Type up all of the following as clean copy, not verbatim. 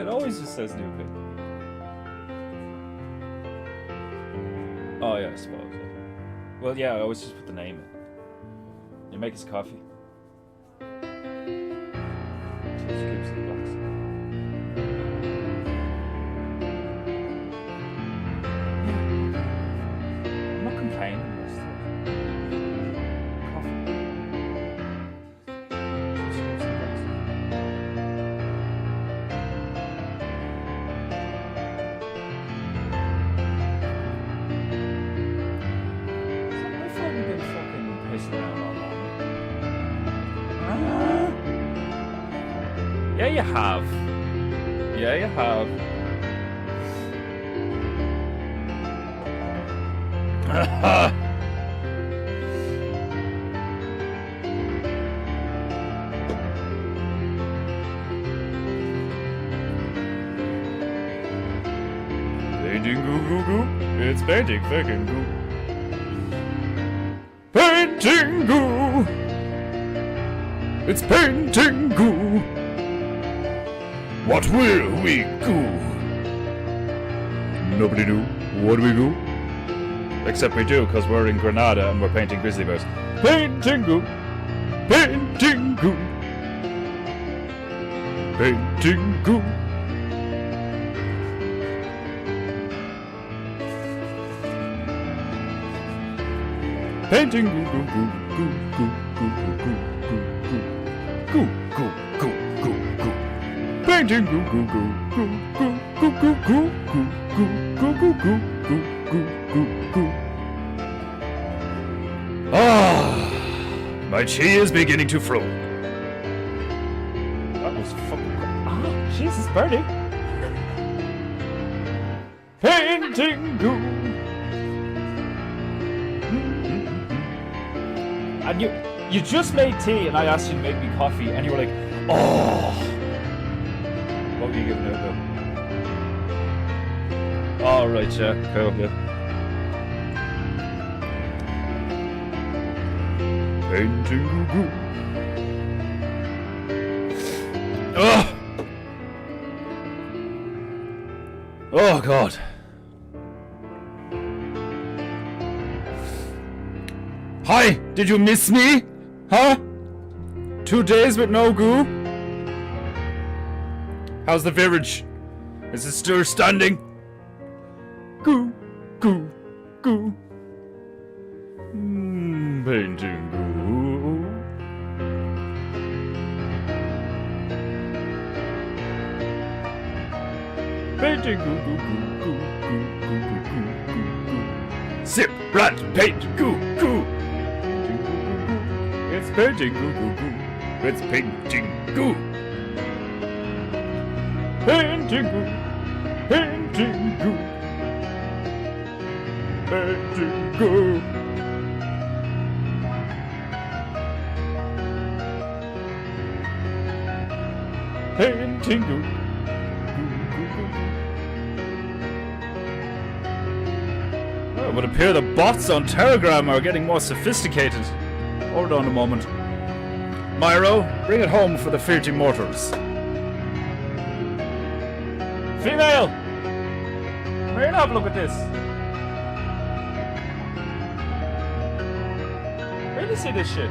always just says Nuka. Oh yeah, I suppose. Yeah. Well, yeah, I always just put the name in. You make his coffee. Just keeps the box. I'm not complaining. Coffee. Just keeps the box. My phone has been fucking pissing around all morning. Yeah, you have. Yeah, you have. Painting goo goo goo. It's painting fucking goo. Painting goo. It's painting goo. What will we do? Nobody do. What do we do? Except we do, because we're in Granada and we're painting Grizzly bears. Painting goo. Painting goo. Painting goo. Painting goo goo goo goo goo goo goo goo goo goo goo goo goo. Painting goo goo goo goo goo goo goo goo goo goo goo goo goo goo goo goo. Ah, my chi is beginning to flow. That was fucking cool. Ah, Jesus, Bernie. Painting goo. And you just made tea, and I asked you to make me coffee, and you were like, oh. What were you giving it though? Oh, right, yeah, cool, yeah. Painting goo. Oh! Oh, God. Hi, did you miss me? Huh? 2 days with no goo? How's the village? Is it still standing? Goo, goo, goo. Painting goo. Painting goo, goo, goo, goo, goo, goo, goo, goo, goo, goo. Sip, blood, paint, goo, goo. It's painting goo goo goo. It's painting goo. Painting goo. Painting goo. Painting goo. Painting goo. Well, it would appear the bots on Telegram are getting more sophisticated. Hold on a moment. Myro, bring it home for the filthy mortals. Female! Come here and have a look at this. Where did you see this shit?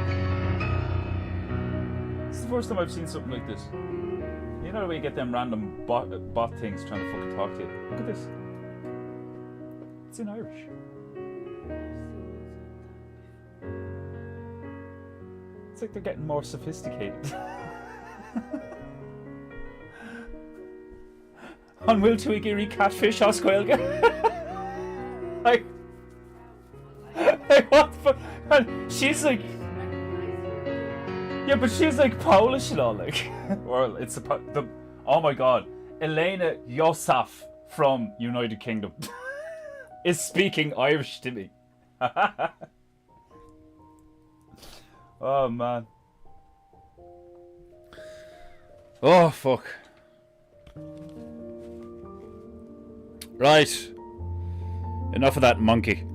This is the first time I've seen something like this. You know the way you get them random bot things trying to fucking talk to you? Look at this. It's in Irish. It's like they're getting more sophisticated. On will to igiri catfish osquelga. like what the fuck? And she's like, yeah, but she's like Polish and all, like. Well, it's the oh my god, Elena Yosaf from United Kingdom is speaking Irish to me. Oh man. Oh fuck. Right. Enough of that monkey.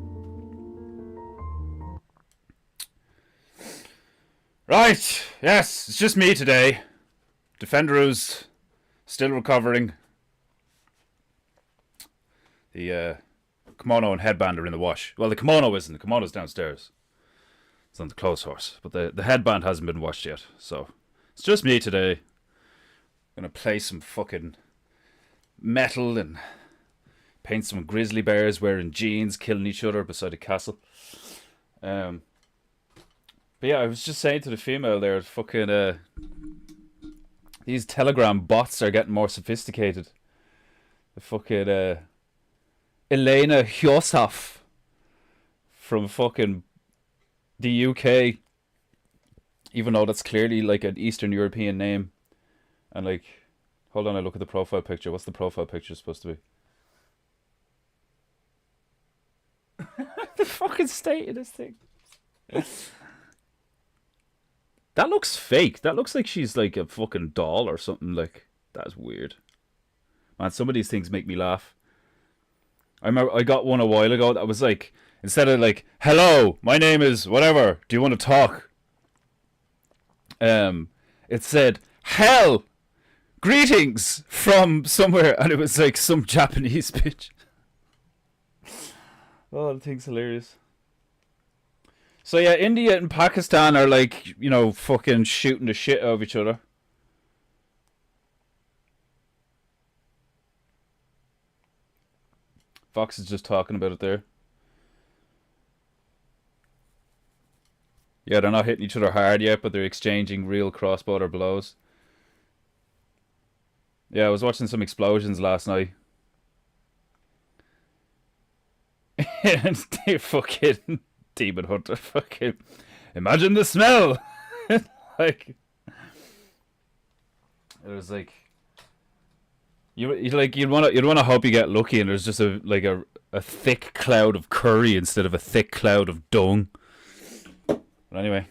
Right. Yes, it's just me today. Defendero's still recovering. The kimono and headband are in the wash. Well, the kimono isn't. The kimono's downstairs. It's on the clothes horse. But the headband hasn't been washed yet. So it's just me today. Gonna play some fucking metal and paint some grizzly bears wearing jeans, killing each other beside a castle. But yeah, I was just saying to the female there, fucking these Telegram bots are getting more sophisticated. The fucking Elena Hyosaf from fucking the UK, even though that's clearly like an Eastern European name. And like, hold on, I look at the profile picture. What's the profile picture supposed to be? The fucking state of this thing. That looks fake. That looks like she's like a fucking doll or something. Like, that's weird. Man, some of these things make me laugh. I remember I got one a while ago that was like, instead of like, hello, my name is whatever, do you want to talk? It said, hell, greetings from somewhere, and it was like some Japanese bitch. Oh, the thing's hilarious. So yeah, India and Pakistan are like, you know, fucking shooting the shit out of each other. Fox is just talking about it there. Yeah, they're not hitting each other hard yet, but they're exchanging real cross-border blows. Yeah, I was watching some explosions last night. And they fucking Demon Hunter fucking imagine the smell. Like it was like you'd wanna hope you get lucky and there's just a thick cloud of curry instead of a thick cloud of dung. But anyway,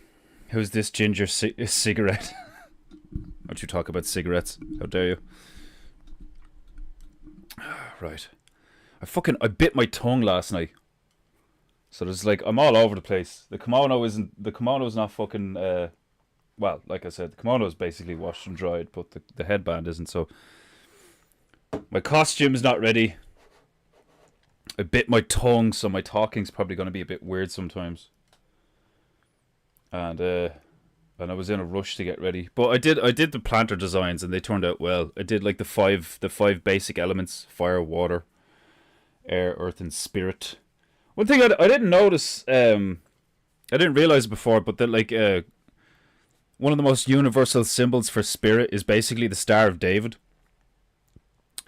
who's this ginger cigarette? Don't you talk about cigarettes? How dare you? Right. I bit my tongue last night. So there's like, I'm all over the place. The kimono's not fucking, well, like I said, the kimono is basically washed and dried, but the headband isn't, so. My costume's not ready. I bit my tongue, so my talking's probably going to be a bit weird sometimes. And I was in a rush to get ready. But I did the planter designs and they turned out well. I did like the five basic elements: fire, water, air, earth, and spirit. One thing I didn't notice, I didn't realize before, but that like one of the most universal symbols for spirit is basically the Star of David.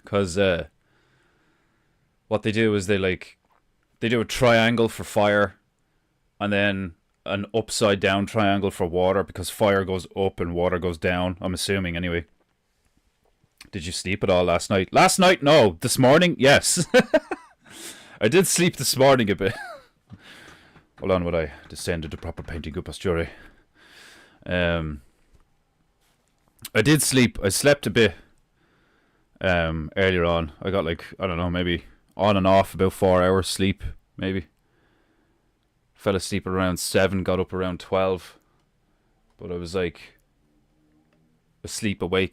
Because what they do is they do a triangle for fire, and then an upside down triangle for water, because fire goes up and water goes down. I'm assuming anyway. Did you sleep at all last night? Last night, no. This morning, yes. I did sleep this morning a bit. Hold on, while I descend into proper PEINTEINGU posture. I did sleep. I slept a bit earlier on. I got like, I don't know, maybe on and off about 4 hours sleep, maybe. Fell asleep around 7, got up around 12. But I was like asleep, awake.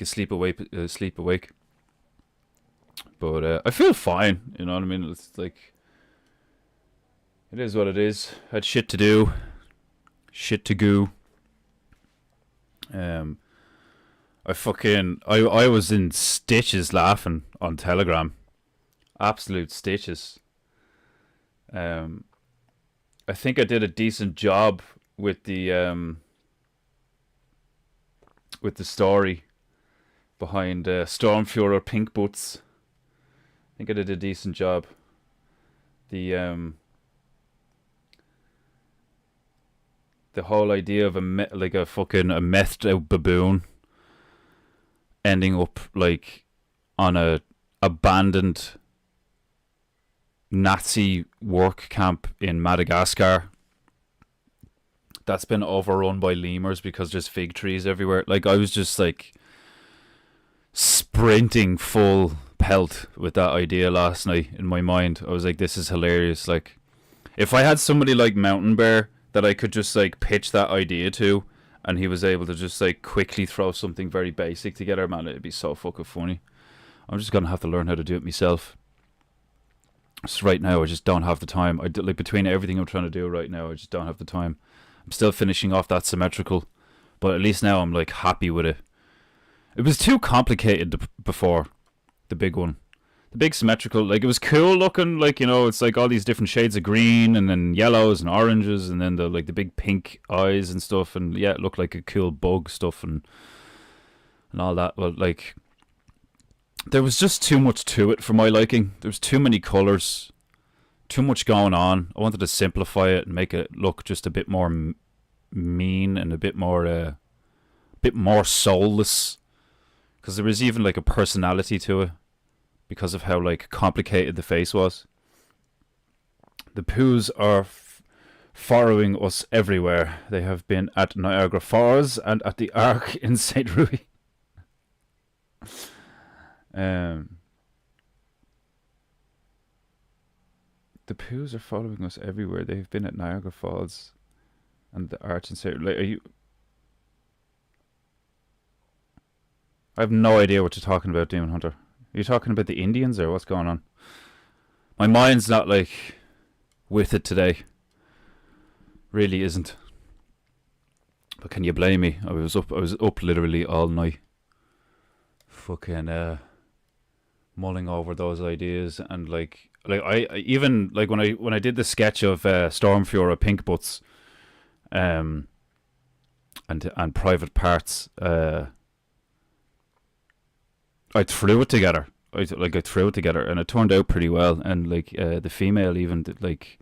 But I feel fine, you know what I mean? It's like, it is what it is. I had shit to do. Shit to go. I was in stitches laughing on Telegram. Absolute stitches. I think I did a decent job with the story behind Stormfuhrer Pink Boots. I think I did a decent job. The whole idea of a methed out baboon ending up like on a abandoned Nazi work camp in Madagascar that's been overrun by lemurs because there's fig trees everywhere. Like, I was just like sprinting full pelt with that idea last night in my mind. I was like, this is hilarious. Like, if I had somebody like Mountain Bear that I could just like pitch that idea to, and he was able to just like quickly throw something very basic together, man, it'd be so fucking funny. I'm just gonna have to learn how to do it myself. Just right now, I just don't have the time. Like between everything I'm trying to do right now, I just don't have the time. I'm still finishing off that symmetrical, but at least now I'm like happy with it. It was too complicated before, the big one. The big symmetrical, like it was cool looking, like, you know, it's like all these different shades of green and then yellows and oranges and then the like the big pink eyes and stuff, and yeah, it looked like a cool bug stuff and all that. But like there was just too much to it for my liking. There was too many colours, too much going on. I wanted to simplify it and make it look just a bit more mean and a bit more soulless, because there was even like a personality to it because of how like complicated the face was. The poos are following us everywhere. They have been at Niagara Falls and at the Ark in St. Louis. The poos are following us everywhere. They've been at Niagara Falls and the Ark in St. Louis. Are you? I have no idea what you're talking about, Demon Hunter. Are you talking about the Indians or what's going on? My mind's not like with it today. Really isn't. But can you blame me? I was up literally all night. Fucking mulling over those ideas, and like I even like when I did the sketch of Stormfuhrer Pink Butts and Private Parts, I threw it together. I threw it together, and it turned out pretty well. And like the female, even like,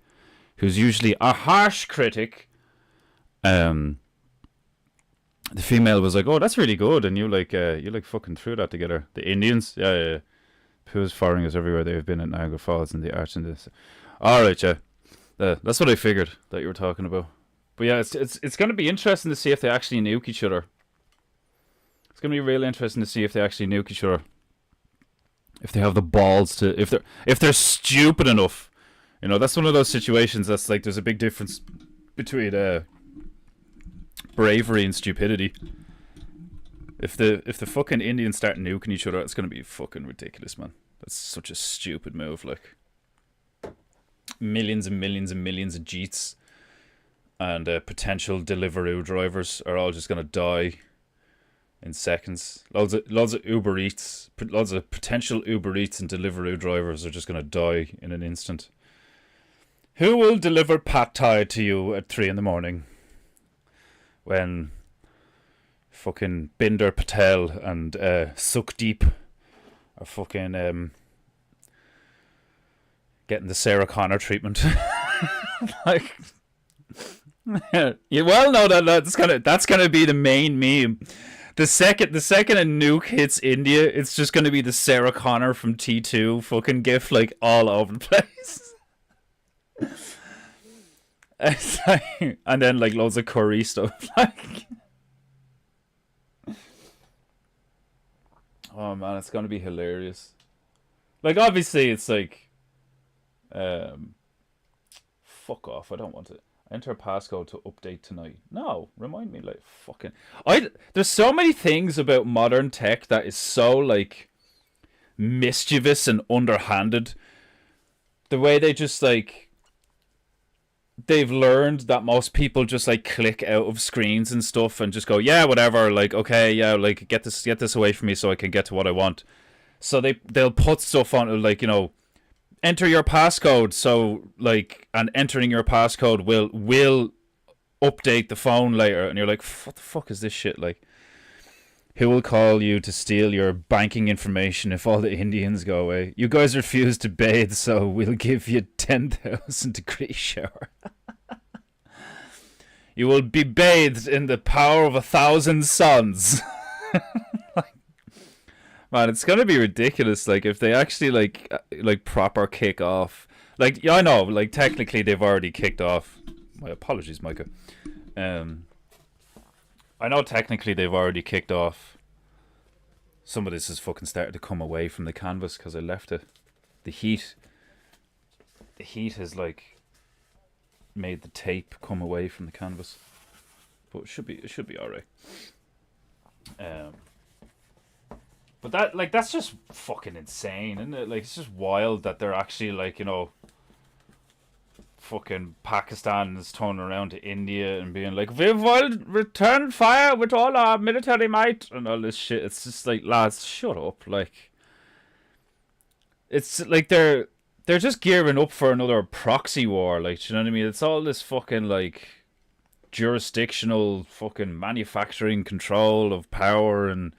who's usually a harsh critic, the female was like, "Oh, that's really good," and you fucking threw that together. The Indians, yeah. Who's following us everywhere? They've been at Niagara Falls and the Arch and this. All right, yeah, that's what I figured that you were talking about. But yeah, it's going to be interesting to see if they actually nuke each other. It's going to be really interesting to see if they actually nuke each other. If they have the balls to, if they're stupid enough, you know, that's one of those situations that's like there's a big difference between bravery and stupidity. If the fucking Indians start nuking each other, it's going to be fucking ridiculous, man. That's such a stupid move. Like millions and millions and millions of Jeets and potential Deliveroo drivers are all just going to die in seconds. Loads of Uber Eats, lots of potential Uber Eats and Deliveroo drivers are just going to die in an instant. Who will deliver pad thai to you at 3 a.m? When fucking Binder Patel and Sukhdeep are fucking getting the Sarah Connor treatment. Like, you well know that's gonna be the main meme. The second a nuke hits India, it's just gonna be the Sarah Connor from T2 fucking gif like all over the place. And then like loads of curry stuff. Like, oh man, it's gonna be hilarious. Like obviously it's like fuck off, I don't want it. Enter passcode to update tonight. No, remind me, like, fucking... There's so many things about modern tech that is so, like, mischievous and underhanded. The way they just, like... They've learned that most people just, like, click out of screens and stuff and just go, yeah, whatever, like, okay, yeah, like, get this away from me so I can get to what I want. So they'll put stuff on, like, you know... Enter your passcode, so like, and entering your passcode will update the phone later, and you're like, what the fuck is this shit? Like, who will call you to steal your banking information if all the Indians go away? You guys refuse to bathe, so we'll give you 10,000 degree shower. You will be bathed in the power of 1,000 suns. Man, it's gonna be ridiculous. Like if they actually like proper kick off. Like yeah, I know. Like technically they've already kicked off. My apologies, Micah. I know technically they've already kicked off. Some of this has fucking started to come away from the canvas because I left it. The heat has like made the tape come away from the canvas, but it should be all right. But that, like, that's just fucking insane, isn't it? Like, it's just wild that they're actually, like, you know, fucking Pakistan is turning around to India and being like, we will return fire with all our military might and all this shit. It's just like, lads, shut up. Like, it's like they're just gearing up for another proxy war. Like, do you know what I mean? It's all this fucking, like, jurisdictional fucking manufacturing control of power and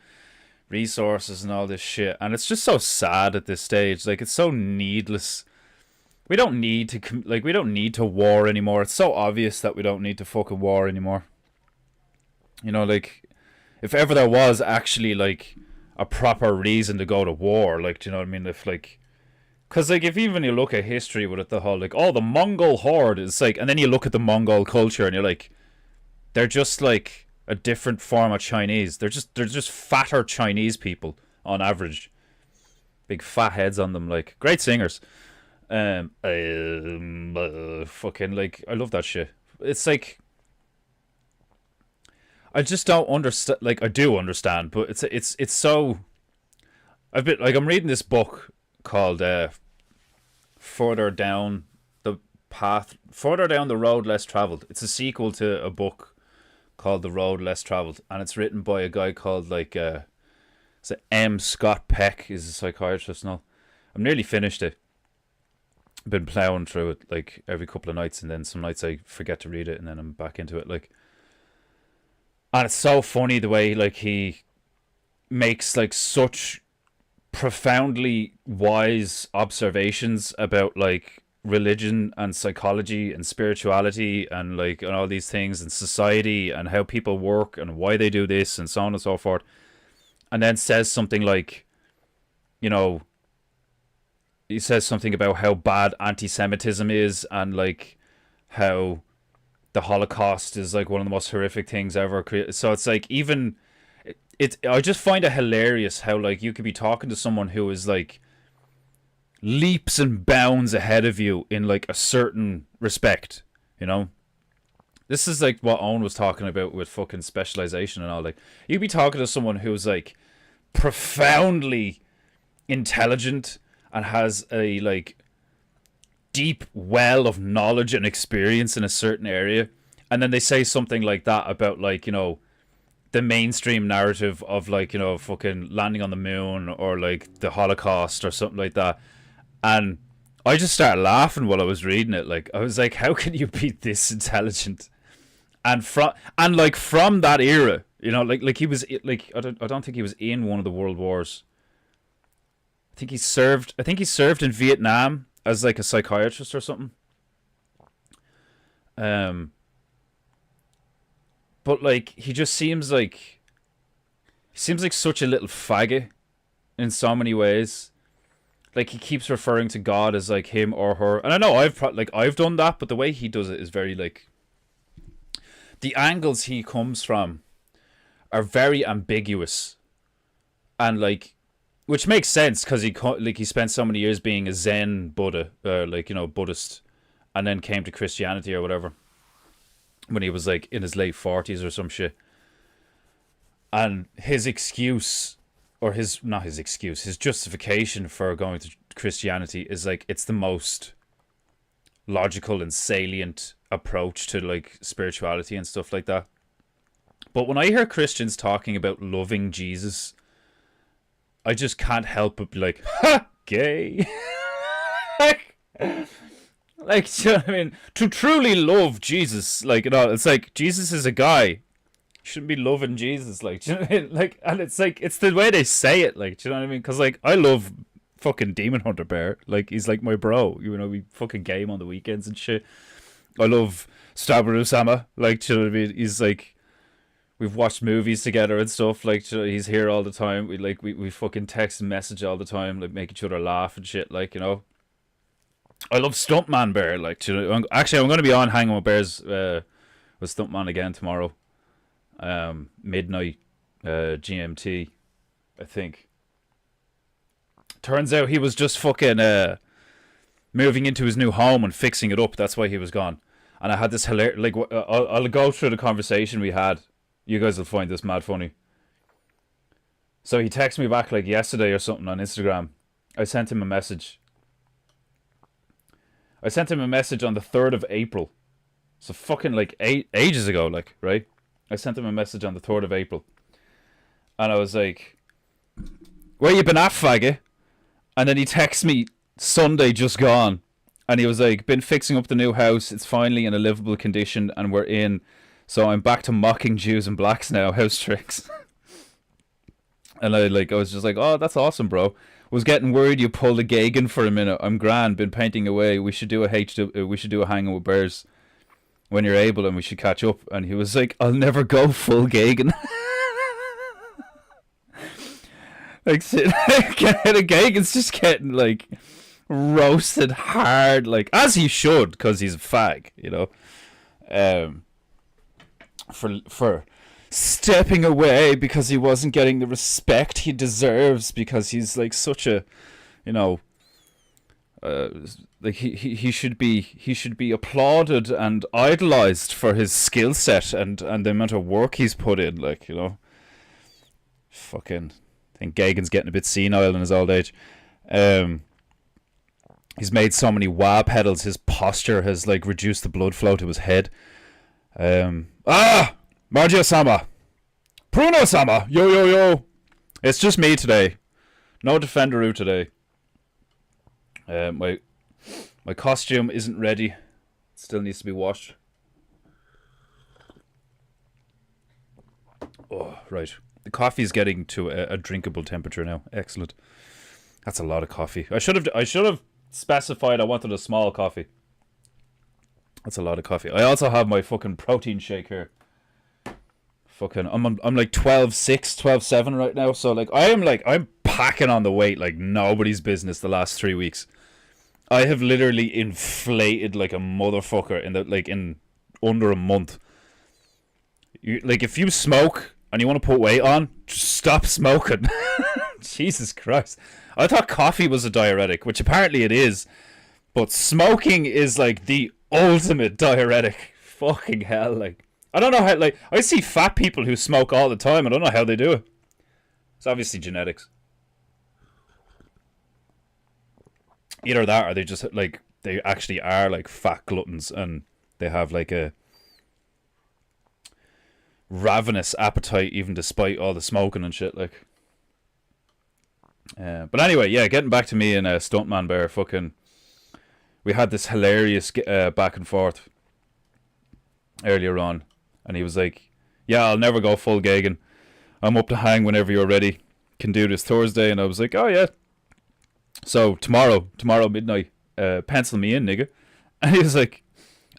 resources and all this shit. And it's just so sad at this stage. Like, it's so needless. We don't need to, like, we don't need to war anymore. It's so obvious that we don't need to fucking war anymore. You know, like, if ever there was actually, like, a proper reason to go to war, like, do you know what I mean? If, like, because, like, if even you look at history with it, the whole, like, oh, the Mongol horde, it's like, and then you look at the Mongol culture and you're like, they're just, like, a different form of Chinese. They're just fatter Chinese people, on average. Big fat heads on them, like, great singers. Fucking, like, I love that shit. It's like, I just don't understand. Like, I do understand, but it's so. I've been, like, I'm reading this book called Further Down the Road Less Traveled. It's a sequel to a book called The Road Less Traveled, and it's written by a guy called, like, M. Scott Peck. He's a psychiatrist now. I'm nearly finished it. Been plowing through it, like, every couple of nights, and then some nights I forget to read it, and then I'm back into it, like. And it's so funny the way, like, he makes, like, such profoundly wise observations about, like, religion and psychology and spirituality and, like, and all these things and society and how people work and why they do this and so on and so forth, and then says something like, you know, he says something about how bad anti-Semitism is and, like, how the Holocaust is, like, one of the most horrific things ever created. So it's like, even I just find it hilarious how, like, you could be talking to someone who is, like, leaps and bounds ahead of you in, like, a certain respect, you know. This is, like, what Owen was talking about with fucking specialization and all. Like, you'd be talking to someone who's, like, profoundly intelligent and has a, like, deep well of knowledge and experience in a certain area, and then they say something like that about, like, you know, the mainstream narrative of, like, you know, fucking landing on the moon or, like, the Holocaust or something like that, and I just started laughing while I was reading it. Like, I was like, how can you be this intelligent? And from that era, you know, like he was, like, I don't think he was in one of the world wars. I think he served in Vietnam as, like, a psychiatrist or something. But, like, he seems like such a little faggot in so many ways. Like, he keeps referring to God as, like, him or her. And I know I've done that, but the way he does it is very, like, the angles he comes from are very ambiguous. And, like, which makes sense because he spent so many years being a Zen Buddha, like, you know, Buddhist, and then came to Christianity or whatever when he was, like, in his late 40s or some shit. And his excuse, or his justification for going to Christianity is, like, it's the most logical and salient approach to, like, spirituality and stuff like that. But when I hear Christians talking about loving Jesus, I just can't help but be like, ha, gay. like, do you know what I mean? To truly love Jesus, like, you know, it's like, Jesus is a guy. You shouldn't be loving Jesus, like, do you know what I mean? Like, and it's like, it's the way they say it, like, do you know what I mean? Because, like, I love fucking Demon Hunter Bear. Like, he's like my bro, you know, we fucking game on the weekends and shit. I love Stabaru Sama, like, do you know what I mean? He's like, we've watched movies together and stuff. Like, he's here all the time. We fucking text and message all the time, like, make each other laugh and shit. Like, you know, I love Stuntman Bear. Like, you know, I'm going to be on hanging with bears with Stuntman again tomorrow, midnight GMT, I think. Turns out he was just fucking moving into his new home and fixing it up. That's why he was gone. And I had this hilarious, like, I'll go through the conversation we had. You guys will find this mad funny. So he texted me back like yesterday or something on Instagram. I sent him a message. I sent him a message on the 3rd of April. So fucking like ages ago, like, right? I sent him a message on the 3rd of April. And I was like, where you been at, faggot? And then he texts me Sunday just gone. And he was like, been fixing up the new house. It's finally in a livable condition and we're in. So I'm back to mocking Jews and blacks now. House tricks. And I was just like, oh, that's awesome, bro. Was getting worried you pulled a Gagan for a minute. I'm grand, been painting away. We should do a hanging with bears when you're able, and we should catch up. And he was like, I'll never go full Gagan. Like, the Gagan's just getting like roasted hard, like as he should, because he's a fag, you know. For stepping away because he wasn't getting the respect he deserves, because he's like such a, you know, like he should be applauded and idolized for his skill set and the amount of work he's put in, like, you know. Fucking, I think Gagan's getting a bit senile in his old age. He's made so many wah pedals, his posture has like reduced the blood flow to his head. Margio-sama, Pruno-sama, yo. It's just me today. No Defenderoo today. My costume isn't ready. It still needs to be washed. Oh, right. The coffee is getting to a drinkable temperature now. Excellent. That's a lot of coffee. I should have specified I wanted a small coffee. That's a lot of coffee. I also have my fucking protein shake here. Fucking, I'm like 12.6, 12.7 right now. So like I'm packing on the weight like nobody's business the last 3 weeks. I have literally inflated like a motherfucker in under a month. Like if you smoke and you want to put weight on, just stop smoking. Jesus Christ. I thought coffee was a diuretic, which apparently it is. But smoking is like the ultimate diuretic. Fucking hell, like. I don't know how, like, I see fat people who smoke all the time. I don't know how they do it. It's obviously genetics. Either that or they just, like, they actually are, like, fat gluttons and they have, like, a ravenous appetite even despite all the smoking and shit, like. But anyway, yeah, getting back to me and Stuntman Bear, fucking, we had this hilarious back and forth earlier on. And he was like, yeah, I'll never go full Gagan. I'm up to hang whenever you're ready. Can do this Thursday. And I was like, oh, yeah. So tomorrow midnight, pencil me in, nigga. And he was like,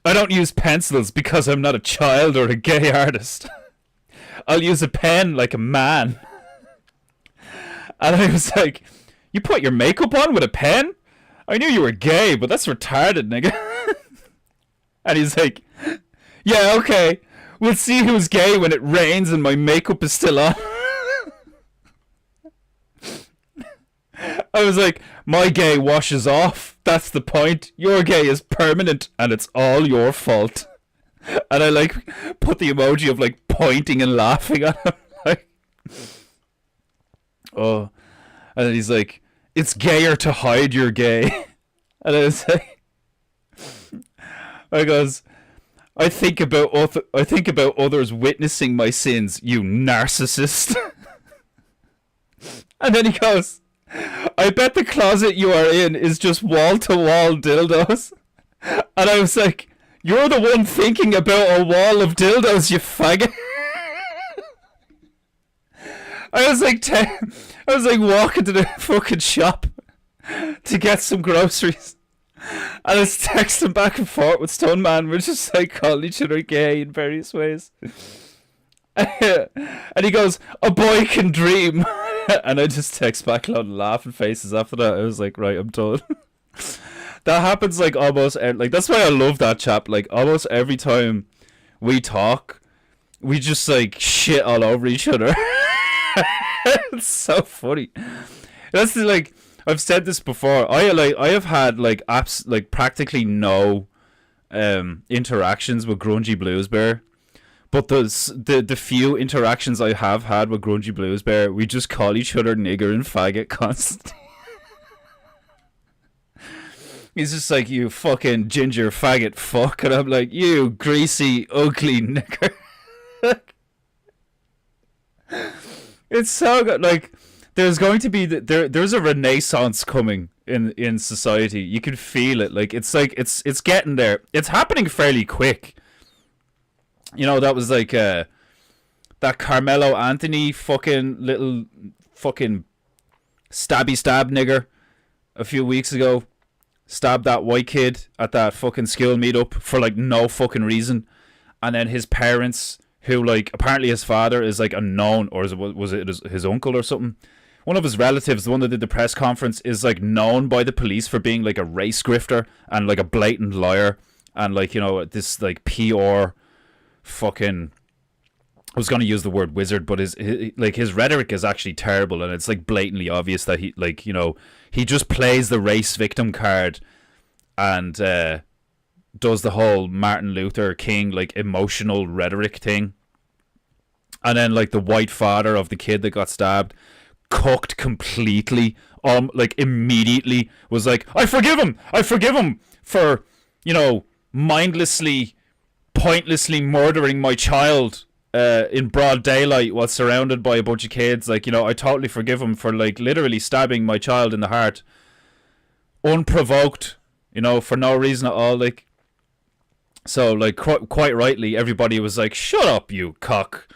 I don't use pencils because I'm not a child or a gay artist. I'll use a pen like a man. And I was like, you put your makeup on with a pen? I knew you were gay, but that's retarded, nigga. And he's like, yeah, okay. We'll see who's gay when it rains and my makeup is still on. I was like, my gay washes off. That's the point. Your gay is permanent and it's all your fault. And I like put the emoji of like pointing and laughing at him. Like, oh. And then he's like, it's gayer to hide you're gay. And I was like, I goes, I think about others witnessing my sins, you narcissist. And then he goes, I bet the closet you are in is just wall-to-wall dildos. And I was like, you're the one thinking about a wall of dildos, you faggot. I was like walking to the fucking shop to get some groceries. And I was texting back and forth with Stone Man. We're just like calling each other gay in various ways. And he goes, a boy can dream. And I just text back a lot of laughing faces after that. I was like, right, I'm done. That happens like almost, like, that's why I love that chap. Like, almost every time we talk, we just like shit all over each other. It's so funny. That's the, like, I've said this before. I have had like apps like practically no interactions with Grungy Blues Bear, But the few interactions I have had with Grungy Blues Bear, we just call each other nigger and faggot constantly. He's just like, you fucking ginger faggot fuck. And I'm like, you greasy, ugly nigger. It's so good. Like, there's going to be there's a renaissance coming in society. You can feel it. Like it's getting there. It's happening fairly quick. You know, that was like that Carmelo Anthony fucking little fucking stabby stab nigger a few weeks ago. Stabbed that white kid at that fucking school meetup for like no fucking reason. And then his parents, who like apparently his father is like unknown, or was it his uncle or something? One of his relatives, the one that did the press conference, is like known by the police for being like a race grifter and like a blatant liar and like, you know, this like PR fucking, I was going to use the word wizard, but his rhetoric is actually terrible, and it's like blatantly obvious that he, like, you know, he just plays the race victim card and does the whole Martin Luther King like emotional rhetoric thing. And then like the white father of the kid that got stabbed cooked completely, like immediately was like, I forgive him for, you know, mindlessly, pointlessly murdering my child in broad daylight while surrounded by a bunch of kids. Like, you know, I totally forgive him for like literally stabbing my child in the heart, unprovoked, you know, for no reason at all. Like, so like quite rightly, everybody was like, shut up, you cock.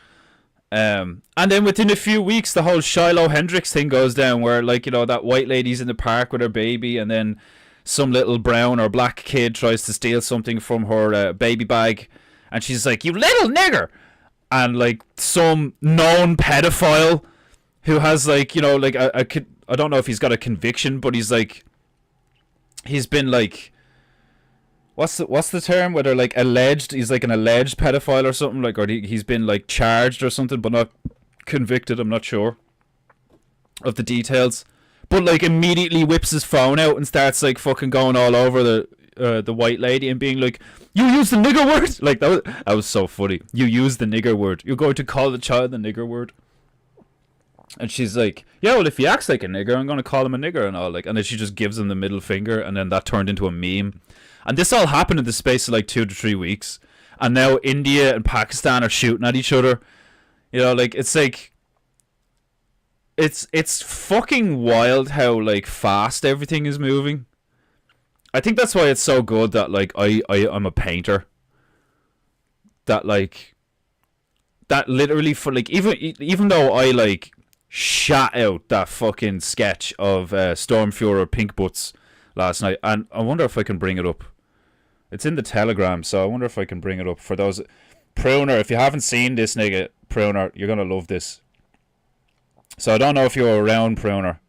And then within a few weeks, the whole Shiloh Hendrix thing goes down, where like, you know, that white lady's in the park with her baby, and then some little brown or black kid tries to steal something from her baby bag, and she's like, you little nigger. And like some known pedophile who has like, you know, like I don't know if he's got a conviction, but he's been like, what's the term, whether like alleged, he's like an alleged pedophile or something, like, or he's been like charged or something but not convicted. I'm not sure of the details, but like immediately whips his phone out and starts like fucking going all over the white lady and being like, you use the nigger word. Like that was so funny. You use the nigger word. You're going to call the child the nigger word. And she's like, yeah, well, if he acts like a nigger, I'm going to call him a nigger and all. Like, and then she just gives him the middle finger, and then that turned into a meme. And this all happened in the space of like 2 to 3 weeks. And now India and Pakistan are shooting at each other. You know, like, it's like, it's fucking wild how like fast everything is moving. I think that's why it's so good that like I'm a painter. That like, that literally, for like, even though I like shat out that fucking sketch of Stormfuhrer Pink Butts last night, and I wonder if I can bring it up. It's in the Telegram, so I wonder if I can bring it up for those. Pruner, if you haven't seen this nigga, Pruner, you're gonna love this. So I don't know if you were around, Pruner,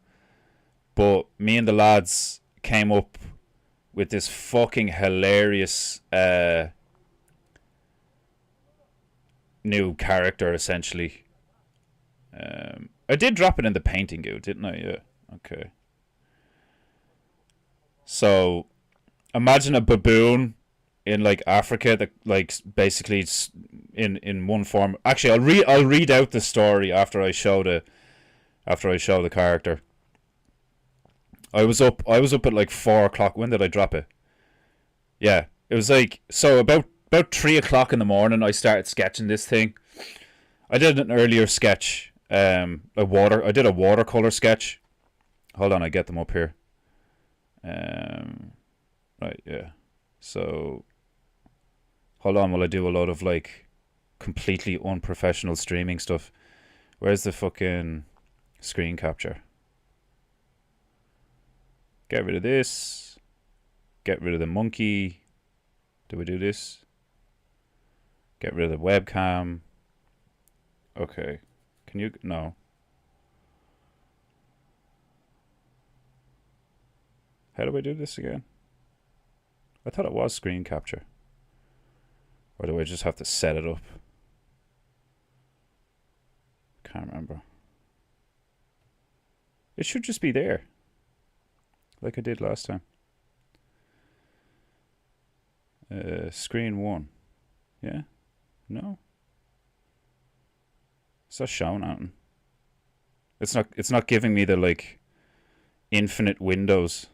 but me and the lads came up with this fucking hilarious new character, essentially. I did drop it in the PEINTEINGU, didn't I? Yeah. Okay. So, imagine a baboon in like Africa that like basically in one form. Actually, I'll read out the story after I show the character. I was up at like 4 o'clock. When did I drop it? Yeah, it was like, so about 3 o'clock in the morning I started sketching this thing. I did an earlier sketch, I did a watercolor sketch. Hold on, I get them up here. Right, yeah. So hold on while I do a load of like completely unprofessional streaming stuff. Where's the fucking screen capture? Get rid of this. Get rid of the monkey. Do we do this? Get rid of the webcam. Okay. Can you... No. How do I do this again? I thought it was screen capture. Or do I just have to set it up? Can't remember. It should just be there. Like I did last time. Screen 1. Yeah? No? Is that showing out? It's not giving me the like infinite windows.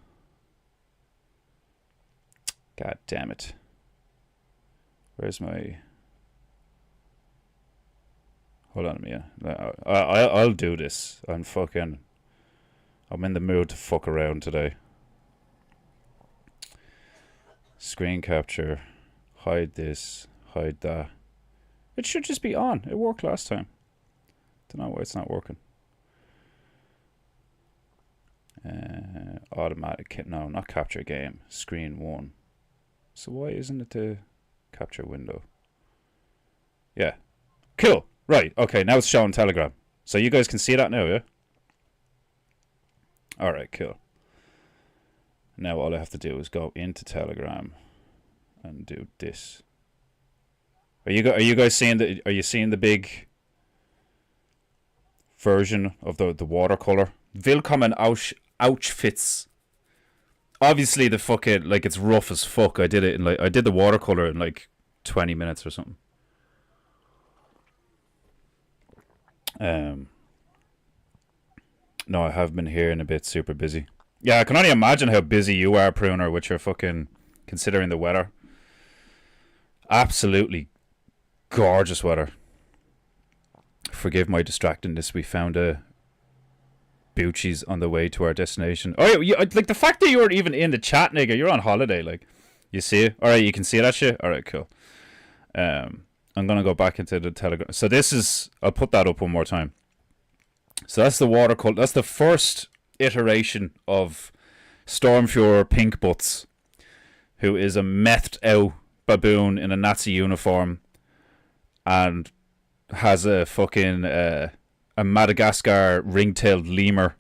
God damn it. Where's my... Hold on a minute. I'll do this. I'm in the mood to fuck around today. Screen capture. Hide this. Hide that. It should just be on. It worked last time. Don't know why it's not working. Automatic. No, not capture game. Screen 1. So why isn't it the capture window? Yeah. Cool. Right. Okay, now it's showing Telegram. So you guys can see that now, yeah? Alright, cool. Now all I have to do is go into Telegram and do this. Are you guys seeing the... Are you seeing the big version of the watercolor? Willkommen Auschwitz. Obviously the fucking... Like, it's rough as fuck. I did it in like... I did the watercolor in like 20 minutes or something. No, I have been here and a bit super busy. Yeah, I can only imagine how busy you are, Pruner, with your fucking... Considering the weather. Absolutely gorgeous weather. Forgive my distractedness. We found a Bucci's on the way to our destination. Oh, yeah, like the fact that you're even in the chat, nigga. You're on holiday, like. You see it? Alright, you can see that shit? Alright, cool. I'm gonna go back into the Telegram. So this is... I'll put that up one more time. So that's the watercolor. That's the first iteration of Stormfuhrer Pink Butts, who is a methed out baboon in a Nazi uniform and has a fucking a Madagascar ring-tailed lemur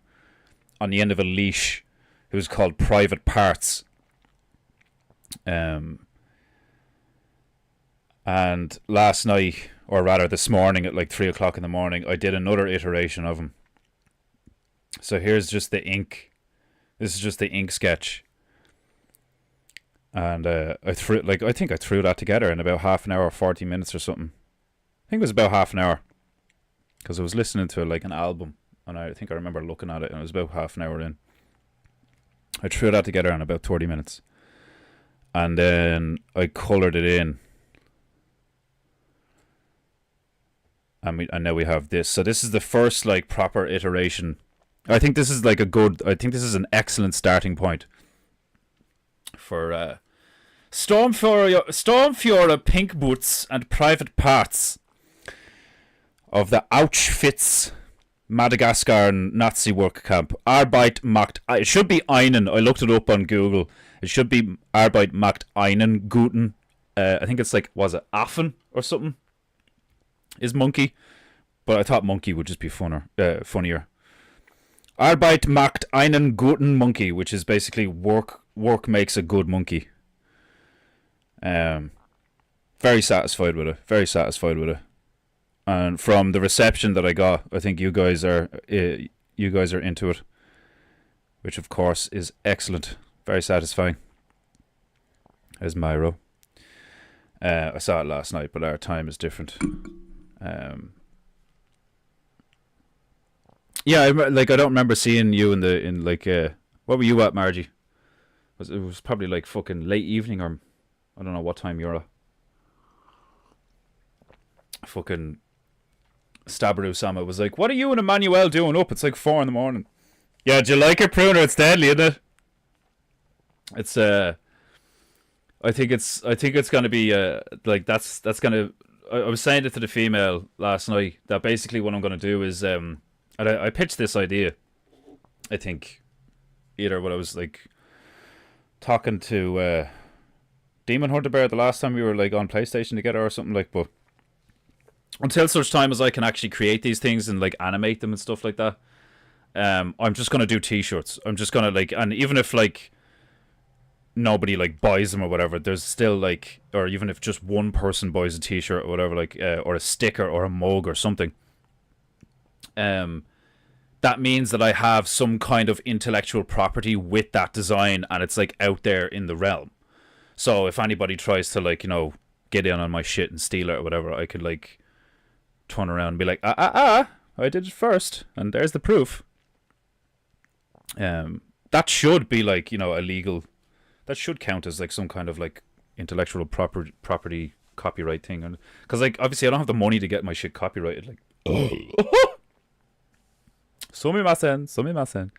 on the end of a leash who's called Private Parts. And last night, or rather this morning at like 3 o'clock in the morning, I did another iteration of him. So here's just the ink. This is just the ink sketch. And I think I threw that together in about half an hour, 40 minutes or something. I think it was about half an hour. Because I was listening to like an album. And I think I remember looking at it and it was about half an hour in. I threw that together in about 30 minutes. And then I coloured it in. And now we have this. So this is the first like proper iteration. I think this is like I think this is an excellent starting point for Stormfuhrer Pink Boots and Private Parts of the Auschwitz Madagascar Nazi work camp. Arbeit macht... It should be einen. I looked it up on Google. It should be Arbeit macht einen guten... I think it's like... Was it Affen or something? Is monkey. But I thought monkey would just be funnier. Arbeit macht einen guten monkey, which is basically work makes a good monkey. Very satisfied with it. And from the reception that I got, I think you guys are into it, which of course is excellent. Very satisfying. There's Myro. I saw it last night, but our time is different. Yeah, I don't remember seeing you in what were you at, Margie? It was probably like fucking late evening, or I don't know what time you're at. Fucking Stabberu Sama was like, "What are you and Emmanuel doing up? It's like 4 a.m. Yeah, do you like it, Pruner? It's deadly, isn't it? It's I think it's gonna be like that's gonna. I was saying it to the female last night that basically what I'm gonna do is and I pitched this idea. I think either when I was like talking to Demon Hunter Bear the last time we were like on PlayStation together or something like, but until such time as I can actually create these things and like animate them and stuff like that, I'm just gonna do t-shirts. I'm just gonna like, and even if like nobody like buys them or whatever, there's still like, or even if just one person buys a t-shirt or whatever, like or a sticker or a mug or something, that means that I have some kind of intellectual property with that design and it's like out there in the realm. So if anybody tries to like, you know, get in on my shit and steal it or whatever, I could like turn around and be like, I did it first, and there's the proof. That should be like, you know, illegal. That should count as like some kind of like intellectual property copyright thing, and because like obviously I don't have the money to get my shit copyrighted. Like, sumimasen.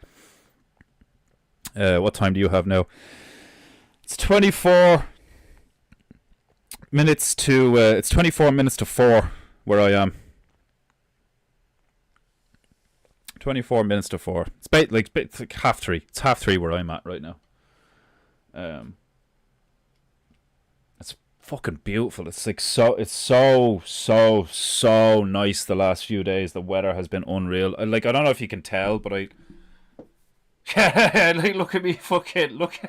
What time do you have now? It's 24 minutes to. It's 24 minutes to 4 where I am. 24 minutes to 4. It's like 3:30. It's 3:30 where I'm at right now. It's fucking beautiful. It's like it's so nice the last few days. The weather has been unreal. Like, I don't know if you can tell, but like look at me, fucking look.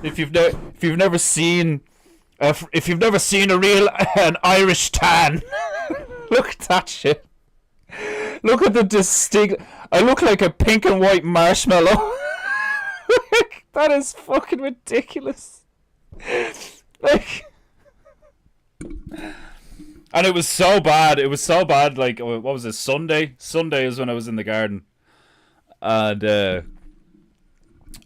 If you've never seen a real an Irish tan, look at that shit. Look at the distinct. I look like a pink and white marshmallow. That is fucking ridiculous. Like, and it was so bad. Like, what was it? Sunday is when I was in the garden, and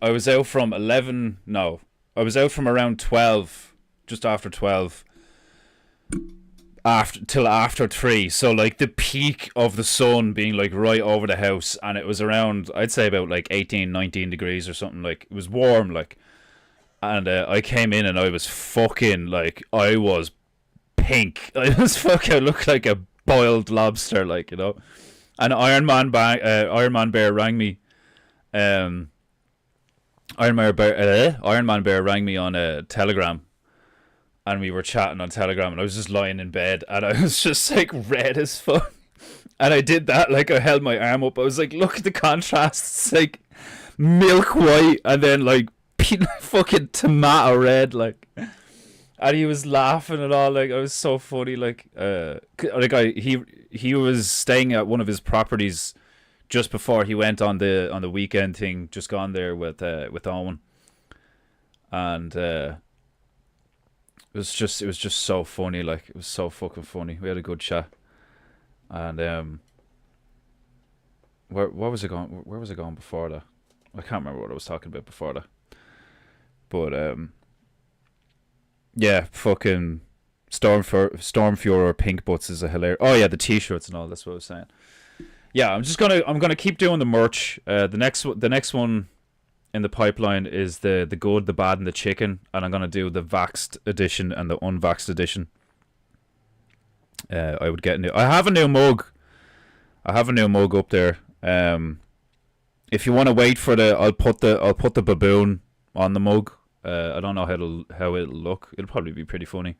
I was out from 11. No, I was out from around 12, just after 12. Till after 3, so like the peak of the sun being like right over the house, and it was around, I'd say about like 18-19 degrees or something. Like, it was warm, like, and I came in and I was fucking like, I was pink. I was fucking, I looked like a boiled lobster, like, you know. And Iron Man Bear rang me. Iron Man Bear rang me on a Telegram. And we were chatting on Telegram, and I was just lying in bed, and I was just like red as fuck. And I did that, like, I held my arm up. I was like, look at the contrast. It's like milk white, and then like fucking tomato red, like. And he was laughing and all, like, it was so funny, like, he was staying at one of his properties just before he went on the weekend thing, just gone there with Owen, and It was just so funny, like, it was so fucking funny. We had a good chat, and where was it going? Where was it going before that? I can't remember what I was talking about before that. But yeah, fucking Stormfuror Pink Butts is a hilarious. Oh yeah, the t-shirts and all. That's what I was saying. Yeah, I'm gonna keep doing the merch. The next one in the pipeline is the good, the bad, and the chicken, and I'm gonna do the vaxxed edition and the unvaxxed edition. I would get I have a new mug. I have a new mug up there. If you want to wait for I'll put the baboon on the mug. I don't know how it'll look. It'll probably be pretty funny.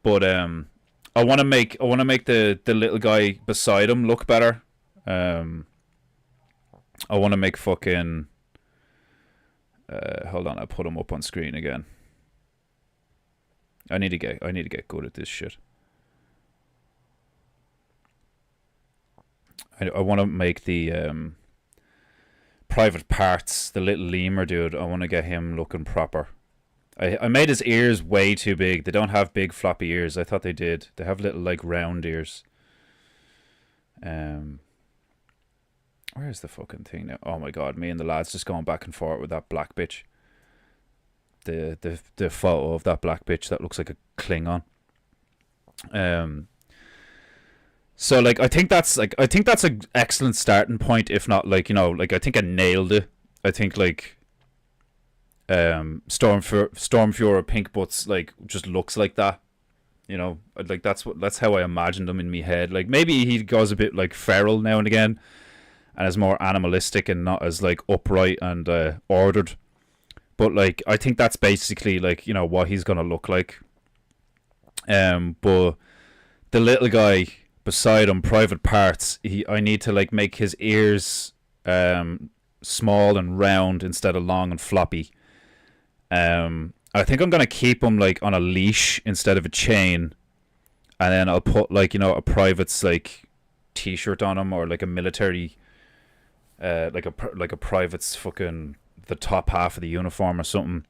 But I want to make the little guy beside him look better. I want to make fucking. Hold on, I'll put him up on screen again. I need to get good at this shit. I want to make the private parts, the little lemur dude. I want to get him looking proper. I made his ears way too big. They don't have big floppy ears. I thought they did. They have little like round ears. Where's the fucking thing now? Oh my god, me and the lads just going back and forth with that black bitch. The photo of that black bitch that looks like a Klingon. So like I think that's an excellent starting point, if not like, you know, like I think I nailed it. I think like Stormfuror Pink Butts like just looks like that. You know, like that's how I imagined him in me head. Like maybe he goes a bit like feral now and again, and is more animalistic and not as like upright and ordered. But like I think that's basically like, you know, what he's gonna look like. But the little guy beside him, private parts, I need to like make his ears small and round instead of long and floppy. I think I'm gonna keep him like on a leash instead of a chain, and then I'll put like, you know, a private's like t-shirt on him, or like a military like a private's fucking the top half of the uniform or something,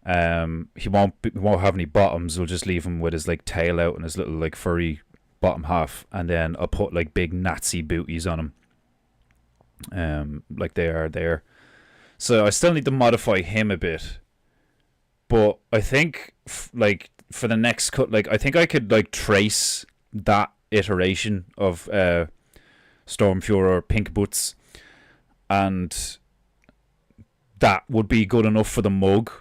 He won't have any bottoms. We'll just leave him with his like tail out and his little like furry bottom half, and then I'll put like big Nazi booties on him, like they are there. So I still need to modify him a bit, but I think like for the next cut, like I think I could like trace that iteration of Stormfuhrer Pink Boots, and that would be good enough for the mug,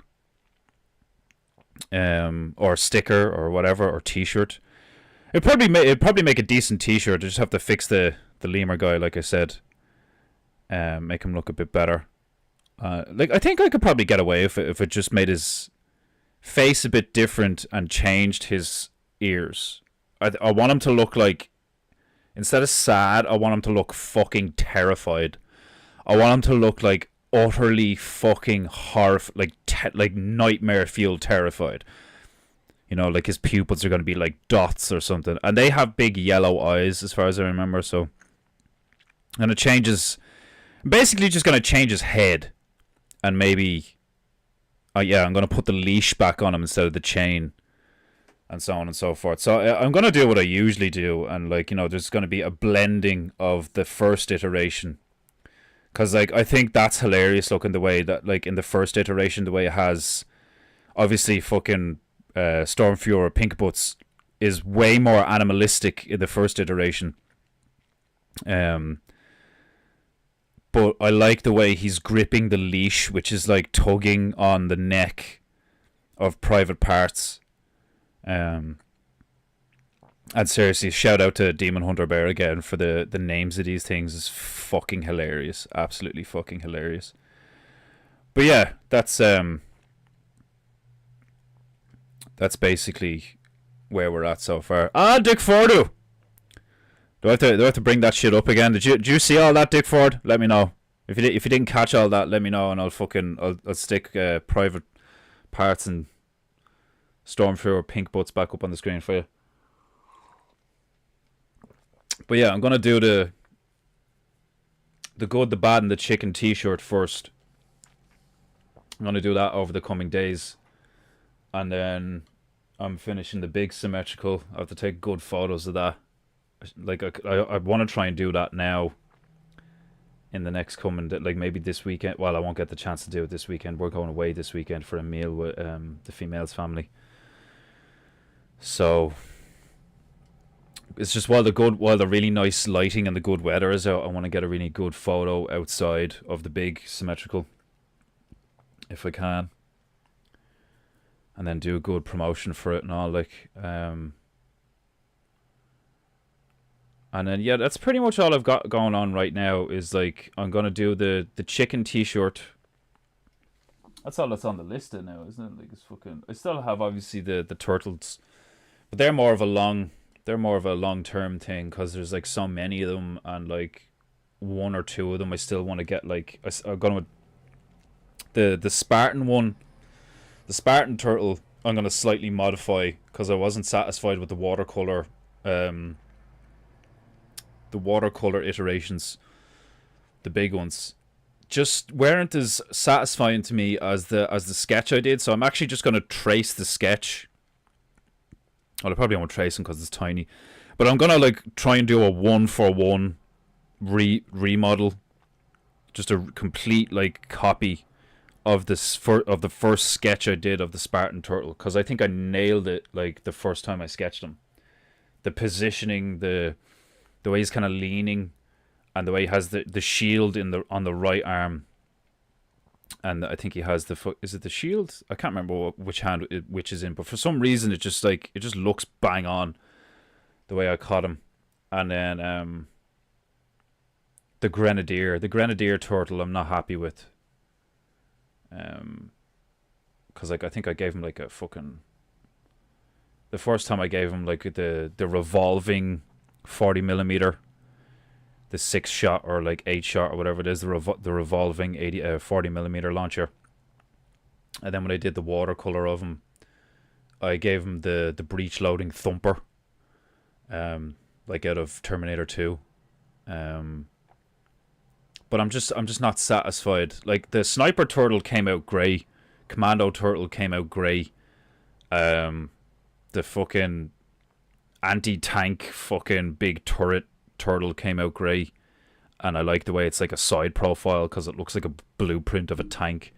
or sticker or whatever, or t-shirt. It'd probably make a decent t-shirt. I just have to fix the lemur guy, like I said, make him look a bit better. Like I think I could probably get away if it just made his face a bit different and changed his ears. I want him to look like, instead of sad, I want him to look fucking terrified. I want him to look like utterly fucking like nightmare fueled terrified. You know, like his pupils are going to be like dots or something, and they have big yellow eyes as far as I remember. So, and it changes, basically just going to change his head, and maybe, yeah, I'm going to put the leash back on him instead of the chain, and so on and so forth. So I'm going to do what I usually do, and like, you know, there's going to be a blending of the first iteration. Because, like, I think that's hilarious looking, the way that, like, in the first iteration, the way it has, obviously, fucking Stormfuhrer Pink Boots is way more animalistic in the first iteration. But I like the way he's gripping the leash, which is, like, tugging on the neck of Private Parts. And seriously, shout out to Demon Hunter Bear again for the names of these things. Is fucking hilarious. Absolutely fucking hilarious. But yeah, that's basically where we're at so far. Ah, Dick Fordu! Do I have to bring that shit up again? Did you see all that, Dick Ford? Let me know. If you didn't catch all that, let me know, and I'll stick Private Parts and Stormfuhrer Pink Boots back up on the screen for you. But yeah, I'm gonna do the good, the bad, and the chicken t-shirt first. I'm gonna do that over the coming days, and then I'm finishing the big symmetrical. I have to take good photos of that. Like I want to try and do that now. In the next coming, like maybe this weekend. Well, I won't get the chance to do it this weekend. We're going away this weekend for a meal with the female's family. So it's just while the really nice lighting and the good weather is out, I want to get a really good photo outside of the big symmetrical, if I can, and then do a good promotion for it and all, like, and then yeah, that's pretty much all I've got going on right now. Is like I'm gonna do the chicken t-shirt. That's all that's on the list now, isn't it? Like, it's fucking. I still have obviously the turtles, but they're more of a long-term thing, because there's like so many of them, and like one or two of them I still want to get. Like I'm gonna, the Spartan one, the Spartan turtle, I'm gonna slightly modify, because I wasn't satisfied with the watercolor iterations, the big ones just weren't as satisfying to me as the sketch I did. So I'm actually just gonna trace the sketch. Well, I probably won't trace them because it's tiny, but I'm gonna like try and do a 1-for-1 remodel, just a complete like copy of this of the first sketch I did of the Spartan turtle, because I think I nailed it like the first time I sketched him. The positioning, the way he's kind of leaning, and the way he has the shield on the right arm, and I think he has the foot. Is it the shield? I can't remember which hand which is in, but for some reason it just looks bang on the way I caught him. And then the Grenadier turtle I'm not happy with, because like I think I gave him like a fucking, the first time I gave him like the revolving 40mm, the 6-shot or like 8-shot or whatever it is, the revolving 40mm launcher. And then when I did the watercolor of him, I gave him the breech loading thumper, like out of Terminator 2. But I'm just not satisfied. Like the sniper turtle came out great, Commando turtle came out grey. The fucking anti-tank fucking big turret turtle came out grey. And I like the way it's like a side profile because it looks like a blueprint of a tank.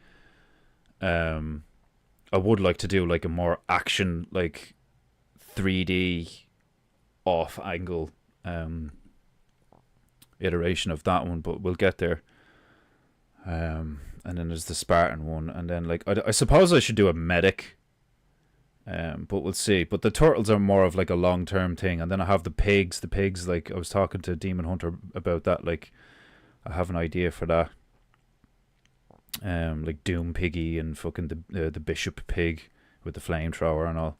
I would like to do like a more action, like 3D off angle iteration of that one, but we'll get there. And then there's the Spartan one, and then like I suppose I should do a medic. But we'll see. But the turtles are more of like a long-term thing, and then I have the pigs. The pigs, like I was talking to Demon Hunter about that. Like I have an idea for that. Like Doom Piggy and fucking the Bishop Pig with the flamethrower and all.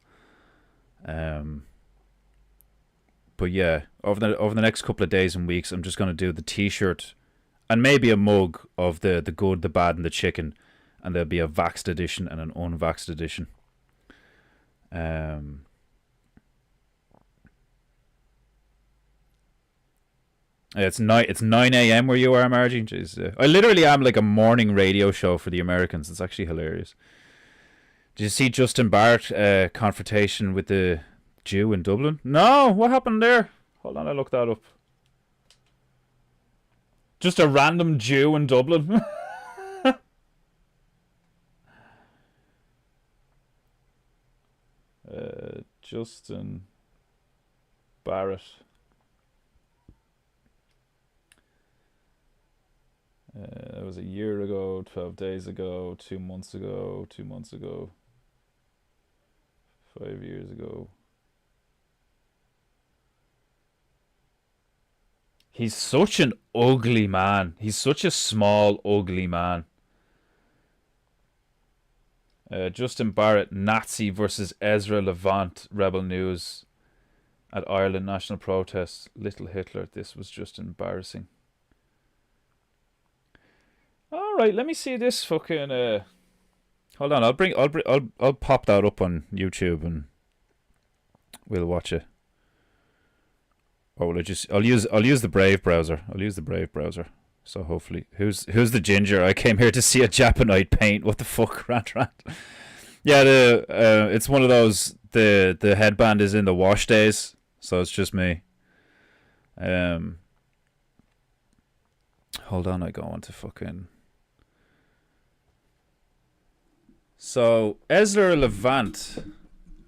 But yeah, over the next couple of days and weeks, I'm just gonna do the T-shirt and maybe a mug of the good, the bad, and the chicken, and there'll be a vaxxed edition and an unvaxxed edition. It's 9 a.m. where you are, Margie. Jeez, I literally am like a morning radio show for the Americans. It's actually hilarious. Did you see Justin Barrett confrontation with the Jew in Dublin? No, what happened there? Hold on, I looked that up. Just a random Jew in Dublin. Justin Barrett. That was a year ago, 12 days ago, 2 months ago, 2 months ago, 5 years ago. He's such an ugly man. He's such a small, ugly man. Justin Barrett, Nazi versus Ezra Levant, Rebel News at Ireland National Protest. Little Hitler. This was just embarrassing. All right, let me see this fucking. Hold on, I'll pop that up on YouTube and we'll watch it. Or will I just? I'll use the Brave browser. I'll use the Brave browser. So hopefully, who's the ginger? I came here to see a Japanite paint. What the fuck, rant. Yeah, it's one of those. The headband is in the wash days, so it's just me. Hold on, I go on to fucking. So Ezra Levant,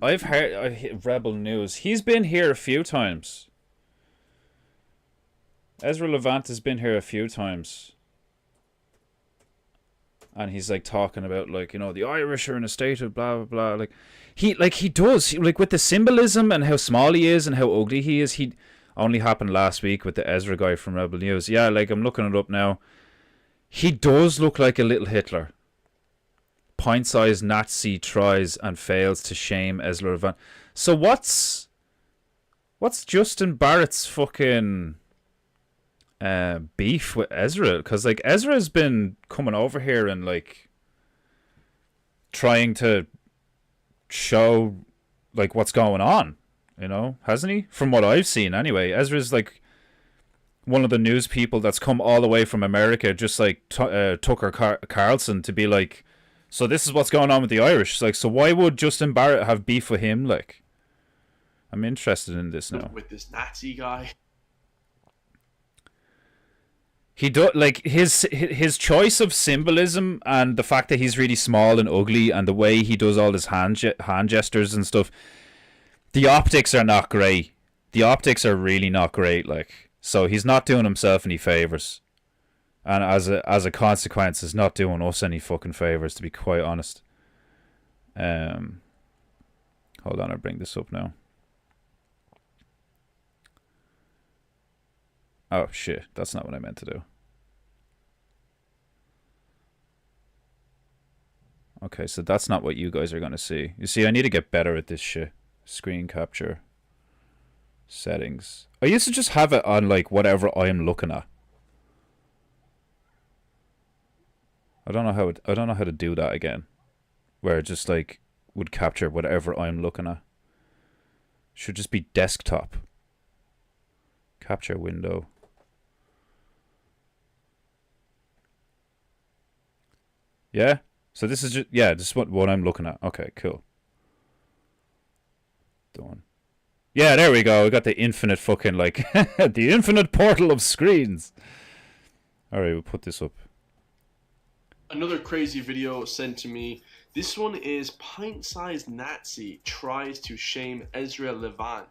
I've heard Rebel News. He's been here a few times. Ezra Levant has been here a few times. And he's like talking about like, you know, the Irish are in a state of blah blah blah. He does with the symbolism and how small he is and how ugly he is. He only happened last week with the Ezra guy from Rebel News. Yeah, like I'm looking it up now. He does look like a little Hitler. Pint-sized Nazi tries and fails to shame Ezra Levant. So what's Justin Barrett's fucking beef with Ezra? Because like Ezra's been coming over here and like trying to show like what's going on, you know, hasn't he? From what I've seen anyway. Ezra's like one of the news people that's come all the way from America, just like Tucker Carlson, to be like, so this is what's going on with the Irish. It's like, so why would Justin Barrett have beef with him? Like, I'm interested in this now. With this Nazi guy. He do like his choice of symbolism and the fact that he's really small and ugly and the way he does all his hand gestures and stuff. The optics are not great. The optics are really not great. Like, so he's not doing himself any favors, and as a consequence, is not doing us any fucking favors. To be quite honest. Hold on, I'll bring this up now. Oh shit, that's not what I meant to do. Okay, so that's not what you guys are going to see. You see, I need to get better at this shit. Screen capture. Settings. I used to just have it on like whatever I'm looking at. I don't know how to do that again. Where it just like would capture whatever I'm looking at. Should just be desktop. Capture window. Yeah? So this is just, yeah, this is what I'm looking at. Okay, cool. Done. Yeah, there we go. We got the infinite fucking, like, the infinite portal of screens. Alright, we'll put this up. Another crazy video sent to me. This one is Pint-Sized Nazi tries to shame Ezra Levant.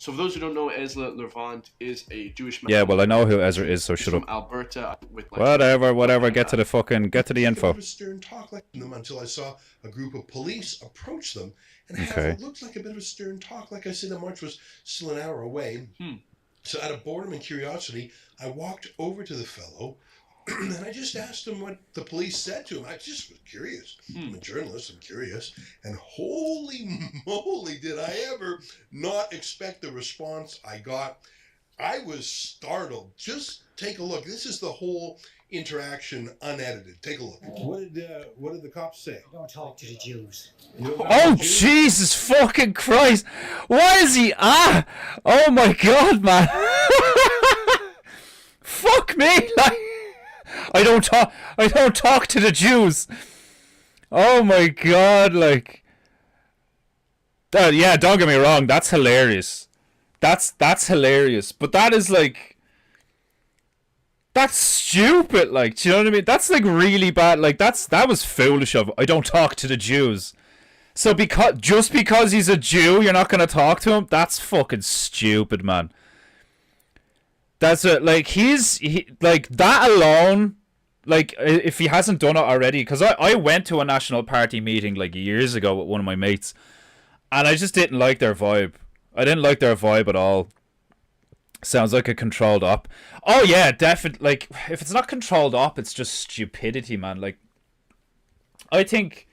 So for those who don't know, Ezra Levant is a Jewish man. Yeah, well, I know who Ezra is, so shut up. From Alberta. With like whatever. Get to the info. Stern talk like them until I saw a group of police approach them and have Okay. what looked like a bit of a stern talk. Like I said, the march was still an hour away. So out of boredom and curiosity, I walked over to the fellow and I just asked him what the police said to him. I just was curious. I'm a journalist, I'm curious. And holy moly, did I ever not expect the response I got. I was startled. Just take a look. This is the whole interaction unedited. Take a look. What did the cops say? Don't talk to the Jews. Oh, Jesus fucking Christ. Why is he... Oh, my God, man. Fuck me. Like, I don't talk to the Jews. Oh, my God, like... yeah, don't get me wrong. That's hilarious. That's hilarious. But that is, like... That's stupid, like, do you know what I mean? That's, like, really bad. Like, that was foolish of... I don't talk to the Jews. So just because he's a Jew, you're not going to talk to him? That's fucking stupid, man. That's it. Like, like, that alone, like, if he hasn't done it already, because I went to a National Party meeting, like, years ago with one of my mates, and I just didn't like their vibe. I didn't like their vibe at all. Sounds like a controlled op. Oh, yeah, definitely. Like, if it's not controlled op, it's just stupidity, man. Like, I think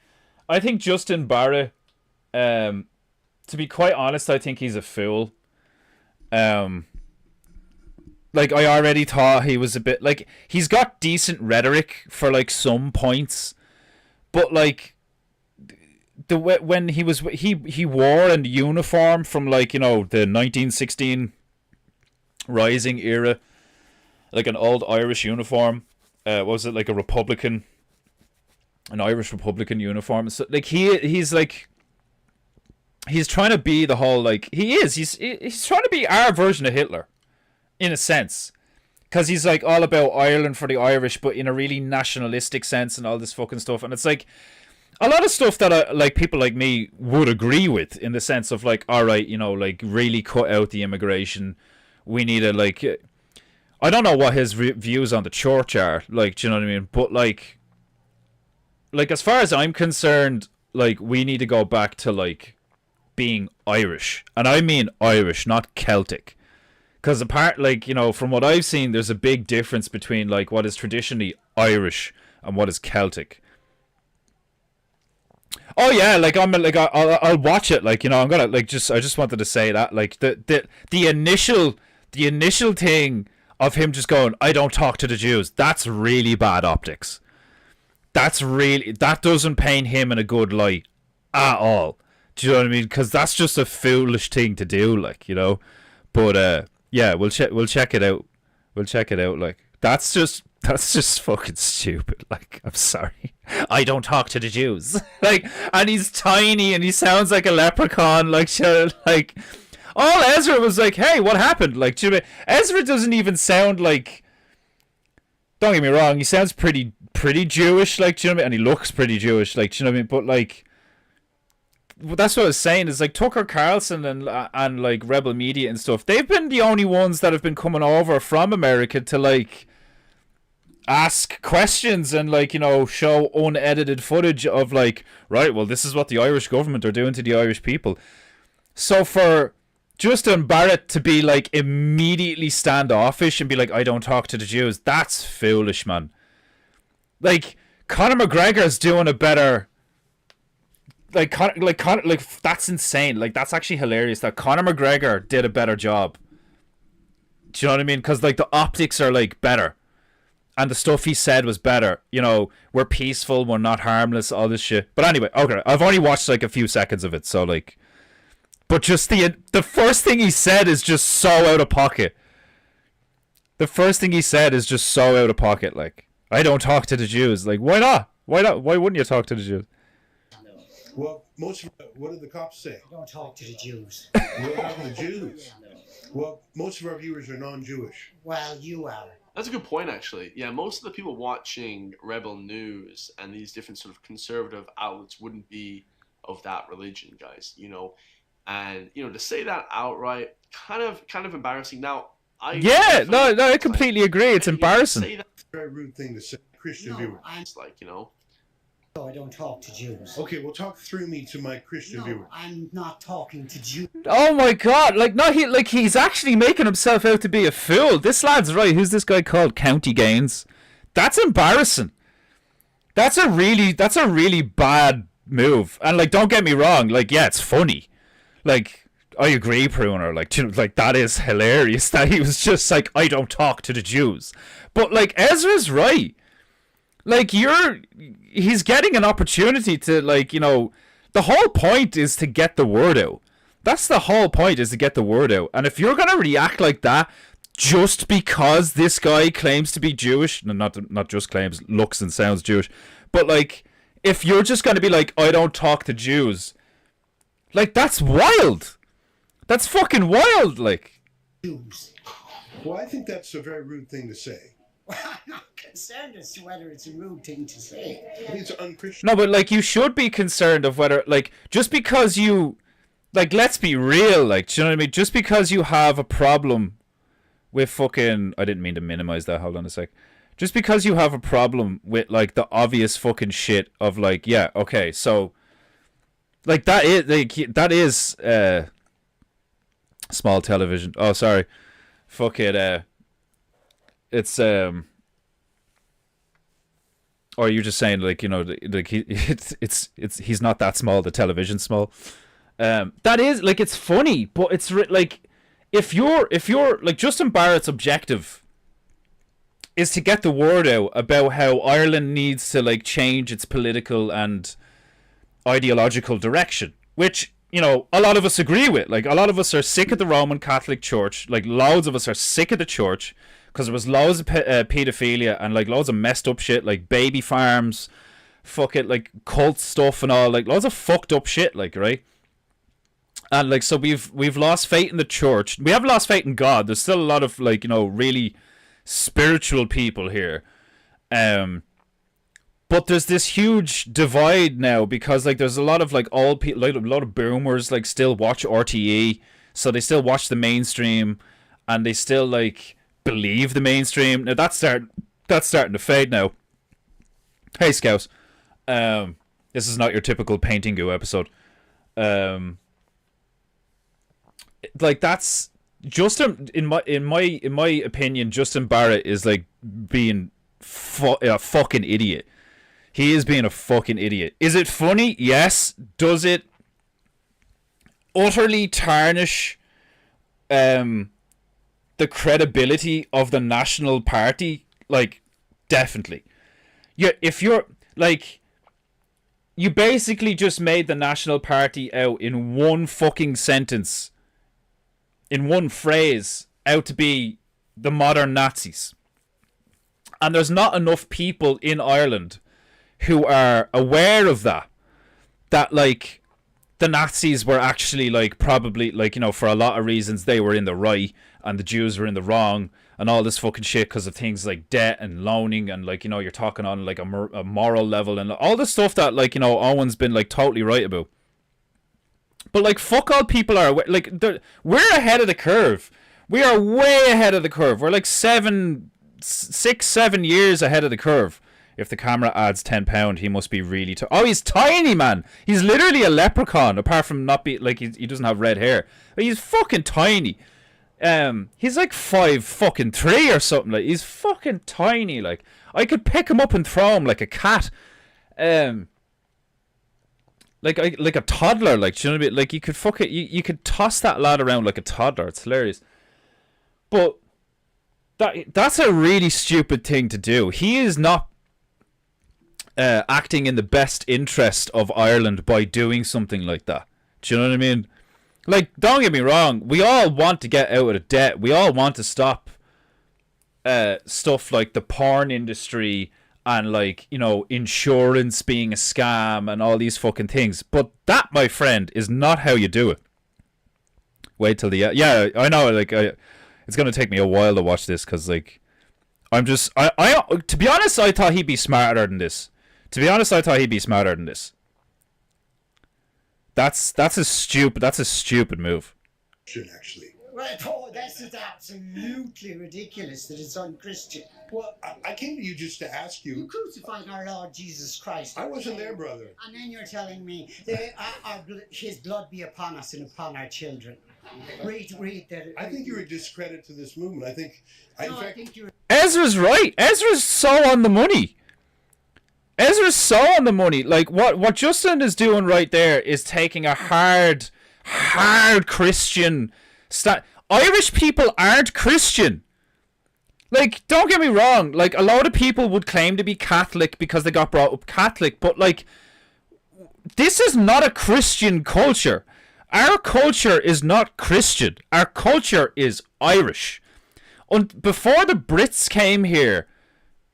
Justin Barrett, to be quite honest, I think he's a fool. Like, I already thought he was a bit, like, he's got decent rhetoric for, like, some points, but, like, when he wore a uniform from, like, you know, the 1916 Rising era, like an old Irish uniform. What was it, like an Irish Republican uniform? So, like, he's like, he's trying to be the whole, like, he's trying to be our version of Hitler, in a sense, because he's like all about Ireland for the Irish, but in a really nationalistic sense and all this fucking stuff. And it's like a lot of stuff that like people like me would agree with, in the sense of, like, all right, you know, like, really cut out the immigration. We need to, like, I don't know what his views on the church are, like, do you know what I mean? But, like, as far as I'm concerned, like, we need to go back to, like, being Irish. And I mean Irish, not Celtic. Because apart, like, you know, from what I've seen, there's a big difference between, like, what is traditionally Irish and what is Celtic. Oh yeah, like, I'll watch it, like, you know, I'm gonna, like, I just wanted to say that, like, the initial thing of him just going, I don't talk to the Jews, that's really bad optics. That doesn't paint him in a good light at all. Do you know what I mean? Because that's just a foolish thing to do, like, you know. But yeah, we'll check it out. We'll check it out. Like, that's just fucking stupid. Like, I'm sorry, I don't talk to the Jews. Like, and he's tiny and he sounds like a leprechaun. Like, like, all Ezra was like, hey, what happened? Like, do you know, Ezra doesn't even sound like, don't get me wrong, he sounds pretty Jewish, like, do you know what I mean? And he looks pretty Jewish, like, do you know what I mean? But, like, that's what I was saying, is, like, Tucker Carlson and like, Rebel Media and stuff, they've been the only ones that have been coming over from America to, like, ask questions and, like, you know, show unedited footage of, like, right, well, this is what the Irish government are doing to the Irish people. So for Justin Barrett to be, like, immediately standoffish and be like, I don't talk to the Jews, that's foolish, man. Like, Conor McGregor's doing a better, like, that's insane. Like, that's actually hilarious that Conor McGregor did a better job. Do you know what I mean? Because, like, the optics are, like, better. And the stuff he said was better. You know, we're peaceful, we're not harmless, all this shit. But anyway, okay, I've only watched, like, a few seconds of it, so, like, but just the first thing he said is just so out of pocket. The first thing he said is just so out of pocket, like, I don't talk to the Jews. Like, why not? Why not? Why wouldn't you talk to the Jews? Well, what did the cops say? Don't talk to the Jews. What about the Jews? Well, most of our viewers are non-Jewish. Well, you are. That's a good point, actually. Yeah, most of the people watching Rebel News and these different sort of conservative outlets wouldn't be of that religion, guys. And to say that outright, kind of embarrassing. Now, I completely agree. It's embarrassing. Say that, It's a very rude thing to say, Christian No, viewers. it's like I don't talk to Jews. Okay, well, talk through me to my Christian No, viewers. I'm not talking to Jews. Oh my god! He's actually making himself out to be a fool. This lad's right. Who's this guy called? County Gaines. That's embarrassing. That's a really bad move. And don't get me wrong. Yeah, it's funny. I agree, Pruner. That is hilarious. That he was just like, I don't talk to the Jews. But Ezra's right. He's getting an opportunity to the whole point is to get the word out. That's the whole point, is to get the word out. And if you're gonna react like that just because this guy claims to be Jewish, not just claims, looks and sounds Jewish, but if you're just gonna be like, I don't talk to Jews, that's wild. That's fucking wild. Jews. Well, I think that's a very rude thing to say. I'm not concerned as to whether it's a rude thing to say. I think it's unchristian. No, but you should be concerned of whether just because you let's be real, do you know what I mean? Just because you have a problem with fucking, I didn't mean to minimize that, hold on a sec. Just because you have a problem with the obvious fucking shit of yeah, okay, so that is small television. Oh, sorry. Fuck it, it's or you're just saying he's not that small, the television's small. That is it's funny, but it's if you're Justin Barrett's objective is to get the word out about how Ireland needs to change its political and ideological direction, which a lot of us agree with. A lot of us are sick of the Roman Catholic Church. Loads of us are sick of the church because there was loads of pedophilia and loads of messed up shit, baby farms, fuck it, cult stuff and all, loads of fucked up shit, right? And so we've lost faith in the church. We have lost faith in God. There's still a lot of really spiritual people here, but there's this huge divide now because there's a lot of old people, a lot of boomers still watch RTE, so they still watch the mainstream, and they still believe the mainstream. Now that's starting to fade now. Hey Scouse, this is not your typical PEINTEINGU episode. That's Justin, in my opinion, Justin Barrett is being a fucking idiot. He is being a fucking idiot. Is it funny? Yes. Does it utterly tarnish the credibility of the National Party? Definitely. Yeah, if you're you basically just made the National Party out in one fucking sentence, in one phrase, out to be the modern Nazis. And there's not enough people in Ireland who are aware of that the Nazis were actually probably for a lot of reasons they were in the right and the Jews were in the wrong and all this fucking shit because of things like debt and loaning and you're talking on a moral level and all the stuff that Owen's been totally right about. But fuck all people are aware. We're ahead of the curve. We are way ahead of the curve. We're 6-7 years ahead of the curve. If the camera adds £10, he must be really oh, he's tiny, man. He's literally a leprechaun, apart from not be he doesn't have red hair. He's fucking tiny. He's 5'3" or something. He's fucking tiny. I could pick him up and throw him like a cat. Like a toddler. Do you know what I mean? You could you could toss that lad around like a toddler. It's hilarious. But that's a really stupid thing to do. He is not acting in the best interest of Ireland by doing something like that. Do you know what I mean? Don't get me wrong, we all want to get out of debt. We all want to stop stuff like the porn industry and like, you know, insurance being a scam and all these fucking things. But that, my friend, is not how you do it. Wait till the yeah, I know, like it's gonna take me a while to watch this because like I'm just I to be honest, I thought he'd be smarter than this. That's a stupid move. Actually. Right, oh, that's absolutely ridiculous that it's unchristian. Well, I came to you just to ask You you. crucified our Lord Jesus Christ. I wasn't there, brother. And then you're telling me his blood be upon us and upon our children. Read that. I think you're a discredit to this movement. I think you're. Ezra's right. Ezra's so on the money. Like what Justin is doing right there is taking a hard Christian Irish people aren't Christian. Like, don't get me wrong, like a lot of people would claim to be Catholic because they got brought up Catholic, but like this is not a Christian culture. Our culture is not Christian. Our culture is Irish. And before the Brits came here,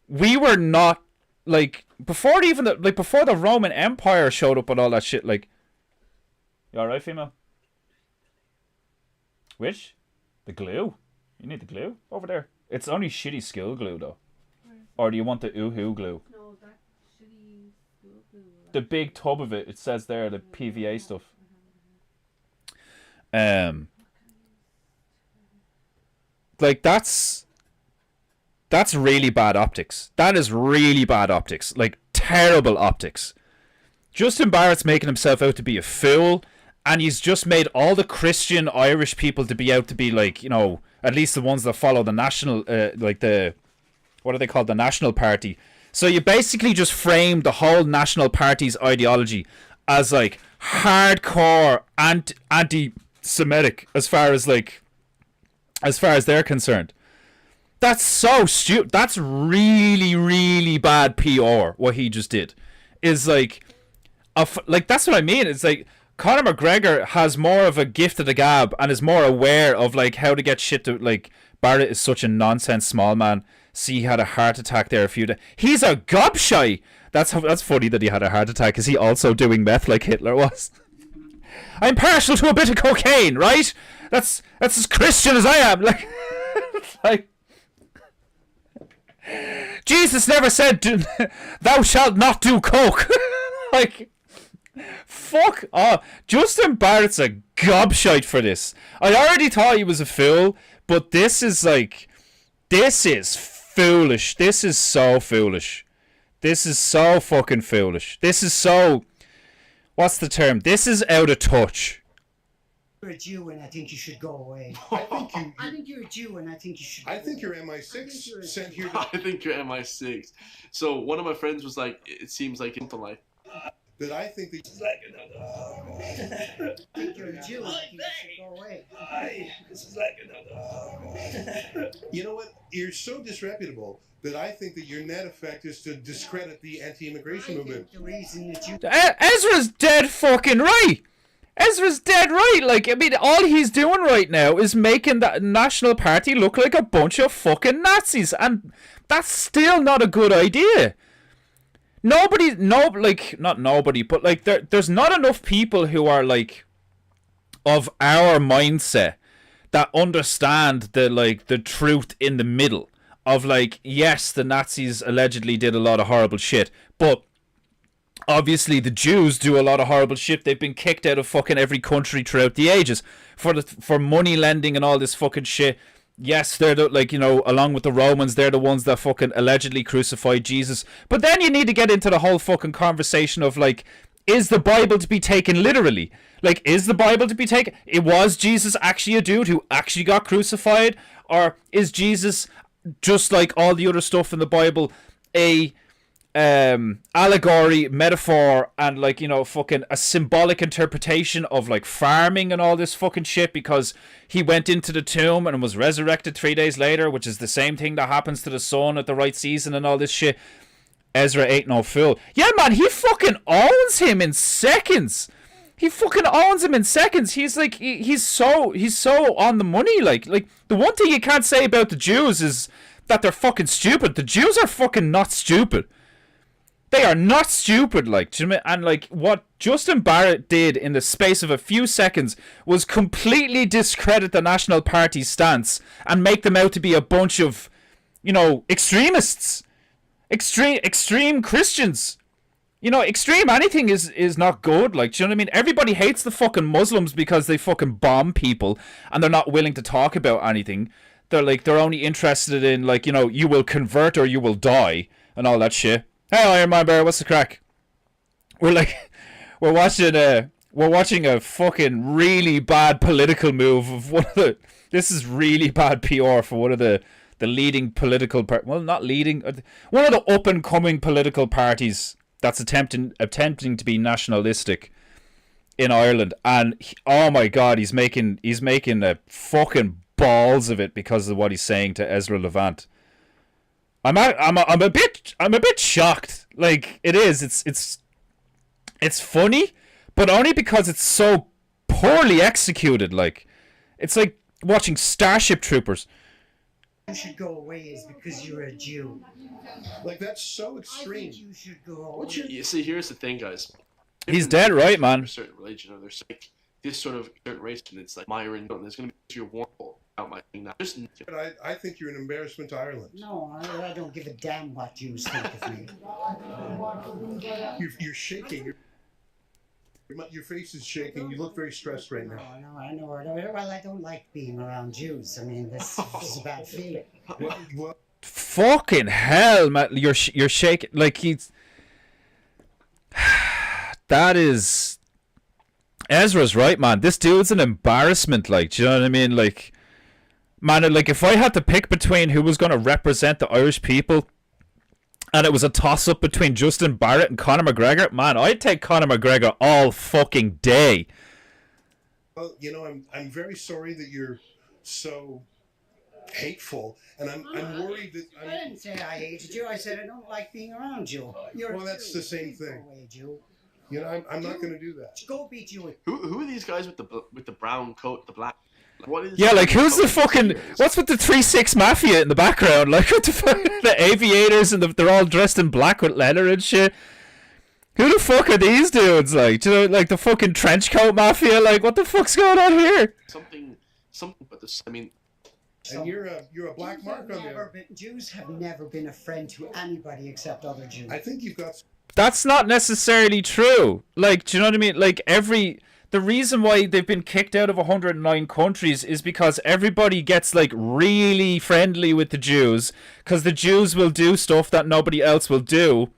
we were not like before the Roman Empire showed up and all that shit. Like, you all right, female? Which? The glue? You need the glue over there. It's only shitty school glue though. Or do you want the Oohoo glue? No, that shitty school glue. The big tub of it. It says there the PVA stuff. Like that's really bad optics. That is really bad optics. Like terrible optics. Justin Barrett's making himself out to be a fool, and he's just made all the Christian Irish people to be out to be like, you know, at least the ones that follow the national, like the, what are they called? The National Party. So you basically just framed the whole National Party's ideology as like hardcore anti-Semitic as far as they're concerned. That's so stupid. That's really, really bad PR. What he just did is like, that's what I mean. It's like Conor McGregor has more of a gift of the gab and is more aware of like how to get shit to like. Barrett is such a nonsense small man. See, he had a heart attack there a few days. He's a gobshy. That's funny that he had a heart attack. Is he also doing meth like Hitler was? I'm partial to a bit of cocaine, right? That's as Christian as I am. Like, like Jesus never said, "Thou shalt not do coke." Like, fuck off. Justin Barrett's a gobshite for this. I already thought he was a fool, but this is foolish. This is so foolish. This is so fucking foolish. This is so, what's the term? This is out of touch. You're a Jew and I think you should go away. I think you're a Jew and I think you should go I think away. you're MI6 sent here. I think you're MI6. So one of my friends was like, it seems like something like That I think that I think you're a Jew and I think you should go away. you know what? You're so disreputable that I think that your net effect is to discredit the anti-immigration movement. The reason that you Ezra's dead fucking right. Ezra's dead right. Like, I mean, all he's doing right now is making that National Party look like a bunch of fucking Nazis, and that's still not a good idea. Not nobody, but like there's not enough people who are like of our mindset that understand the truth in the middle of like, yes, the Nazis allegedly did a lot of horrible shit, but obviously the Jews do a lot of horrible shit. They've been kicked out of fucking every country throughout the ages for money lending and all this fucking shit. Yes, they're the, like, you know, along with the Romans, they're the ones that fucking allegedly crucified Jesus. But then you need to get into the whole fucking conversation of like, is the Bible to be taken literally? Like, is the Bible to be taken? Was Jesus actually a dude who actually got crucified? Or is Jesus, just like all the other stuff in the Bible, a allegory, metaphor, and like, you know, fucking a symbolic interpretation of like farming and all this fucking shit because he went into the tomb and was resurrected 3 days later, which is the same thing that happens to the sun at the right season and all this shit. Ezra ain't no fool. Yeah, man, he fucking owns him in seconds. He's like, he's so on the money. Like the one thing you can't say about the Jews is that they're fucking stupid. The Jews are fucking not stupid. They are not stupid, like, do you know what I mean? And like what Justin Barrett did in the space of a few seconds was completely discredit the National Party's stance and make them out to be a bunch of, you know, extremists, extreme Christians. You know, extreme anything is not good. Like, do you know what I mean? Everybody hates the fucking Muslims because they fucking bomb people and they're not willing to talk about anything. They're only interested in, like, you know, you will convert or you will die and all that shit. Hey, Iron Man Bear, what's the crack? We're watching a fucking really bad political move of one of the. This is really bad PR for one of the leading political not leading, one of the up and coming political parties that's attempting to be nationalistic in Ireland, and oh my god, he's making a fucking balls of it because of what he's saying to Ezra Levant. I'm a bit shocked. Like, it's funny, but only because it's so poorly executed. Like, it's like watching Starship Troopers. You should go away is because you're a Jew. Like, that's so I extreme. think you should go away. You see, here's the thing, guys. He's dead right, man. A certain religion, or there's like this sort of certain race, and it's like Myron. There's gonna be your warful out my thing now. Just But I think you're an embarrassment to Ireland. No, I don't give a damn what Jews think of me. You're shaking. Your face is shaking. You look very stressed right now. I know. Well, I don't like being around Jews. I mean, this is a bad feeling. Well, Fucking hell, man! You're shaking like he's. That is. Ezra's right, man. This dude's an embarrassment. Like, do you know what I mean? Like, man, like if I had to pick between who was going to represent the Irish people, and it was a toss-up between Justin Barrett and Conor McGregor, man, I'd take Conor McGregor all fucking day. well, you know, I'm very sorry that you're so hateful, and I'm worried that I didn't say I hated you. I said I don't like being around you. Well, that's the same thing. Go away, Jew. You know, I'm not going to do that. Go be Jewish. who are these guys with the brown coat, the black? Like, what is? Yeah, like who's the fucking? What's with the 3-6 Mafia in the background? Like what the fuck? The aviators and they're all dressed in black with leather and shit. Who the fuck are these dudes? Like, do you know, like the fucking trench coat mafia? Like, what the fuck's going on here? something? But this, I mean, And you're a black mark on there. Jews have never been a friend to anybody except other Jews. I think you've got. That's not necessarily true. Like, do you know what I mean? Like the reason why they've been kicked out of 109 countries is because everybody gets like really friendly with the Jews because the Jews will do stuff that nobody else will do,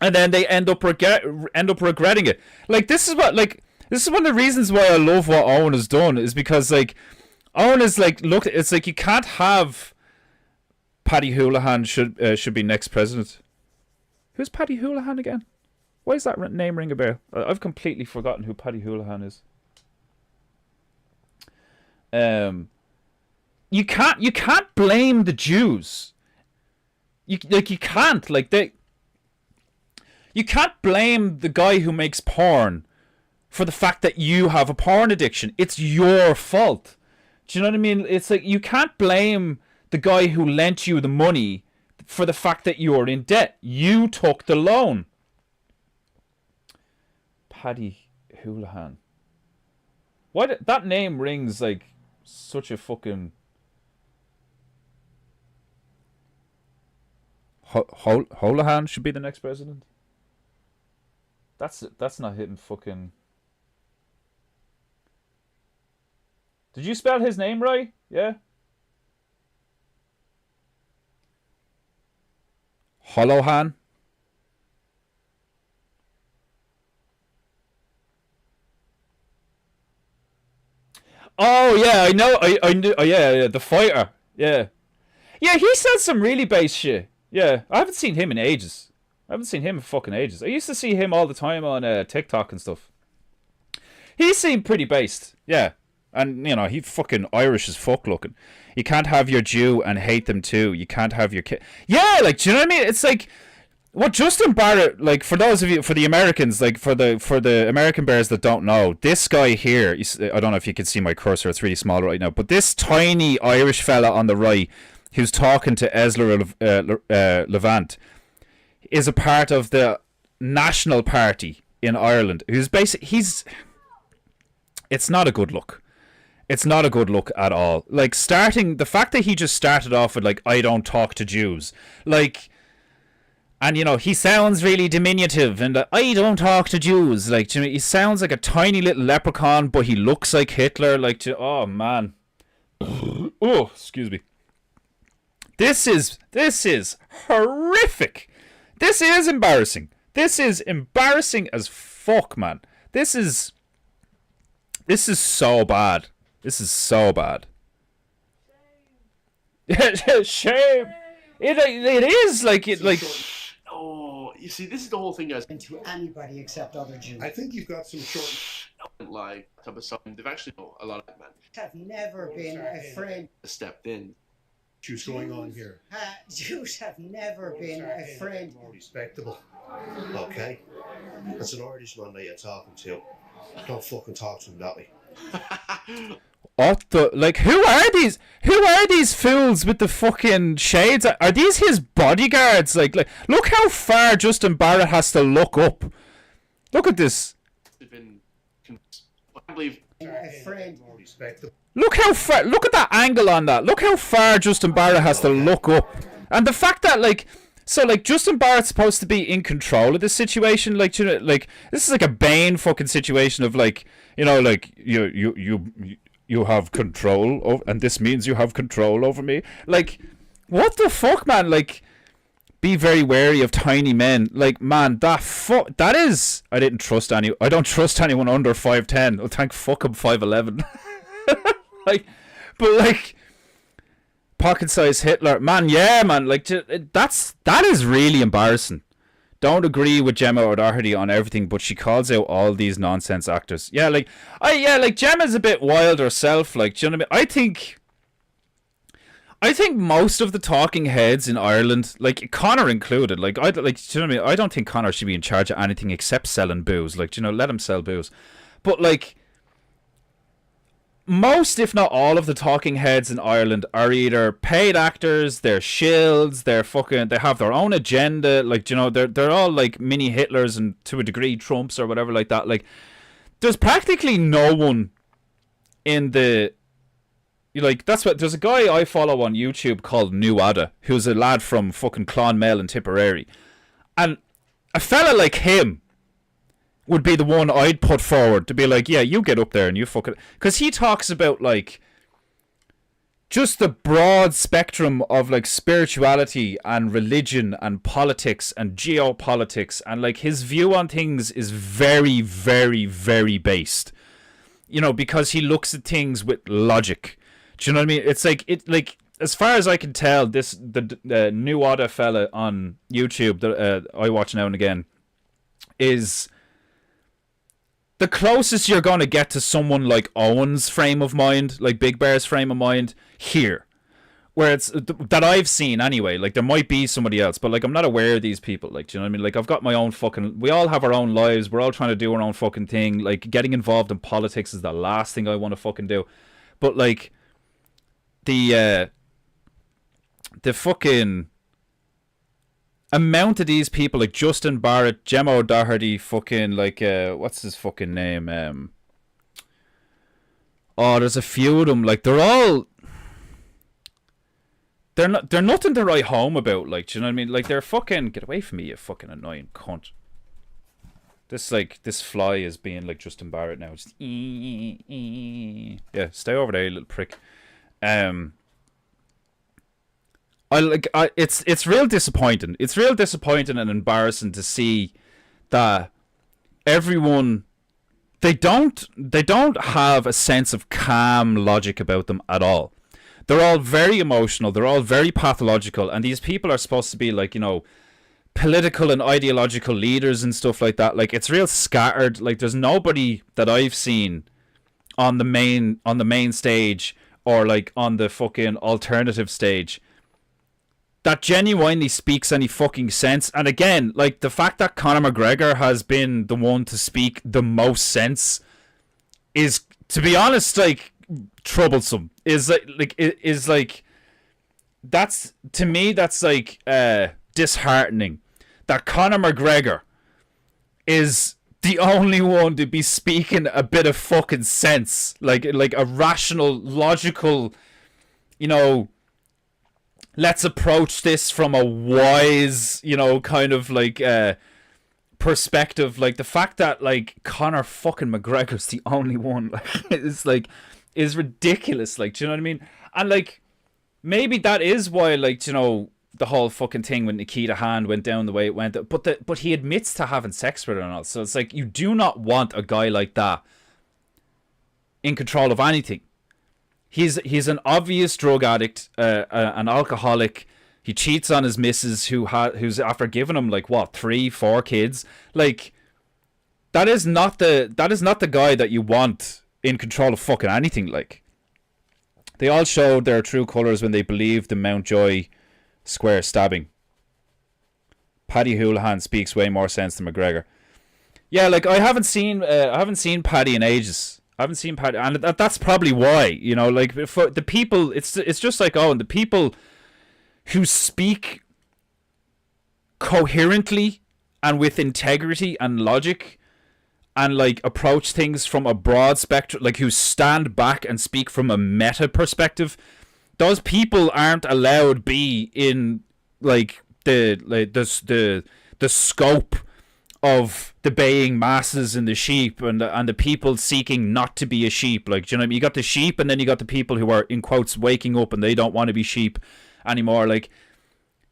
and then they end up regretting it. Like this is one of the reasons why I love what Owen has done is because like Owen is like, look, it's like you can't have Paddy Houlihan should be next president. Who's Paddy Houlihan again? Why is that name ring a bell? I've completely forgotten who Paddy Houlihan is. You can't blame the Jews. You can't blame the guy who makes porn for the fact that you have a porn addiction. It's your fault. Do you know what I mean? It's like you can't blame the guy who lent you the money for the fact that you're in debt. You took the loan. Paddy Houlihan. Why that name rings like such a fucking Houlihan should be the next president. That's not hitting fucking. Did you spell his name right? Yeah. Holohan. Oh yeah, I know. I knew. Oh yeah, the fighter. Yeah, yeah. He said some really base shit. Yeah, I haven't seen him in ages. I haven't seen him in fucking ages. I used to see him all the time on TikTok and stuff. He seemed pretty based. Yeah, and you know he fucking Irish as fuck looking. You can't have your Jew and hate them too. You can't have your kid. Yeah, like do you know what I mean? It's like. What Justin Barrett, like for those of you, for the Americans, like for the American Bears that don't know, this guy here, I don't know if you can see my cursor, it's really small right now, but this tiny Irish fella on the right who's talking to Ezra Levant, is a part of the National Party in Ireland, who's it's not a good look. It's not a good look at all. Like, the fact that he just started off with, like, I don't talk to Jews. Like, and, you know, he sounds really diminutive, and I don't talk to Jews. Like, you know, he sounds like a tiny little leprechaun, but he looks like Hitler. Like, oh, man. Oh, excuse me. This is horrific. This is embarrassing. This is embarrassing as fuck, man. This is so bad. This is so bad. Shame. It is like it like. Oh, you see, this is the whole thing, guys. To anybody except other Jews. I think you've got some short. Like, type of something. They've actually a lot of men Have never been a friend. stepped in. Issues going on here. Jews have never been a friend. More respectable. Okay? That's an Irishman that you're talking to. Don't fucking talk to him that way. What the, like, who are these? Who are these fools with the fucking shades? Are these his bodyguards? Like, look how far Justin Barrett has to look up. Look at this. I believe A friend. More respectable. Look how far. Look at that angle on that. Look how far Justin Barrett has to look up. And the fact that, like, so, like, Justin Barrett's supposed to be in control of this situation. Like, you know, like, this is like a Bane fucking situation of, like, you know, like, you have control of, and this means you have control over me. Like, what the fuck, man? Like, be very wary of tiny men. Like, man, that is. I don't trust anyone under 5'10". Oh, thank fuck I'm 5'11". Like, but, like, pocket-sized Hitler, man. Yeah, man. Like, that is really embarrassing. Don't agree with Gemma O'Doherty on everything, but she calls out all these nonsense actors. Yeah, like, Gemma's a bit wild herself. Like, do you know what I mean? I think most of the talking heads in Ireland, like Connor included, like, do you know what I mean? I don't think Connor should be in charge of anything except selling booze. Like, you know, let him sell booze. But, like, most, if not all, of the talking heads in Ireland are either paid actors, they're shills, they have their own agenda. Like, you know, they're all like mini Hitlers and to a degree Trumps or whatever like that. Like, there's practically no one in the. Like, there's a guy I follow on YouTube called Nuada, who's a lad from fucking Clonmel and Tipperary. And a fella like him would be the one I'd put forward to be like, yeah, you get up there and you fucking... Because he talks about, like, just the broad spectrum of, like, spirituality and religion and politics and geopolitics. And, like, his view on things is very, very, very based. You know, because he looks at things with logic. Do you know what I mean? It's like, as far as I can tell, the new Otta fella on YouTube that I watch now and again is the closest you're going to get to someone like Owen's frame of mind, like Big Bear's frame of mind here. Where it's, that I've seen anyway, like there might be somebody else, but like I'm not aware of these people, like, do you know what I mean? Like I've got my own fucking, we all have our own lives, we're all trying to do our own fucking thing, like getting involved in politics is the last thing I want to fucking do. But like, the fucking amount of these people, like Justin Barrett, Gemma O'Doherty, fucking like what's his fucking name? There's a few of them. Like they're nothing to write home about. Like, do you know what I mean? Like they're fucking, get away from me, you fucking annoying cunt. This fly is being like Justin Barrett now. Just yeah, stay over there, you little prick. It's real disappointing. It's real disappointing and embarrassing to see that everyone they don't have a sense of calm logic about them at all. They're all very emotional, they're all very pathological, and these people are supposed to be like, you know, political and ideological leaders and stuff like that. Like it's real scattered. Like there's nobody that I've seen on the main stage or like on the fucking alternative stage that genuinely speaks any fucking sense. And again, like the fact that Conor McGregor has been the one to speak the most sense is, to be honest, like troublesome. Is like that's, to me, that's like disheartening that Conor McGregor is the only one to be speaking a bit of fucking sense, like a rational, logical, you know, let's approach this from a wise, you know, kind of like perspective. Like the fact that like Conor fucking McGregor's the only one, like, is ridiculous. Like, do you know what I mean? And like maybe that is why, like, you know, the whole fucking thing with Nikita Hand went down the way it went, but he admits to having sex with her and all. So it's like, you do not want a guy like that in control of anything. He's an obvious drug addict, an alcoholic. He cheats on his missus, who's after giving him like what 3-4 kids. Like that is not the guy that you want in control of fucking anything. Like they all showed their true colours when they believed the Mountjoy Square stabbing. Paddy Houlihan speaks way more sense than McGregor. Yeah, like I haven't seen Paddy in ages. I haven't seen Paddy, and that's probably why. You know, like for the people, it's just like Owen. The people who speak coherently and with integrity and logic, and like approach things from a broad spectrum, like who stand back and speak from a meta perspective. Those people aren't allowed be in like the scope of the baying masses and the sheep and the people seeking not to be a sheep. Like, do you know what I mean? You got the sheep, and then you got the people who are in quotes waking up and they don't want to be sheep anymore. Like,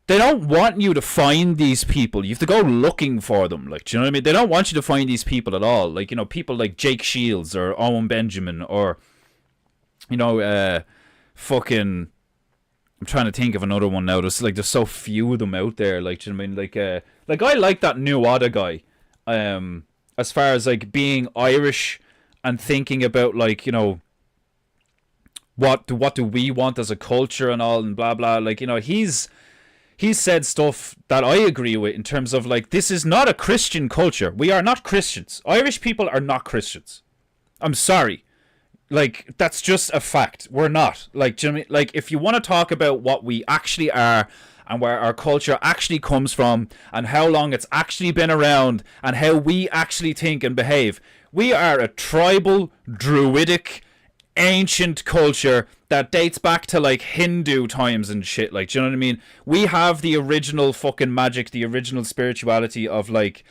they don't want you to find these people. You have to go looking for them. Like, do you know what I mean? They don't want you to find these people at all. Like, you know, people like Jake Shields or Owen Benjamin or, you know, fucking, I'm trying to think of another one now. There's so few of them out there. Like, do you know what I mean? Like I like that new Wada guy. As far as like being Irish and thinking about like, you know, what do we want as a culture and all and blah blah. Like, you know, he's said stuff that I agree with in terms of like, this is not a Christian culture. We are not Christians. Irish people are not Christians. I'm sorry. Like, that's just a fact. We're not. Like, do you know what I mean? Like, if you want to talk about what we actually are and where our culture actually comes from and how long it's actually been around and how we actually think and behave, we are a tribal, druidic, ancient culture that dates back to like Hindu times and shit. Like, do you know what I mean? We have the original fucking magic, the original spirituality of like,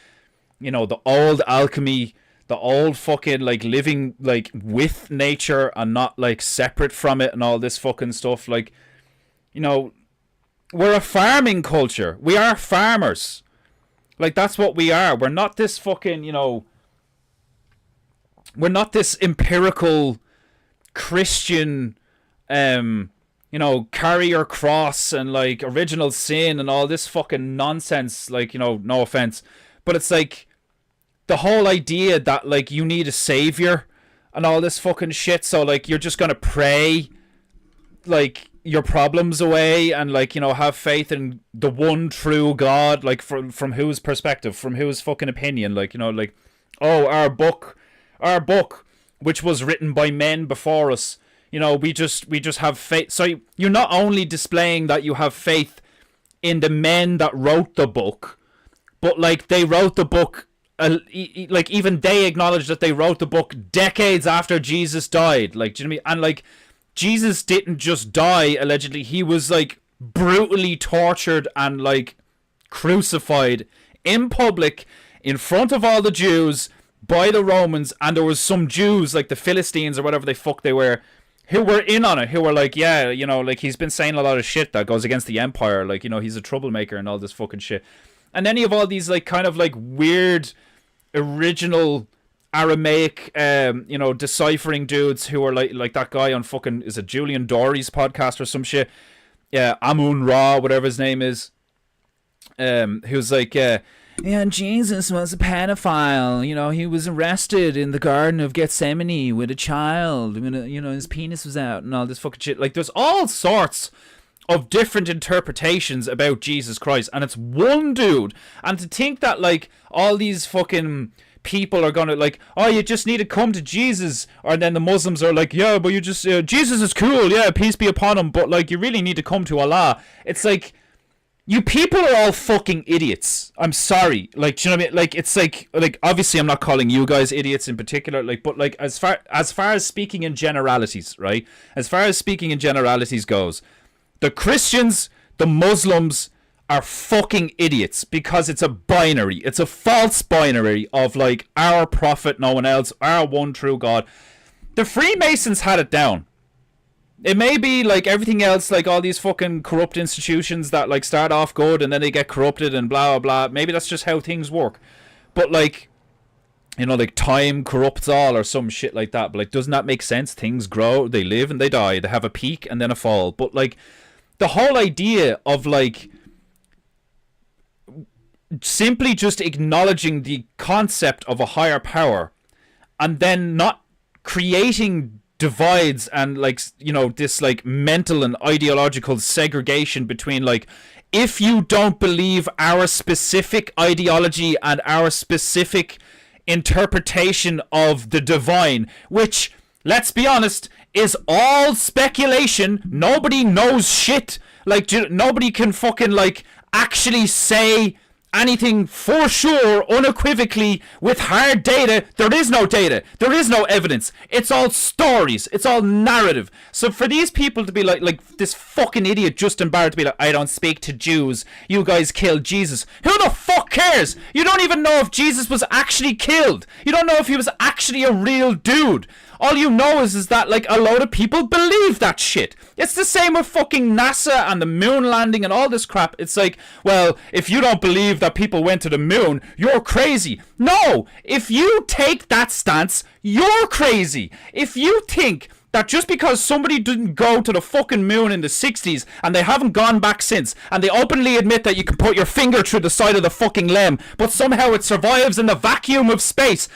you know, the old alchemy, the old fucking like living like with nature and not like separate from it and all this fucking stuff. Like, you know, we're a farming culture. We are farmers. Like, that's what we are. We're not this fucking, you know, we're not this empirical Christian, you know, carry your cross and like original sin and all this fucking nonsense. Like, you know, no offense, but it's like, the whole idea that like you need a savior and all this fucking shit, so like you're just gonna pray like your problems away and like, you know, have faith in the one true God, like from whose perspective, from whose fucking opinion, like, you know, like, oh, our book which was written by men before us, you know, we just have faith. So you're not only displaying that you have faith in the men that wrote the book, but like they wrote the book. Like even they acknowledge that they wrote the book decades after Jesus died. Like, do you know what I mean? And like, Jesus didn't just die allegedly; he was like brutally tortured and like crucified in public in front of all the Jews by the Romans. And there was some Jews, like the Philistines or whatever the fuck they were, who were in on it, who were like, yeah, you know, like he's been saying a lot of shit that goes against the empire. Like, you know, he's a troublemaker and all this fucking shit. And then you have all these like kind of like weird original Aramaic you know, deciphering dudes who are like that guy on fucking, is it Julian Dory's podcast or some shit, Amun Ra, whatever his name is, who's like, yeah, Jesus was a pedophile, you know, he was arrested in the Garden of Gethsemane with a child, you know, his penis was out and all this fucking shit. Like, there's all sorts of different interpretations about Jesus Christ, and it's one dude. And to think that like all these fucking people are gonna like, oh, you just need to come to Jesus, or then the Muslims are like, yeah, but you just Jesus is cool, yeah, peace be upon him, but like you really need to come to Allah. It's like, You people are all fucking idiots. I'm sorry. Like, do you know what I mean? Like, it's like obviously I'm not calling you guys idiots in particular, like, but like as far as speaking in generalities, right? As far as speaking in generalities goes, the Christians, the Muslims are fucking idiots because it's a binary. It's a false binary of like our prophet, no one else, our one true God. The Freemasons had it down. It may be like everything else, like all these fucking corrupt institutions that like start off good and then they get corrupted and blah, blah, blah. Maybe that's just how things work. But like, you know, like time corrupts all or some shit like that. But like, doesn't that make sense? Things grow, they live and they die. They have a peak and then a fall. But like, the whole idea of like simply just acknowledging the concept of a higher power and then not creating divides and like, you know, this like mental and ideological segregation between like, if you don't believe our specific ideology and our specific interpretation of the divine, which, let's be honest, is all speculation. Nobody knows shit. Like, nobody can fucking like actually say anything for sure, unequivocally, with hard data. There is no data. There is no evidence. It's all stories. It's all narrative. So for these people to be like this fucking idiot Justin Barrett to be like, I don't speak to Jews. You guys killed Jesus. Who the fuck cares? You don't even know if Jesus was actually killed. You don't know if he was actually a real dude. All you know is that like a load of people believe that shit. It's the same with fucking NASA and the moon landing and all this crap. It's like, well, if you don't believe that people went to the moon, you're crazy. No, if you take that stance, you're crazy. If you think that just because somebody didn't go to the fucking moon in the 60s and they haven't gone back since, and they openly admit that you can put your finger through the side of the fucking limb, but somehow it survives in the vacuum of space.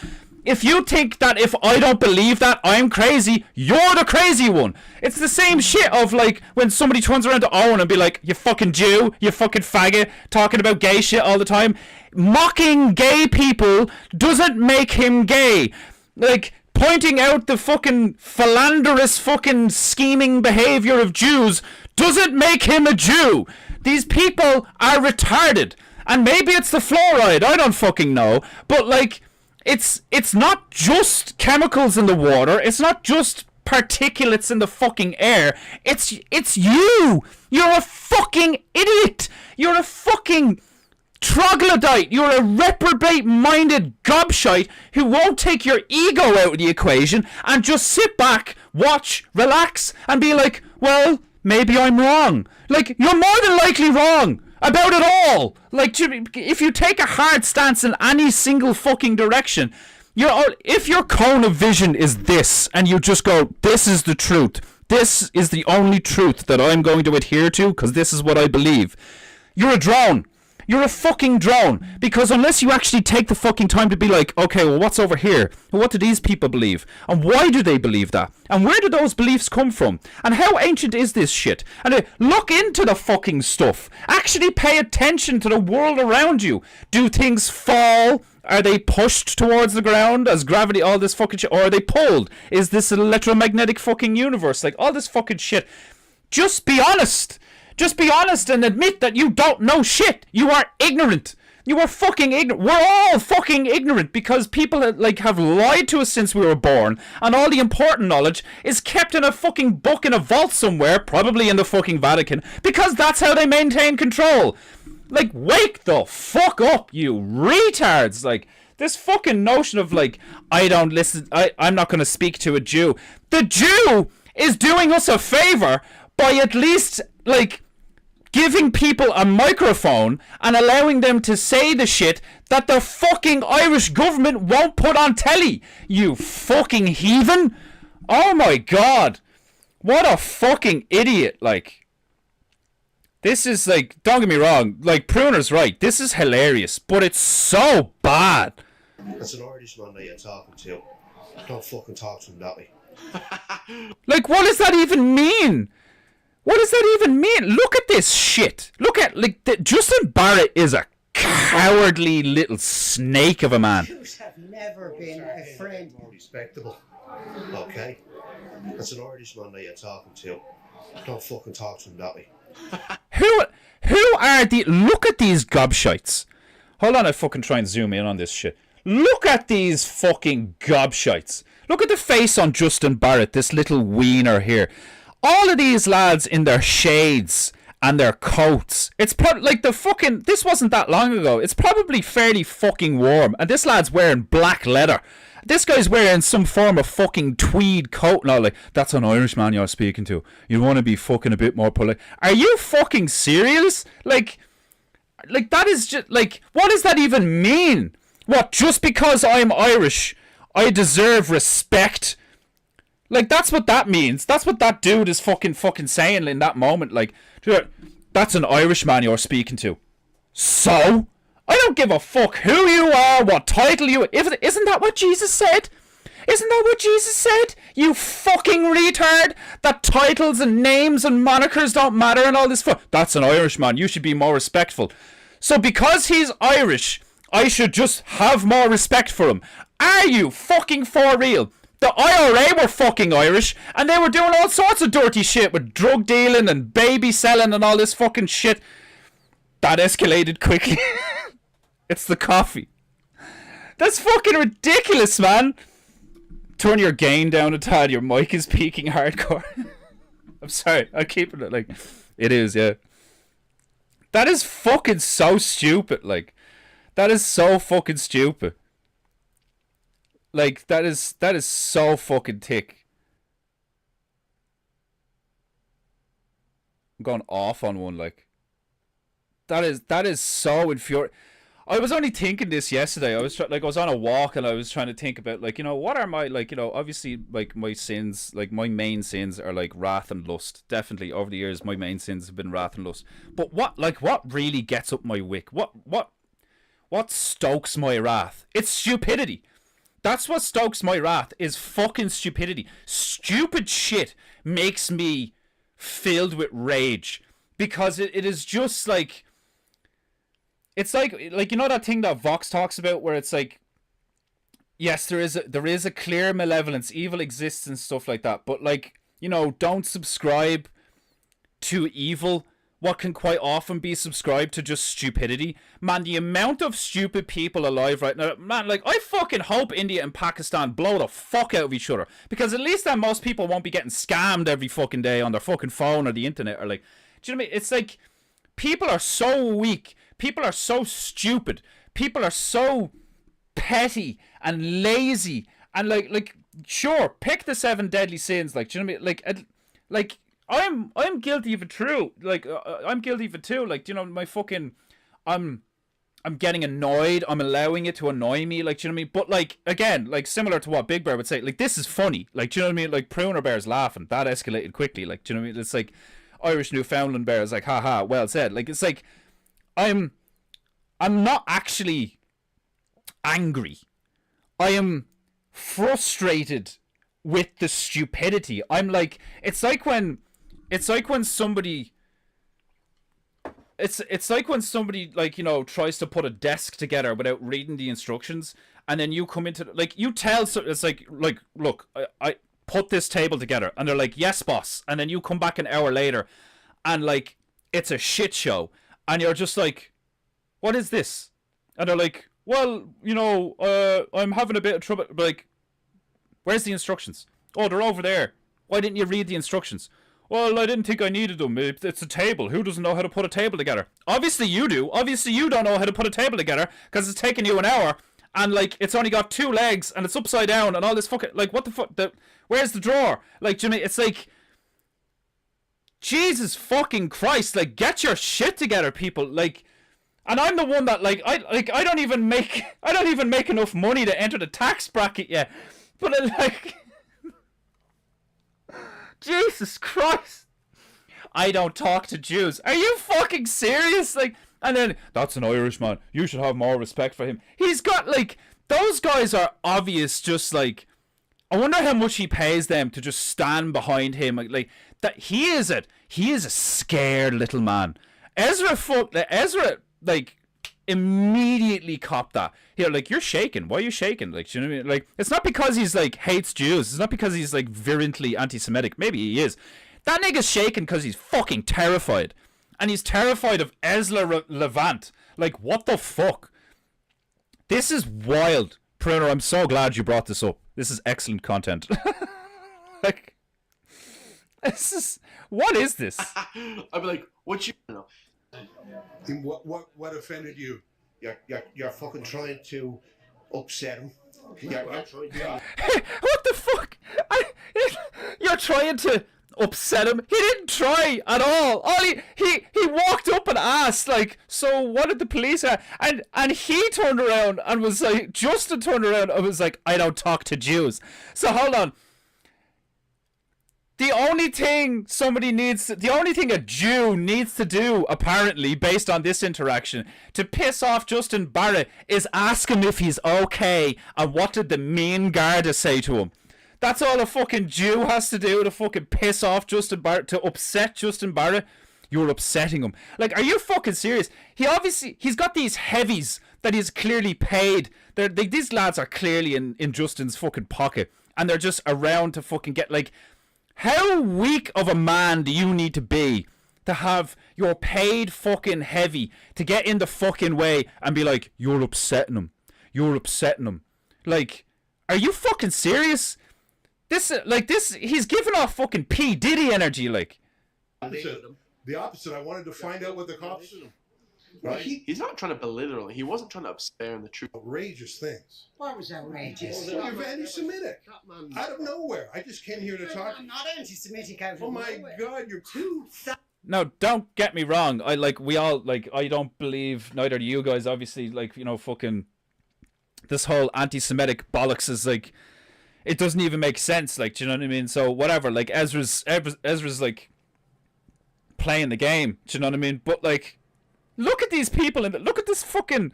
If you think that if I don't believe that, I'm crazy, you're the crazy one. It's the same shit of like when somebody turns around to Owen and be like, you fucking Jew, you fucking faggot, talking about gay shit all the time. Mocking gay people doesn't make him gay. Like, pointing out the fucking philanderous fucking scheming behavior of Jews doesn't make him a Jew. These people are retarded. And maybe it's the fluoride, I don't fucking know. But like, it's not just chemicals in the water. It's not just particulates in the fucking air. It's you. You're a fucking idiot. You're a fucking troglodyte. You're a reprobate-minded gobshite who won't take your ego out of the equation and just sit back, watch, relax, and be like, well, maybe I'm wrong. Like, you're more than likely wrong about it all. Like, if you take a hard stance in any single fucking direction, if your cone of vision is this, and you just go, this is the truth, this is the only truth that I'm going to adhere to, because this is what I believe, you're a drone. You're a fucking drone. Because unless you actually take the fucking time to be like, okay, well, what's over here? Well, what do these people believe? And why do they believe that? And where do those beliefs come from? And how ancient is this shit? And look into the fucking stuff. Actually pay attention to the world around you. Do things fall? Are they pushed towards the ground as gravity, all this fucking shit? Or are they pulled? Is this an electromagnetic fucking universe? Like, all this fucking shit. Just be honest. Just be honest and admit that you don't know shit. You are ignorant. You are fucking ignorant. We're all fucking ignorant because people have lied to us since we were born, and all the important knowledge is kept in a fucking book in a vault somewhere, probably in the fucking Vatican, because that's how they maintain control. Like, wake the fuck up, you retards. Like, this fucking notion of like, I don't listen, I'm not going to speak to a Jew. The Jew is doing us a favor by at least like giving people a microphone and allowing them to say the shit that the fucking Irish government won't put on telly. You fucking heathen. Oh my god. What a fucking idiot. Like, this is like, don't get me wrong, like, Pruner's right. This is hilarious, but it's so bad. That's an Irishman that you're talking to. Don't fucking talk to him that way. Like, what does that even mean? What does that even mean? Look at this shit. Look at, like, Justin Barrett is a cowardly little snake of a man. Jews have never been a friend. More respectable. Okay? That's an Irishman that you're talking to. Don't fucking talk to him that way. Look at these gobshites. Hold on, I fucking try and zoom in on this shit. Look at these fucking gobshites. Look at the face on Justin Barrett, this little wiener here. All of these lads in their shades and their coats. It's probably like this wasn't that long ago. It's probably fairly fucking warm. And this lad's wearing black leather. This guy's wearing some form of fucking tweed coat and all. Like, that's an Irishman you're speaking to. You want to be fucking a bit more polite. Are you fucking serious? Like that is just, like, what does that even mean? What, just because I'm Irish, I deserve respect? Like, that's what that means. That's what that dude is fucking saying in that moment. Like, that's an Irishman you're speaking to. So? I don't give a fuck who you are, what title you... Isn't that what Jesus said? Isn't that what Jesus said? You fucking retard! That titles and names and monikers don't matter and all this fuck. That's an Irishman. You should be more respectful. So because he's Irish, I should just have more respect for him. Are you fucking for real? The IRA were fucking Irish, and they were doing all sorts of dirty shit with drug dealing and baby selling and all this fucking shit. That escalated quickly. It's the coffee. That's fucking ridiculous, man. Turn your gain down a tad. Your mic is peaking hardcore. I'm sorry. I'm keeping it like... It is, yeah. That is fucking so stupid, like. That is so fucking stupid. Like, that is so fucking thick. I'm going off on one, like. That is so infuriating. I was only thinking this yesterday. I was on a walk and I was trying to think about, like, you know, what are my, like, you know, obviously, like, my sins, like, my main sins are, like, wrath and lust. Definitely, over the years, my main sins have been wrath and lust. But what really gets up my wick? What stokes my wrath? It's stupidity. That's what stokes my wrath, is fucking stupidity. Stupid shit makes me filled with rage. Because it is just, like... It's like, you know that thing that Vox talks about where it's like, yes, there is a clear malevolence, evil exists and stuff like that, but, like, you know, don't subscribe to evil. What can quite often be subscribed to just stupidity. Man, the amount of stupid people alive right now, man, like, I fucking hope India and Pakistan blow the fuck out of each other, because at least then most people won't be getting scammed every fucking day on their fucking phone or the internet, or, like, do you know what I mean? It's like, people are so weak. People are so stupid. People are so petty and lazy. And like, sure, pick the 7 deadly sins. Like, do you know what I mean? Like, I'm guilty of it too. Like, I'm guilty of it too. Like, do you know, my fucking, I'm getting annoyed. I'm allowing it to annoy me. Like, do you know what I mean? But, like, again, like, similar to what Big Bear would say, like, this is funny. Like, do you know what I mean? Like, Pruner Bear's laughing. That escalated quickly. Like, do you know what I mean? It's like Irish Newfoundland Bear is like, haha, well said. Like, it's like, I'm not actually angry. I am frustrated with the stupidity. I'm like, it's like when somebody, like, you know, tries to put a desk together without reading the instructions, and then you come into, like, you tell, so it's like look, I put this table together, and they're like, yes, boss, and then you come back an hour later, and, like, it's a shit show, and you're just like, what is this? And they're like, well, you know, I'm having a bit of trouble. Like, where's the instructions? Oh, they're over there. Why didn't you read the instructions? Well, I didn't think I needed them. It's a table. Who doesn't know how to put a table together? Obviously you do. Obviously you don't know how to put a table together, because it's taken you an hour, and, like, it's only got 2 legs, and it's upside down, and all this fucking, like, what the fuck? Where's the drawer? Like, Jimmy, it's like, Jesus fucking Christ, like, get your shit together, people. Like, and I'm the one that, like, I don't even make enough money to enter the tax bracket yet. But, like, Jesus Christ, I don't talk to Jews. Are you fucking serious? Like, and then, that's an Irishman. You should have more respect for him. He's got, like, those guys are obvious, just, like, I wonder how much he pays them to just stand behind him. Like that, he is a scared little man. Ezra, like, immediately copped that. Here, like, you're shaking. Why are you shaking? Like, you know what I mean? Like, it's not because he's, like, hates Jews. It's not because he's, like, virulently anti-Semitic. Maybe he is. That nigga's shaking because he's fucking terrified. and he's terrified of Ezra Levant. Like, what the fuck? This is wild. Pruner, I'm so glad you brought this up. This is excellent content. Like, what is this? I'd be like, what you know? And what offended you? You're fucking trying to upset him. You're trying to... What the fuck? You're trying to upset him? He didn't try at all. He walked up and asked, like, so what did the police have? And he turned around and was like, Justin turned around and was like, I don't talk to Jews. So hold on. The only thing a Jew needs to do, apparently, based on this interaction, to piss off Justin Barrett, is ask him if he's okay and what did the main Garda say to him. That's all a fucking Jew has to do to fucking piss off Justin Barrett, to upset Justin Barrett. You're upsetting him. Like, are you fucking serious? He's got these heavies that he's clearly paid. These lads are clearly in Justin's fucking pocket, and they're just around to fucking get, like... How weak of a man do you need to be to have your paid fucking heavy to get in the fucking way and be like, you're upsetting him. You're upsetting him. Like, are you fucking serious? This, he's giving off fucking P. Diddy energy, like. The opposite. I wanted to find out what the cops... Right? He's not trying to belittle him. He wasn't trying to upstare in the truth. Outrageous things. What was outrageous? You're anti-Semitic. Out of nowhere. I just came here to talk. I'm not anti-Semitic out of nowhere. Oh my God, you're too... No, don't get me wrong. I don't believe, neither do you guys, obviously, like, you know, fucking... This whole anti-Semitic bollocks is, like... It doesn't even make sense, like, do you know what I mean? So, whatever, like, Ezra's like, playing the game, do you know what I mean? But, like... Look at these people, look at this fucking...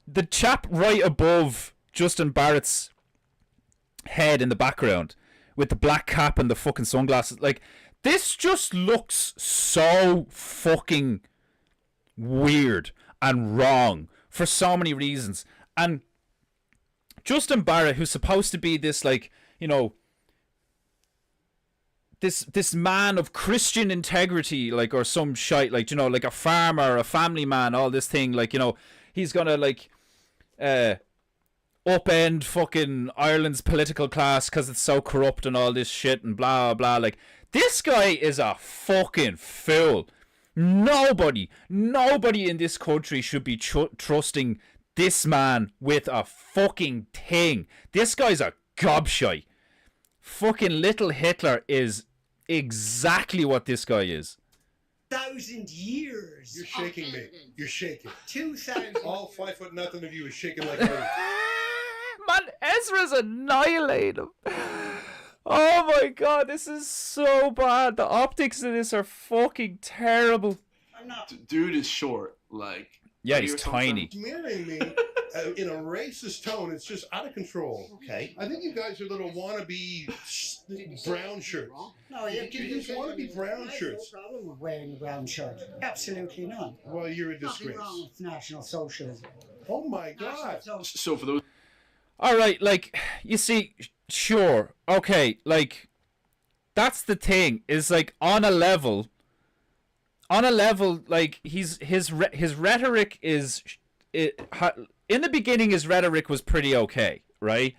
The chap right above Justin Barrett's head in the background with the black cap and the fucking sunglasses. Like, this just looks so fucking weird and wrong for so many reasons. And Justin Barrett, who's supposed to be this, like, you know... This man of Christian integrity, like, or some shite, like, you know, like a farmer, a family man, all this thing, like, you know, he's gonna, like, upend fucking Ireland's political class because it's so corrupt and all this shit and blah, blah. Like, this guy is a fucking fool. Nobody in this country should be trusting this man with a fucking thing. This guy's a gobshite. Fucking little Hitler is exactly what this guy is. 1,000 years. You're shaking me. You're shaking. 2,000. All 5 foot nothing of you is shaking like me. Man, Ezra's annihilated him. Oh my God, this is so bad. The optics of this are fucking terrible. I'm not. Dude is short, like. Yeah, he's tiny. Smearing me in a racist tone. It's just out of control. Okay. I think you guys are little wannabe brown shirts. No, you just wannabe brown shirts. No problem with wearing a brown shirt. Absolutely none. Well, you're a Nothing disgrace. wrong with National Socialism. Oh my God. So for those... Alright, like, you see, sure, okay, like, that's the thing, is, like, on a level, like, his rhetoric is, in the beginning, his rhetoric was pretty okay, right?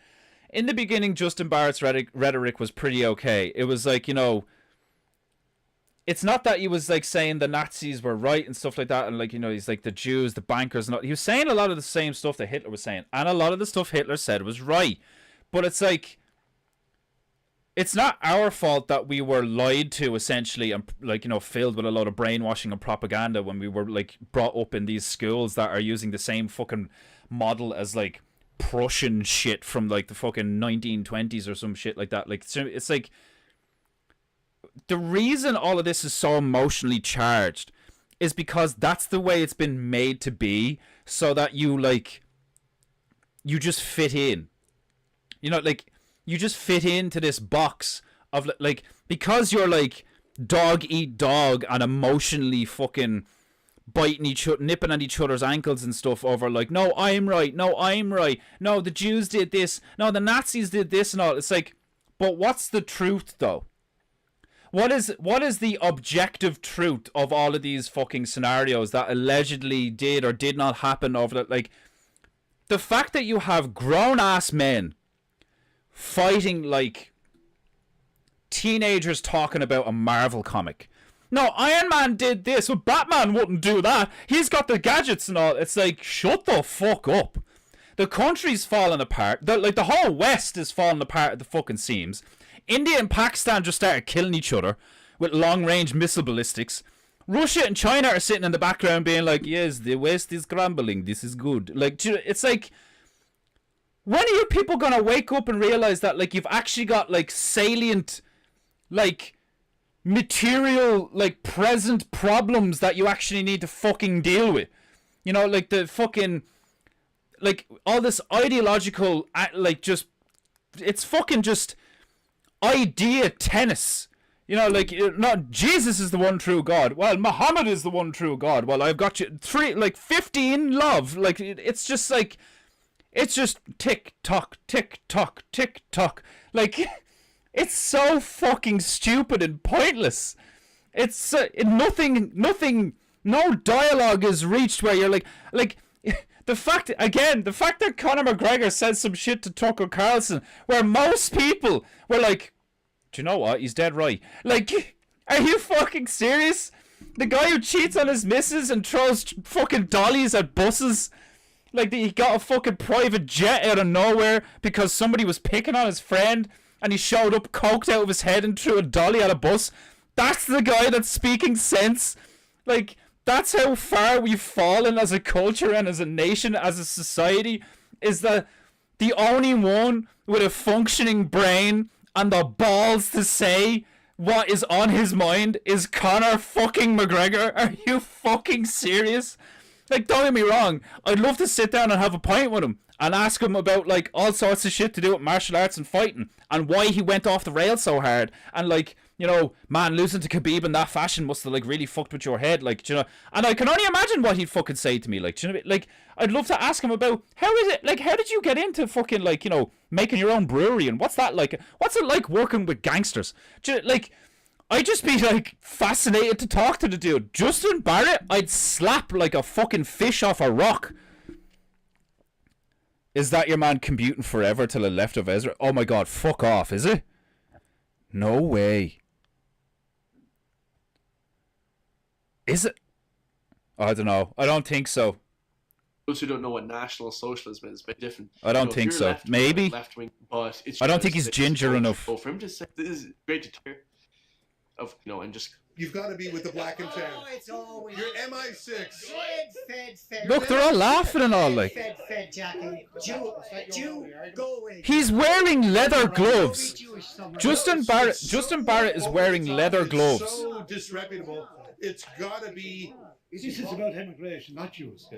In the beginning, Justin Barrett's rhetoric was pretty okay. It was like, you know, it's not that he was, like, saying the Nazis were right and stuff like that, and, like, you know, he's like the Jews, the bankers, and all. He was saying a lot of the same stuff that Hitler was saying, and a lot of the stuff Hitler said was right. But it's like, it's not our fault that we were lied to, essentially, and, like, you know, filled with a lot of brainwashing and propaganda when we were, like, brought up in these schools that are using the same fucking model as, like, Prussian shit from, like, the fucking 1920s or some shit like that. Like, it's like, the reason all of this is so emotionally charged is because that's the way it's been made to be, so that you, like, you just fit in. You know, like, you just fit into this box of, like, because you're, like, dog eat dog and emotionally fucking biting each other, nipping at each other's ankles and stuff over, like, no, I'm right, no, I'm right, no, the Jews did this, no, the Nazis did this and all. It's like, but what's the truth, though? what is the objective truth of all of these fucking scenarios that allegedly did or did not happen over the, like, the fact that you have grown ass men fighting like teenagers talking about a Marvel comic. No, Iron Man did this, but Batman wouldn't do that. He's got the gadgets and all. It's like, shut the fuck up. The country's falling apart. The whole West is falling apart at the fucking seams. India and Pakistan just started killing each other with long-range missile ballistics. Russia and China are sitting in the background being like, yes, the West is crumbling. This is good. Like, it's like, when are you people gonna wake up and realize that, like, you've actually got, like, salient, like, material, like, present problems that you actually need to fucking deal with? You know, like, the fucking, like, all this ideological, like, just, it's fucking just idea tennis. You know, like, not Jesus is the one true God. Well, Muhammad is the one true God. Well, I've got you 15 love. Like, it's just like, it's just tick tock, tick tock, tick tock. Like, it's so fucking stupid and pointless. It's nothing. No dialogue is reached where you're like. The fact that Conor McGregor said some shit to Tucker Carlson, where most people were like, do you know what? He's dead right. Like, are you fucking serious? The guy who cheats on his missus and throws fucking dollies at buses. Like, he got a fucking private jet out of nowhere because somebody was picking on his friend and he showed up coked out of his head and threw a dolly at a bus. That's the guy that's speaking sense. Like, that's how far we've fallen as a culture and as a nation, as a society, is that the only one with a functioning brain and the balls to say what is on his mind is Conor fucking McGregor. Are you fucking serious? Like, don't get me wrong, I'd love to sit down and have a pint with him and ask him about, like, all sorts of shit to do with martial arts and fighting and why he went off the rails so hard, and, like, you know, man, losing to Khabib in that fashion must have, like, really fucked with your head, like, you know, and I can only imagine what he'd fucking say to me, like, you know, like, I'd love to ask him about, how is it, like, how did you get into fucking, like, you know, making your own brewery, and what's that like, what's it like working with gangsters? Do you, like, I'd just be, like, fascinated to talk to the dude. Justin Barrett, I'd slap like a fucking fish off a rock. Is that your man commuting forever to the left of Ezra? Oh my god, fuck off, is it? No way. Is it? I don't know. I don't think so. Those who don't know what National Socialism is, but different. I don't think so. Maybe. Left wing, but it's. I don't think he's ginger enough. For him to say this is great to hear. Of, you know, and just. You've got to be with the black and tan. Oh, it's always. You're MI6. Fed. Look, they're all laughing and all, like. Fed, Jackie. Jew, go away. He's wearing leather gloves. Justin Barrett is wearing leather gloves. So disreputable. It's got to be. This is about immigration, not Jews.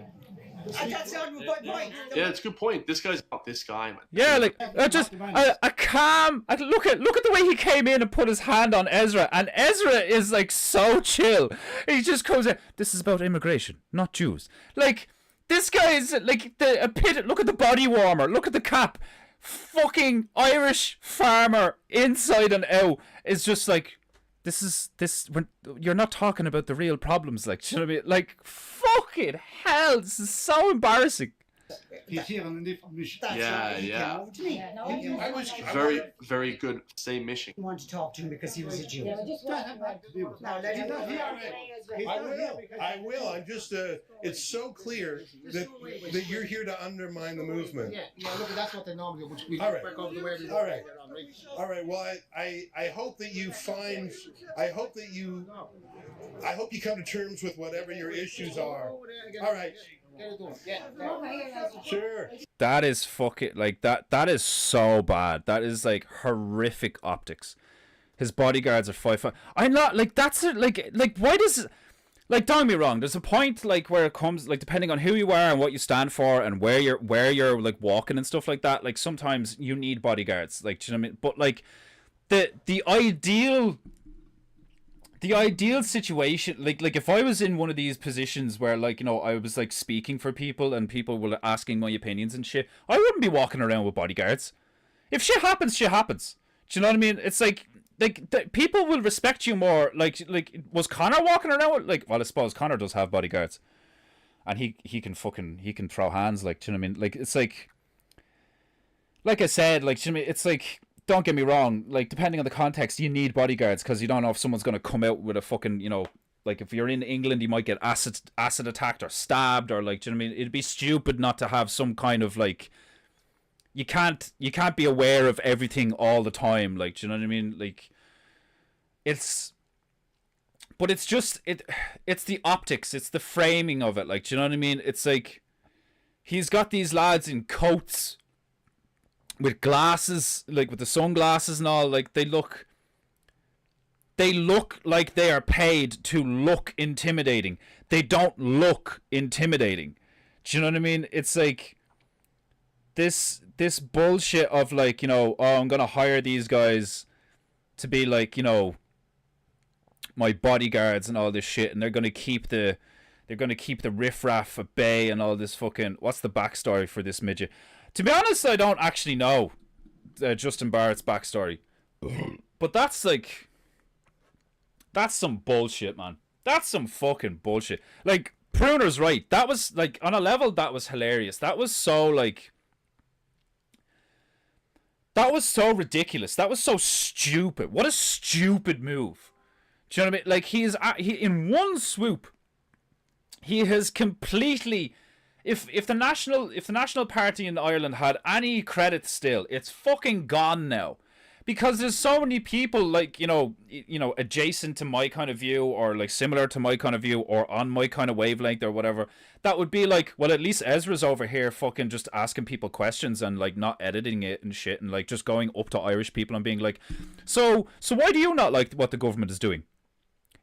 That's not a good point. Yeah, it's a good point. This guy's not this guy, man. Yeah, like a calm. Look at the way he came in and put his hand on Ezra, and Ezra is like so chill. He just comes in. This is about immigration, not Jews. Like, this guy is like a pit. Look at the body warmer. Look at the cap. Fucking Irish farmer inside and out is just like. You're not talking about the real problems, like, do you know what I mean? Like, fucking hell, this is so embarrassing. He's here on a different mission. Yeah. I was Very, very good. Same mission. I want to talk to him because he was a Jew. Now let him I will. I'm just. It's so clear that you're here to undermine the movement. Yeah. Look, that's what they normally do. Which we All right. break over the way we All right. All right. Well, I hope that you find. I hope you come to terms with whatever your issues are. All right. Sure. That is fucking, like, that is so bad. That is, like, horrific optics. His bodyguards are 5'5". I'm not, like, that's it, like, why does, like, don't get me wrong, there's a point, like, where it comes, like, depending on who you are and what you stand for and where you're like, walking and stuff like that, like, sometimes you need bodyguards, like, do you know what I mean? But, like, the ideal situation, like if I was in one of these positions where, like, you know, I was, like, speaking for people and people were asking my opinions and shit, I wouldn't be walking around with bodyguards. If shit happens, shit happens. Do you know what I mean? It's like, people will respect you more. Like was Connor walking around with, well, I suppose Connor does have bodyguards, and he can throw hands, like, do you know what I mean? Like, it's like I said, like, do you know what I mean? It's like, don't get me wrong, like, depending on the context, you need bodyguards because you don't know if someone's gonna come out with a fucking, you know, like, if you're in England, you might get acid attacked or stabbed, or, like, do you know what I mean? It'd be stupid not to have some kind of, like, you can't be aware of everything all the time, like, do you know what I mean? Like, it's just it's the optics, it's the framing of it, like, do you know what I mean? It's like he's got these lads in coats with glasses, like with the sunglasses and all, like they look like they are paid to look intimidating. They don't look intimidating. Do you know what I mean? It's like this bullshit of, like, you know, oh, I'm gonna hire these guys to be, like, you know, my bodyguards and all this shit, and they're gonna keep the riffraff at bay and all this fucking. What's the backstory for this midget? To be honest, I don't actually know Justin Barrett's backstory, but that's some bullshit, man. That's some fucking bullshit. Like, Pruner's right. That was, like, on a level, that was hilarious. That was so, like, that was so ridiculous. That was so stupid. What a stupid move. Do you know what I mean? Like, he in one swoop, he has completely. If the National Party in Ireland had any credit still, it's fucking gone now, because there's so many people, like, you know, adjacent to my kind of view, or, like, similar to my kind of view, or on my kind of wavelength or whatever, that would be like, well, at least Ezra's over here fucking just asking people questions and, like, not editing it and shit, and, like, just going up to Irish people and being like, so why do you not like what the government is doing?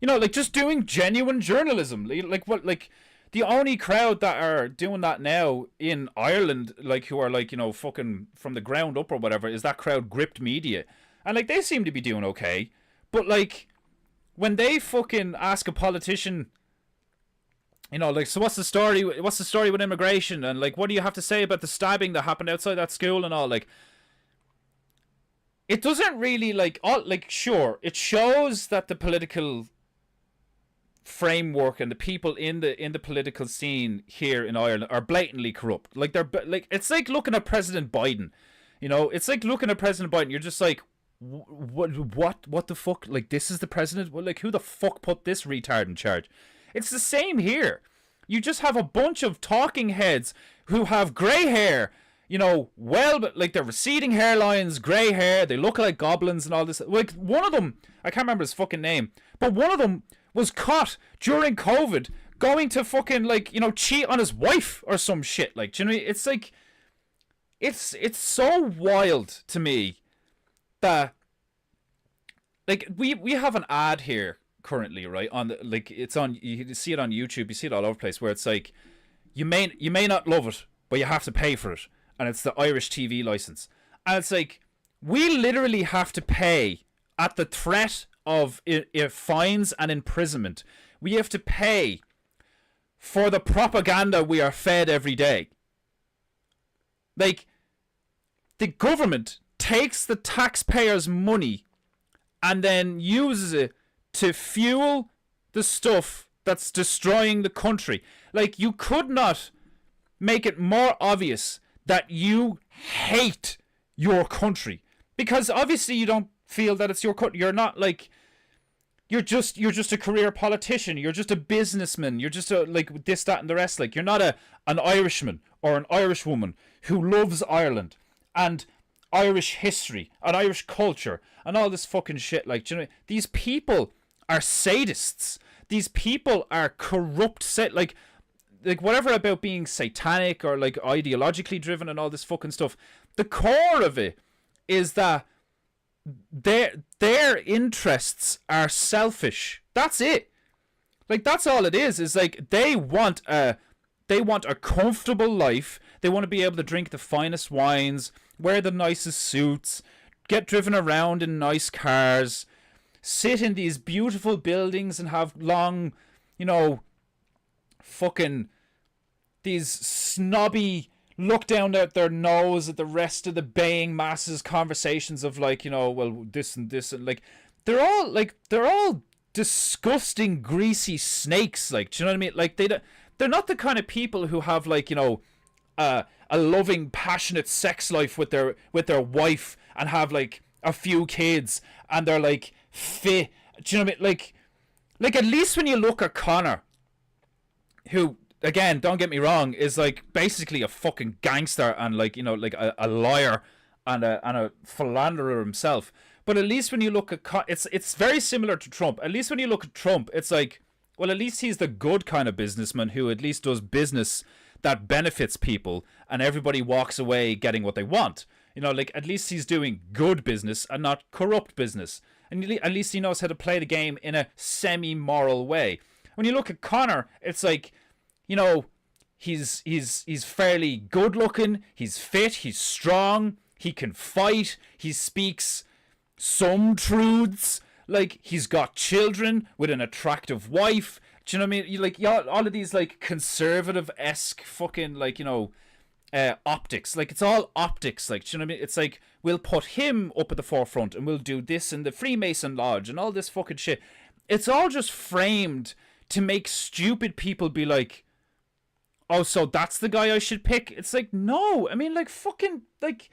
You know, like, just doing genuine journalism. Like, what, like, the only crowd that are doing that now in Ireland, like, who are, like, you know, fucking from the ground up or whatever, is that crowd Gripped Media. And, like, they seem to be doing okay. But, like, when they fucking ask a politician, you know, like, so what's the story with immigration? And, like, what do you have to say about the stabbing that happened outside that school and all? Like, it doesn't really, like, sure, it shows that the political framework and the people in the political scene here in Ireland are blatantly corrupt. Like, they're like, it's like looking at President Biden. You know, it's like looking at President Biden. You're just like, what the fuck? Like, this is the president? Well, like, who the fuck put this retard in charge? It's the same here. You just have a bunch of talking heads who have grey hair. You know, well, but, like, they're receding hairlines, grey hair. They look like goblins and all this. Like, one of them, I can't remember his fucking name, but one of them was caught during COVID going to fucking, like, you know, cheat on his wife or some shit. Like, do you know what I mean? It's like, it's so wild to me that, like, we have an ad here currently, right? On the, like, it's on, you see it on YouTube, you see it all over the place, where it's like, you may not love it, but you have to pay for it. And it's the Irish TV license. And it's like, we literally have to pay at the threat of fines and imprisonment. We have to pay for the propaganda we are fed every day. Like, the government takes the taxpayers' money and then uses it to fuel the stuff that's destroying the country. Like, you could not make it more obvious that you hate your country, because obviously you don't feel that it's your country. You're not, like, you're just a career politician, you're just a businessman, you're just a, like, this, that, and the rest. Like, you're not an Irishman or an Irish woman who loves Ireland and Irish history and Irish culture and all this fucking shit. Like, do you know, these people are sadists. These people are corrupt, like whatever about being satanic or, like, ideologically driven and all this fucking stuff. The core of it is that their interests are selfish. That's it. Like, that's all it is like, they want a comfortable life. They want to be able to drink the finest wines, wear the nicest suits, get driven around in nice cars, sit in these beautiful buildings and have long, you know, fucking these snobby look down at their nose at the rest of the baying masses conversations of like, you know, well, this and this, and like they're all disgusting greasy snakes, like, do you know what I mean? Like they're not the kind of people who have like, you know, a loving passionate sex life with their wife and have like a few kids and they're like fit. Do you know what I mean? Like at least when you look at Connor, who, again, don't get me wrong, is like basically a fucking gangster and like, you know, like a liar and a philanderer himself. But at least when you look at it's very similar to Trump. At least when you look at Trump, it's like, well, at least he's the good kind of businessman who at least does business that benefits people and everybody walks away getting what they want. You know, like at least he's doing good business and not corrupt business. And at least he knows how to play the game in a semi-moral way. When you look at Connor, it's like, you know, he's fairly good looking, he's fit, he's strong, he can fight, he speaks some truths, like he's got children with an attractive wife. Do you know what I mean? You like all of these like conservative-esque fucking like, you know, optics. Like it's all optics. Like, do you know what I mean? It's like we'll put him up at the forefront and we'll do this in the Freemason Lodge and all this fucking shit. It's all just framed to make stupid people be like, oh, so that's the guy I should pick? It's like, no. I mean, like, fucking, like,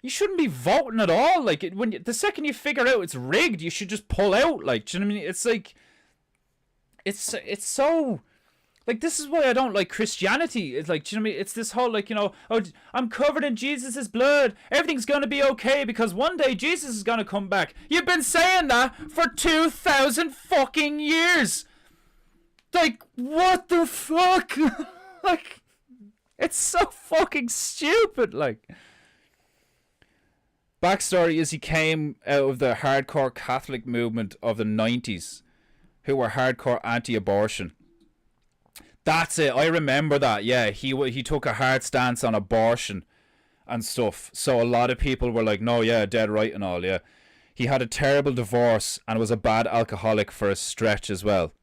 you shouldn't be voting at all. Like, the second you figure out it's rigged, you should just pull out. Like, do you know what I mean? It's like, it's so, like, this is why I don't like Christianity. It's like, do you know what I mean? It's this whole, like, you know, oh, I'm covered in Jesus' blood. Everything's going to be okay because one day Jesus is going to come back. You've been saying that for 2,000 fucking years. Like, what the fuck? Like, it's so fucking stupid. Like, backstory is he came out of the hardcore Catholic movement of the 90s, who were hardcore anti-abortion. That's it. I remember that. Yeah, he took a hard stance on abortion and stuff. So a lot of people were like, no, yeah, dead right and all, yeah. He had a terrible divorce and was a bad alcoholic for a stretch as well.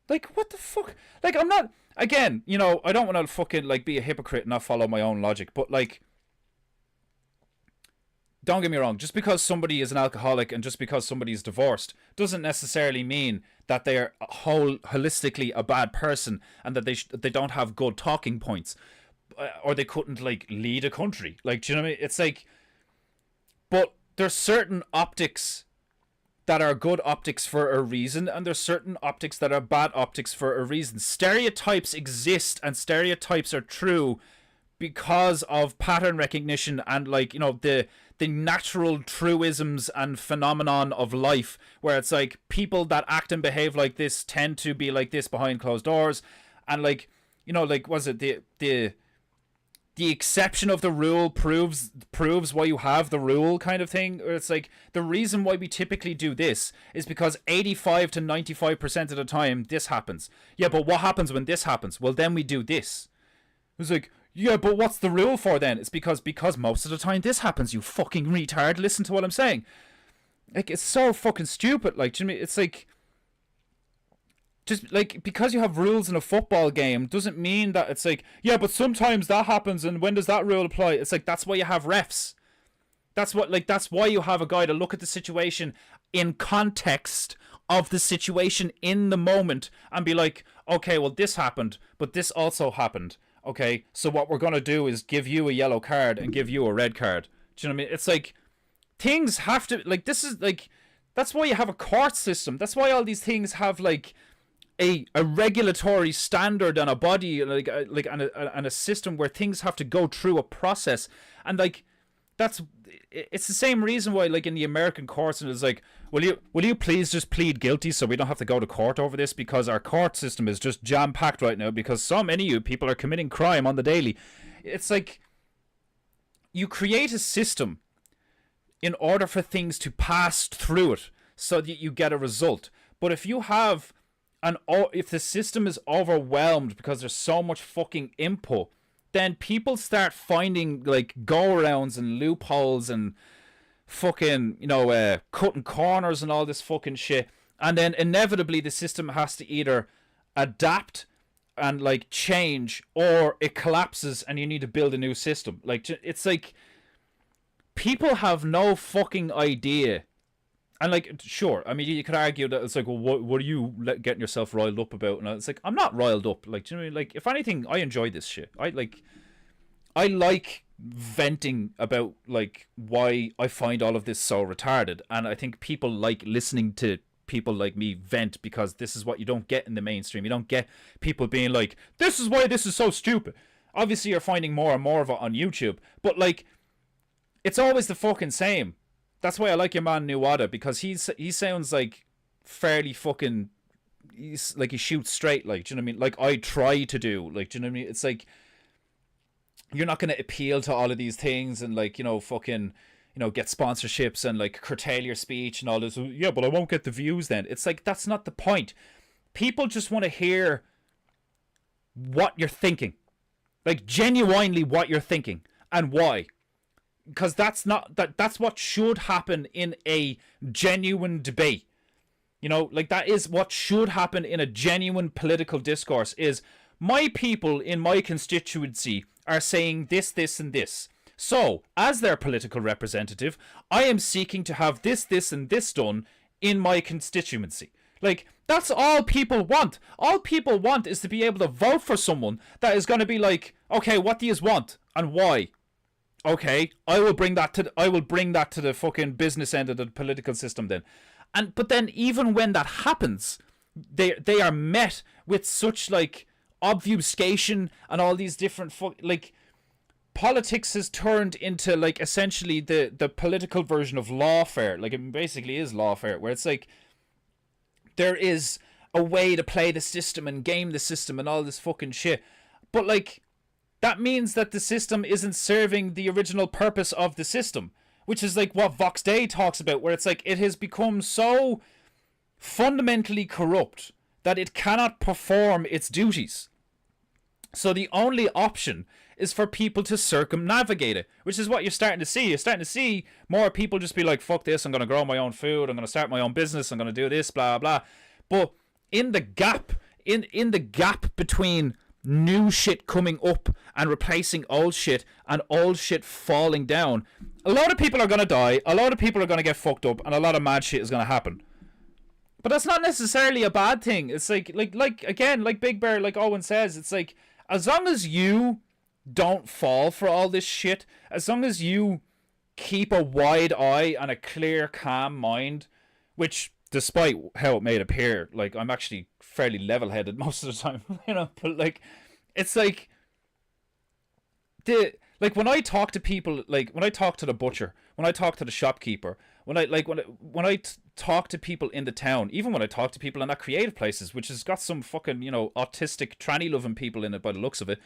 Like, what the fuck? Like, I'm not... Again, you know, I don't want to fucking, like, be a hypocrite and not follow my own logic. But, like... Don't get me wrong. Just because somebody is an alcoholic and just because somebody is divorced doesn't necessarily mean that they are holistically a bad person and that they don't have good talking points. Or they couldn't, like, lead a country. Like, do you know what I mean? It's like... But there's certain optics that are good optics for a reason, and there's certain optics that are bad optics for a reason. Stereotypes exist, and stereotypes are true because of pattern recognition and, like, you know, the natural truisms and phenomenon of life, where it's like people that act and behave like this tend to be like this behind closed doors, and, like, you know, like, was it the exception of the rule proves why you have the rule kind of thing? Or it's like, the reason why we typically do this is because 85 to 95% of the time this happens. Yeah, but what happens when this happens? Well, then we do this. It's like, yeah, but what's the rule for then? It's because most of the time this happens, you fucking retard. Listen to what I'm saying. Like, it's so fucking stupid. Like, do you know what I mean? It's like, just like, because you have rules in a football game doesn't mean that it's like, yeah, but sometimes that happens and when does that rule apply? It's like, that's why you have refs. That's why you have a guy to look at the situation in context of the situation in the moment and be like, okay, well, this happened, but this also happened. Okay, so what we're going to do is give you a yellow card and give you a red card. Do you know what I mean? It's like, things have to, like, this is like, that's why you have a court system. That's why all these things have, like, a regulatory standard and a body, like and a system where things have to go through a process. And, like, it's the same reason why, like, in the American courts, and it's like, will you please just plead guilty so we don't have to go to court over this, because our court system is just jam packed right now because so many of you people are committing crime on the daily. It's like, you create a system in order for things to pass through it so that you get a result. But if you have if the system is overwhelmed because there's so much fucking input, then people start finding, like, go-arounds and loopholes and fucking, you know, cutting corners and all this fucking shit. And then inevitably the system has to either adapt and like change, or it collapses and you need to build a new system. Like, it's like people have no fucking idea. And like, sure, I mean, you could argue that it's like, well, what are you getting yourself riled up about? And it's like, I'm not riled up. Like, do you know what I mean? Like, if anything, I enjoy this shit. I like venting about like why I find all of this so retarded, and I think people like listening to people like me vent, because this is what you don't get in the mainstream. You don't get people being like, this is why this is so stupid. Obviously, you're finding more and more of it on YouTube, but like, it's always the fucking same. That's why I like your man Nuwada, because he sounds like fairly fucking, he's like, he shoots straight, like, do you know what I mean? Like I try to do, like, do you know what I mean? It's like, you're not going to appeal to all of these things and like, you know, fucking, you know, get sponsorships and like curtail your speech and all this. Yeah, but I won't get the views then. It's like, that's not the point. People just want to hear what you're thinking. Like, genuinely what you're thinking and why. Because that's what should happen in a genuine debate. You know, like, that is what should happen in a genuine political discourse, is my people in my constituency are saying this, this, and this. So, as their political representative, I am seeking to have this, this, and this done in my constituency. Like, that's all people want. All people want is to be able to vote for someone that is going to be like, okay, what do you want and why? Okay, I will bring that to the fucking business end of the political system then. But then even when that happens, they are met with such like obfuscation and all these different like, politics has turned into like essentially the political version of lawfare. Like, it basically is lawfare, where it's like there is a way to play the system and game the system and all this fucking shit, but like, that means that the system isn't serving the original purpose of the system, which is like what Vox Day talks about, where it's like it has become so fundamentally corrupt that it cannot perform its duties. So the only option is for people to circumnavigate it, which is what you're starting to see. You're starting to see more people just be like, fuck this, I'm going to grow my own food, I'm going to start my own business, I'm going to do this, blah, blah. But in the gap, in the gap between new shit coming up and replacing old shit and old shit falling down, a lot of people are going to die, a lot of people are going to get fucked up, and a lot of mad shit is going to happen. But that's not necessarily a bad thing. It's like again, like Big Bear, like Owen says, it's like, as long as you don't fall for all this shit, as long as you keep a wide eye and a clear, calm mind, which, despite how it may appear, like, I'm actually fairly level-headed most of the time, you know, but like, it's like, when I talk to people, like, when I talk to the butcher, when I talk to the shopkeeper, when I talk to people in the town, even when I talk to people in that creative places, which has got some fucking, you know, autistic tranny-loving people in it by the looks of it,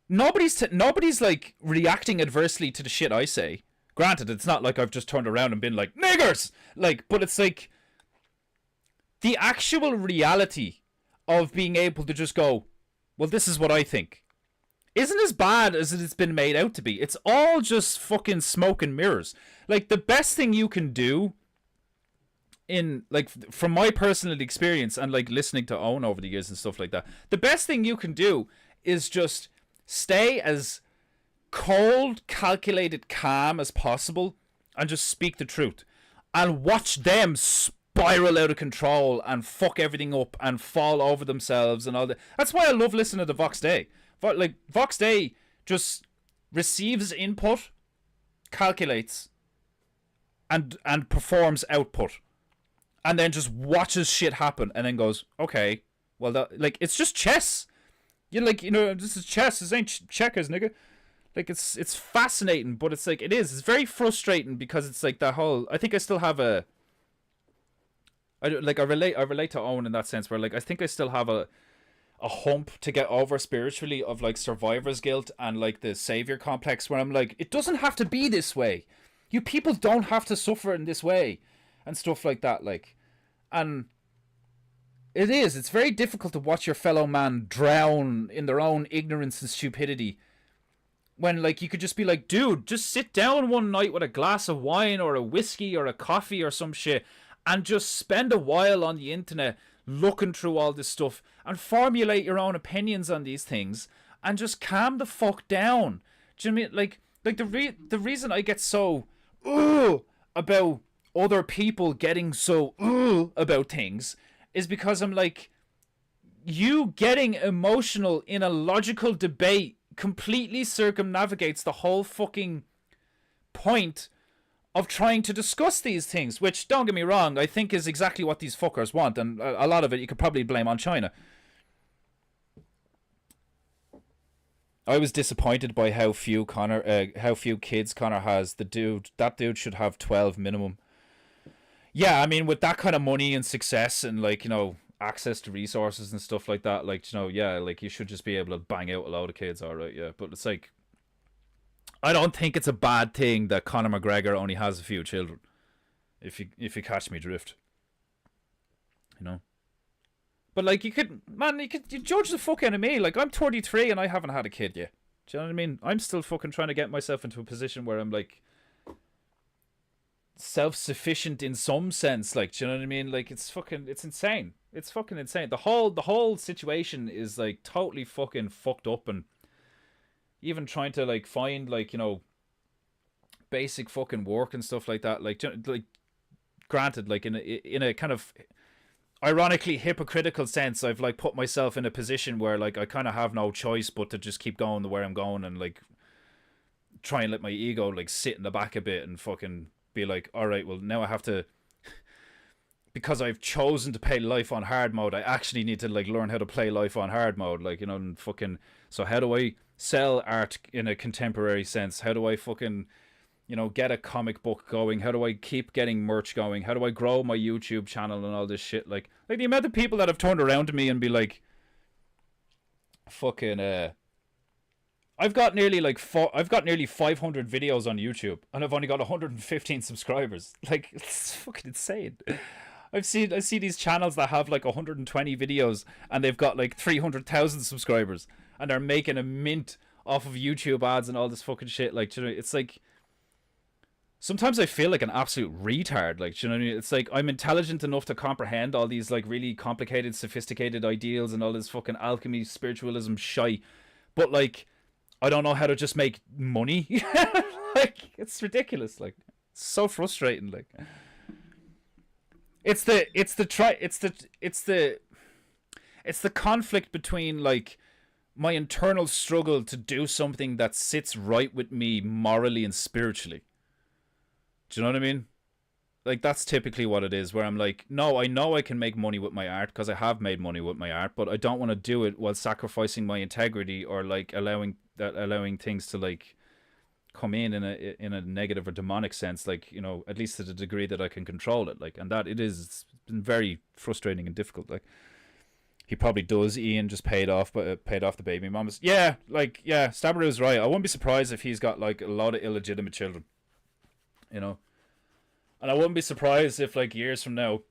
nobody's like reacting adversely to the shit I say. Granted, it's not like I've just turned around and been like, niggers! Like, but it's like, the actual reality of being able to just go, well, this is what I think, isn't as bad as it's been made out to be. It's all just fucking smoke and mirrors. Like, the best thing you can do, in, like, from my personal experience and like listening to Owen over the years and stuff like that, the best thing you can do is just stay as cold, calculated, calm as possible and just speak the truth, and watch them spiral out of control and fuck everything up and fall over themselves and all that. That's why I love listening to Vox Day. Like, Vox Day just receives input, calculates, and performs output, and then just watches shit happen and then goes, okay, well, that, like, it's just chess. You're like, you know, this is chess. This ain't checkers, nigga. Like, it's fascinating, but it's like, it's very frustrating, because it's like that whole, I think I still have I relate to Owen in that sense, where like, I think I still have a hump to get over spiritually of like survivor's guilt and like the savior complex, where I'm like, it doesn't have to be this way. You people don't have to suffer in this way and stuff like that. Like, and it's very difficult to watch your fellow man drown in their own ignorance and stupidity, when like, you could just be like, dude, just sit down one night with a glass of wine or a whiskey or a coffee or some shit and just spend a while on the internet looking through all this stuff and formulate your own opinions on these things and just calm the fuck down. Do you know what I mean? Like the reason I get so about other people getting so about things is because I'm like, you getting emotional in a logical debate completely circumnavigates the whole fucking point of trying to discuss these things, which, don't get me wrong, I think is exactly what these fuckers want, and a lot of it you could probably blame on China. I was disappointed by how few kids Connor has. That dude should have 12 minimum. Yeah, I mean, with that kind of money and success and, like, you know, access to resources and stuff like that, like, you know, yeah, like, you should just be able to bang out a load of kids, alright, yeah. But it's like, I don't think it's a bad thing that Conor McGregor only has a few children. If you catch me drift. You know? But, like, you judge the fuck out of me. Like, I'm 33 and I haven't had a kid yet. Do you know what I mean? I'm still fucking trying to get myself into a position where I'm, like, self-sufficient in some sense. Like, do you know what I mean? Like, it's insane. It's fucking insane. The whole situation is, like, totally fucking fucked up, and even trying to, like, find, like, you know, basic fucking work and stuff like that. Like granted, like, in a kind of ironically hypocritical sense, I've, like, put myself in a position where, like, I kind of have no choice but to just keep going the way I'm going and, like, try and let my ego, like, sit in the back a bit and fucking be like, all right, well, now I have to, because I've chosen to play life on hard mode, I actually need to, like, learn how to play life on hard mode, like, you know, and fucking, so how do I sell art in a contemporary sense? How do I fucking, you know, get a comic book going? How do I keep getting merch going? How do I grow my YouTube channel and all this shit? Like the amount of people that have turned around to me and be like, fucking, I've got nearly 500 videos on YouTube and I've only got 115 subscribers. Like, it's fucking insane. I see these channels that have, like, 120 videos and they've got, like, 300,000 subscribers and they're making a mint off of YouTube ads and all this fucking shit. Like, you know, it's like, sometimes I feel like an absolute retard. Like, you know what I mean? It's like, I'm intelligent enough to comprehend all these, like, really complicated, sophisticated ideals and all this fucking alchemy, spiritualism shite, but, like, I don't know how to just make money. Like, it's ridiculous. Like, it's so frustrating. Like, it's the conflict between, like, my internal struggle to do something that sits right with me morally and spiritually. Do you know what I mean? Like, that's typically what it is, where I'm like, no, I know I can make money with my art because I have made money with my art, but I don't want to do it while sacrificing my integrity or, like, allowing things to, like, come in a negative or demonic sense, like, you know, at least to the degree that I can control it. Like, and that it's been very frustrating and difficult. Like, he probably does. Ian just paid off the baby mamas. Yeah, like, yeah, Stabberoo's right. I wouldn't be surprised if he's got, like, a lot of illegitimate children, you know. And I wouldn't be surprised if, like, years from now,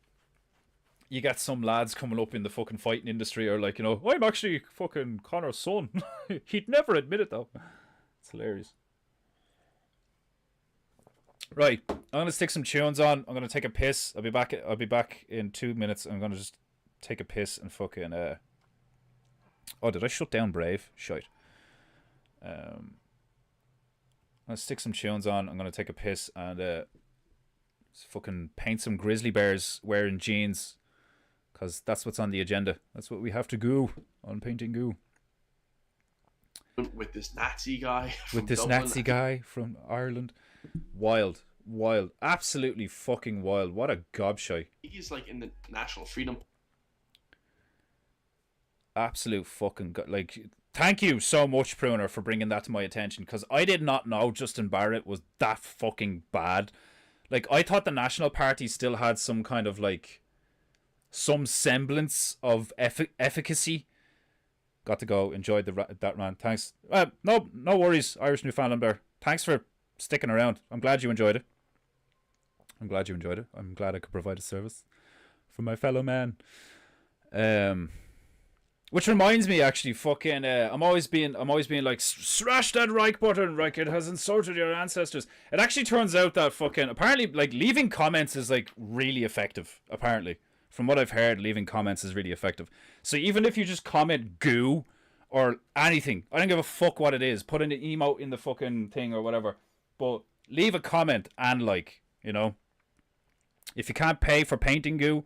you get some lads coming up in the fucking fighting industry, or, like, you know, I'm actually fucking Connor's son. He'd never admit it, though. It's hilarious. Right, I'm gonna stick some tunes on. I'm gonna take a piss. I'll be back in 2 minutes. I'm gonna just take a piss and fucking oh, did I shut down Brave? Shite. I'm gonna stick some tunes on. I'm gonna take a piss and fucking paint some grizzly bears wearing jeans, because that's what's on the agenda. That's what we have to do on Painting Goo. With this Nazi guy from Ireland. Wild, absolutely fucking wild. What a gobshite. He's, like, in the National Freedom. Absolute fucking like, thank you so much, Pruner, for bringing that to my attention, because I did not know Justin Barrett was that fucking bad. Like, I thought the National Party still had some kind of, like, some semblance of efficacy. Got to go. Enjoyed that, man. Thanks. No worries, Irish Newfoundland Bear. Thanks for sticking around. I'm glad you enjoyed it. I'm glad I could provide a service for my fellow man. Which reminds me, actually, fucking, I'm always being like, smash that like button, like, it has insulted your ancestors. It actually turns out that fucking, apparently, like, leaving comments is, like, really effective, apparently, from what I've heard, leaving comments is really effective. So even if you just comment goo or anything, I don't give a fuck what it is. Put an emote in the fucking thing or whatever. But leave a comment and like, you know. If you can't pay for painting goo,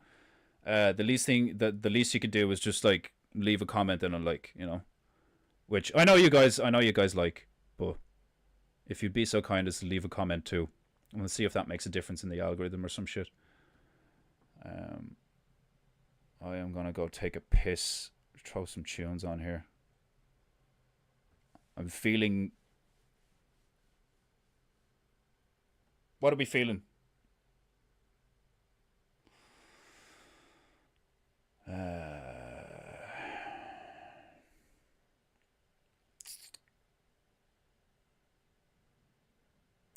the least you could do is just like leave a comment and a like, you know. Which I know you guys like, but if you'd be so kind as to leave a comment too. And we'll see if that makes a difference in the algorithm or some shit. I am gonna go take a piss, throw some tunes on here. I'm feeling. What are we feeling?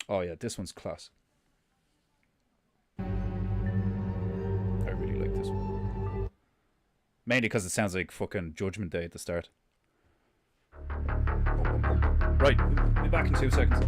Oh yeah, this one's class. I really like this one. Mainly because it sounds like fucking Judgment Day at the start. Right, be back in 2 seconds.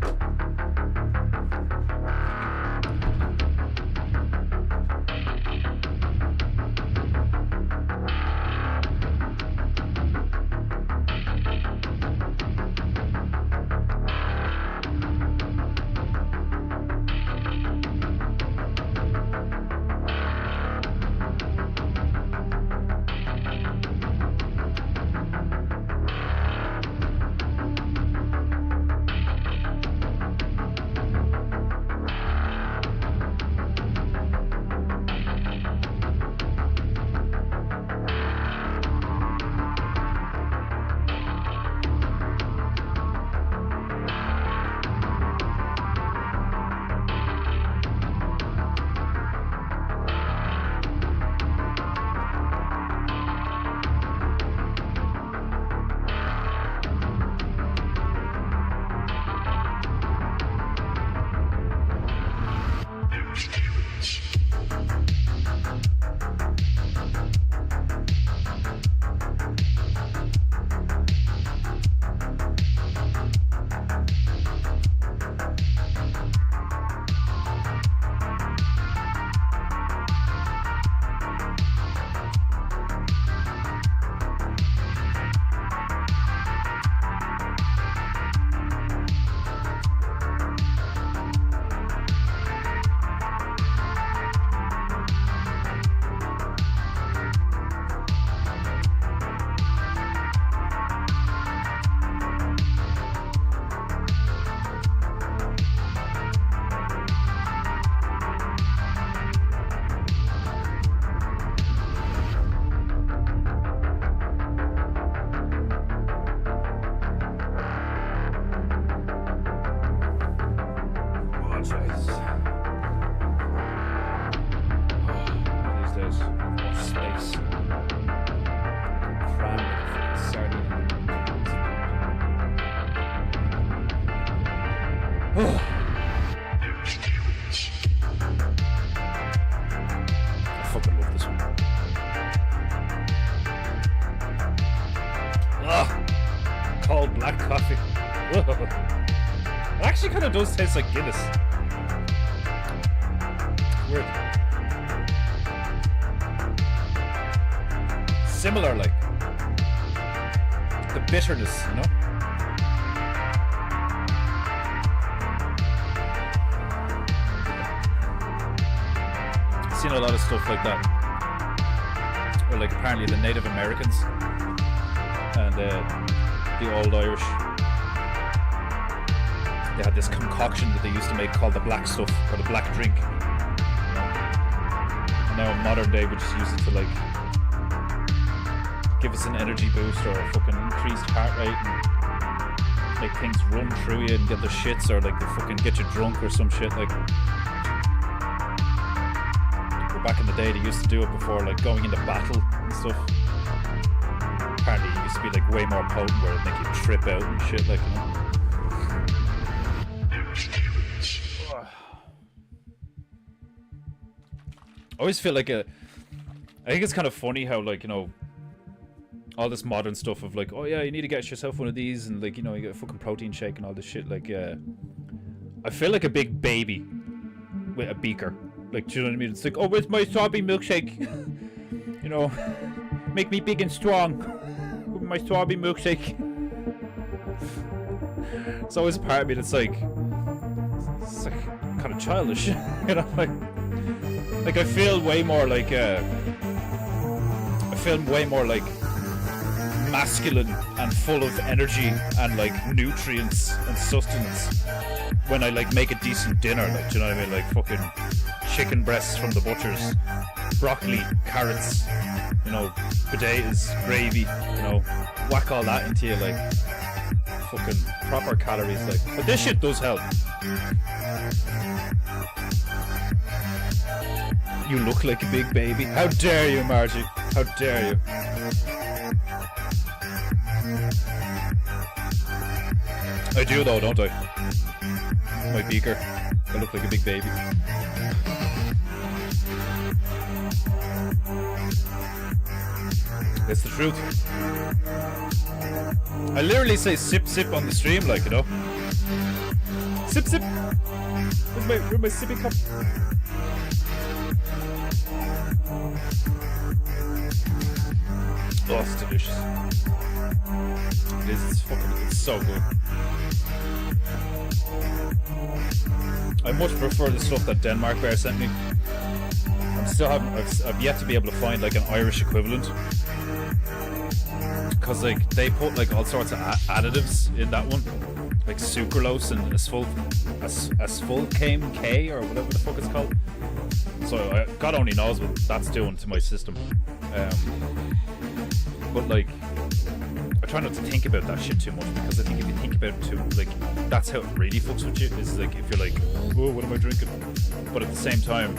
It does taste like Guinness. Weird. Similar, like the bitterness, you know. I've seen a lot of stuff like that. Or like apparently the Native Americans and the old Irish. They had this concoction that they used to make called the black stuff, or the black drink. And now in modern day we just use it to like give us an energy boost or a fucking increased heart rate and make things run through you and get the shits, or like they fucking get you drunk or some shit. Like, but back in the day they used to do it before like going into battle and stuff. Apparently it used to be like way more potent where it'd make you trip out and shit, like, you know. I always feel like I think it's kind of funny how, like, you know, all this modern stuff of like, oh yeah, you need to get yourself one of these, and like, you know, you get a fucking protein shake and all this shit. Like, I feel like a big baby with a beaker. Like, do you know what I mean? It's like, oh, where's my strawberry milkshake? You know, make me big and strong with my strawberry milkshake. It's always a part of me that's like, it's like kind of childish, you know, like I feel way more like masculine and full of energy and like nutrients and sustenance when I like make a decent dinner, like, do you know what I mean? Like fucking chicken breasts from the butchers, broccoli, carrots, you know, potatoes, gravy, you know, whack all that into you, like fucking proper calories, like. But this shit does help. You look like a big baby. How dare you, Margie? How dare you? I do though, don't I? My beaker. I look like a big baby. It's the truth. I literally say sip sip on the stream, like, you know. Sip sip. Where's my sippy cup? Oh, it's delicious. It is. It's so good. I much prefer the stuff that Denmark Bear sent me. I've yet to be able to find like an Irish equivalent. Because like they put like all sorts of additives in that one, like sucralose and asfalcame K or whatever the fuck it's called. So God only knows what that's doing to my system. But like, I try not to think about that shit too much, because I think if you think about it too, like, that's how it really fucks with you. Is like if you're like, oh, what am I drinking? But at the same time,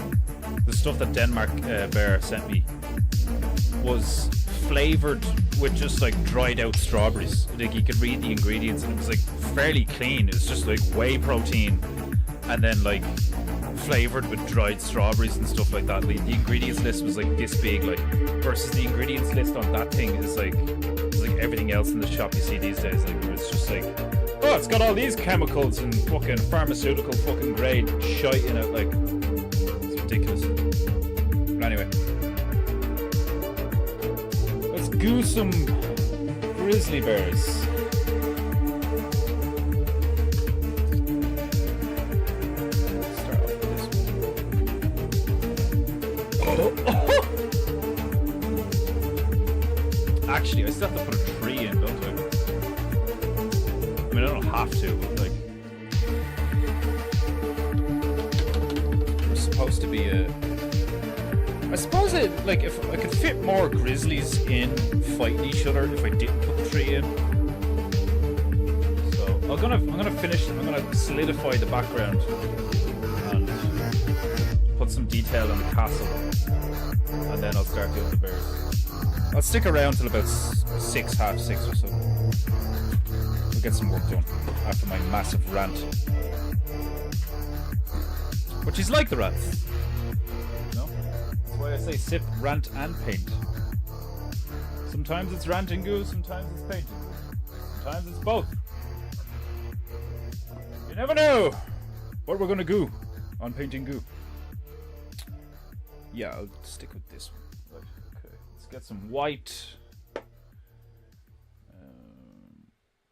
the stuff that Denmark Bear sent me was flavored with just like dried out strawberries. Like you could read the ingredients and it was like fairly clean. It's just like whey protein and then like flavored with dried strawberries and stuff like that. Like, the ingredients list was like this big, like, versus the ingredients list on that thing is like everything else in the shop you see these days. Like it's just like, oh, it's got all these chemicals and fucking pharmaceutical fucking grade shite in it. Like, it's ridiculous. But anyway, let's goo some grizzly bears. Actually, I still have to put a tree in, don't I? I mean, I don't have to, but like, there's supposed to be a. I suppose it, like, if I could fit more grizzlies in fighting each other if I didn't put the tree in. So I'm gonna finish. I'm gonna solidify the background and put some detail on the castle, and then I'll start doing the bears. I'll stick around till about 6, half 6 or so. We'll get some work done after my massive rant. But she's like the rants. No? That's why I say sip, rant, and paint. Sometimes it's ranting goo, sometimes it's painting goo. Sometimes it's both. You never know what we're gonna goo on painting goo. Yeah, I'll stick with this one. Get some white.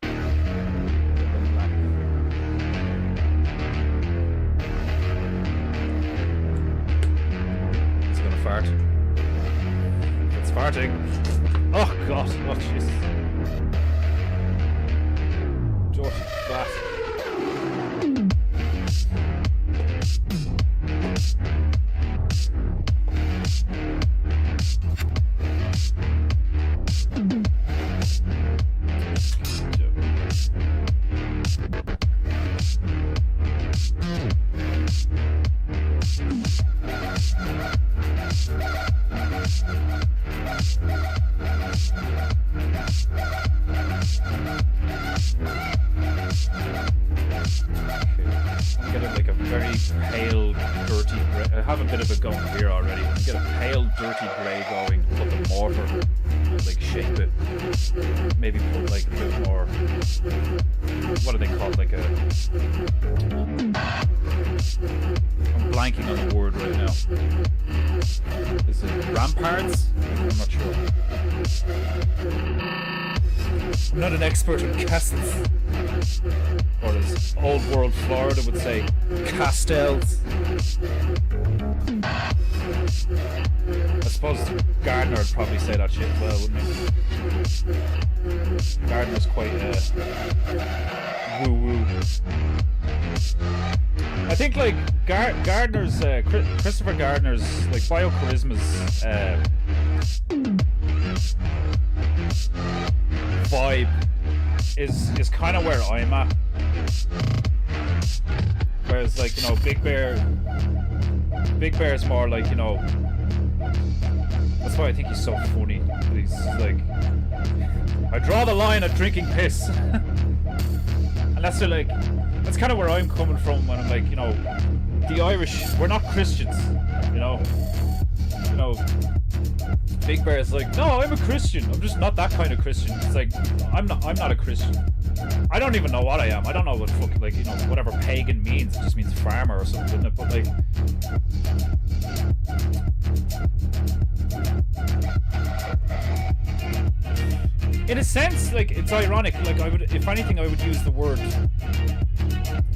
It's gonna fart. It's farting. Oh god! Oh jeez. Dirty bat. Is it ramparts? I'm not sure. I'm not an expert on castles. Or as old world Florida would say, castels. I suppose Gardner would probably say that shit as well, wouldn't he? Gardner's quite woo-woo. I think like Gardner's Christopher Gardner's like biocharisma's vibe is kind of where I'm at. Whereas like, you know, Big Bear's more like, you know, that's why I think he's so funny. He's like, I draw the line at drinking piss. And that's like, that's kind of where I'm coming from when I'm like, you know, the Irish, we're not Christians, you know. Big Bear's like, no, I'm a Christian. I'm just not that kind of Christian. It's like, I'm not a Christian. I don't even know what I am. I don't know what fucking, like, you know, whatever pagan means. It just means farmer or something, doesn't it? But like, in a sense, like, it's ironic. Like, I would, if anything, I would use the word,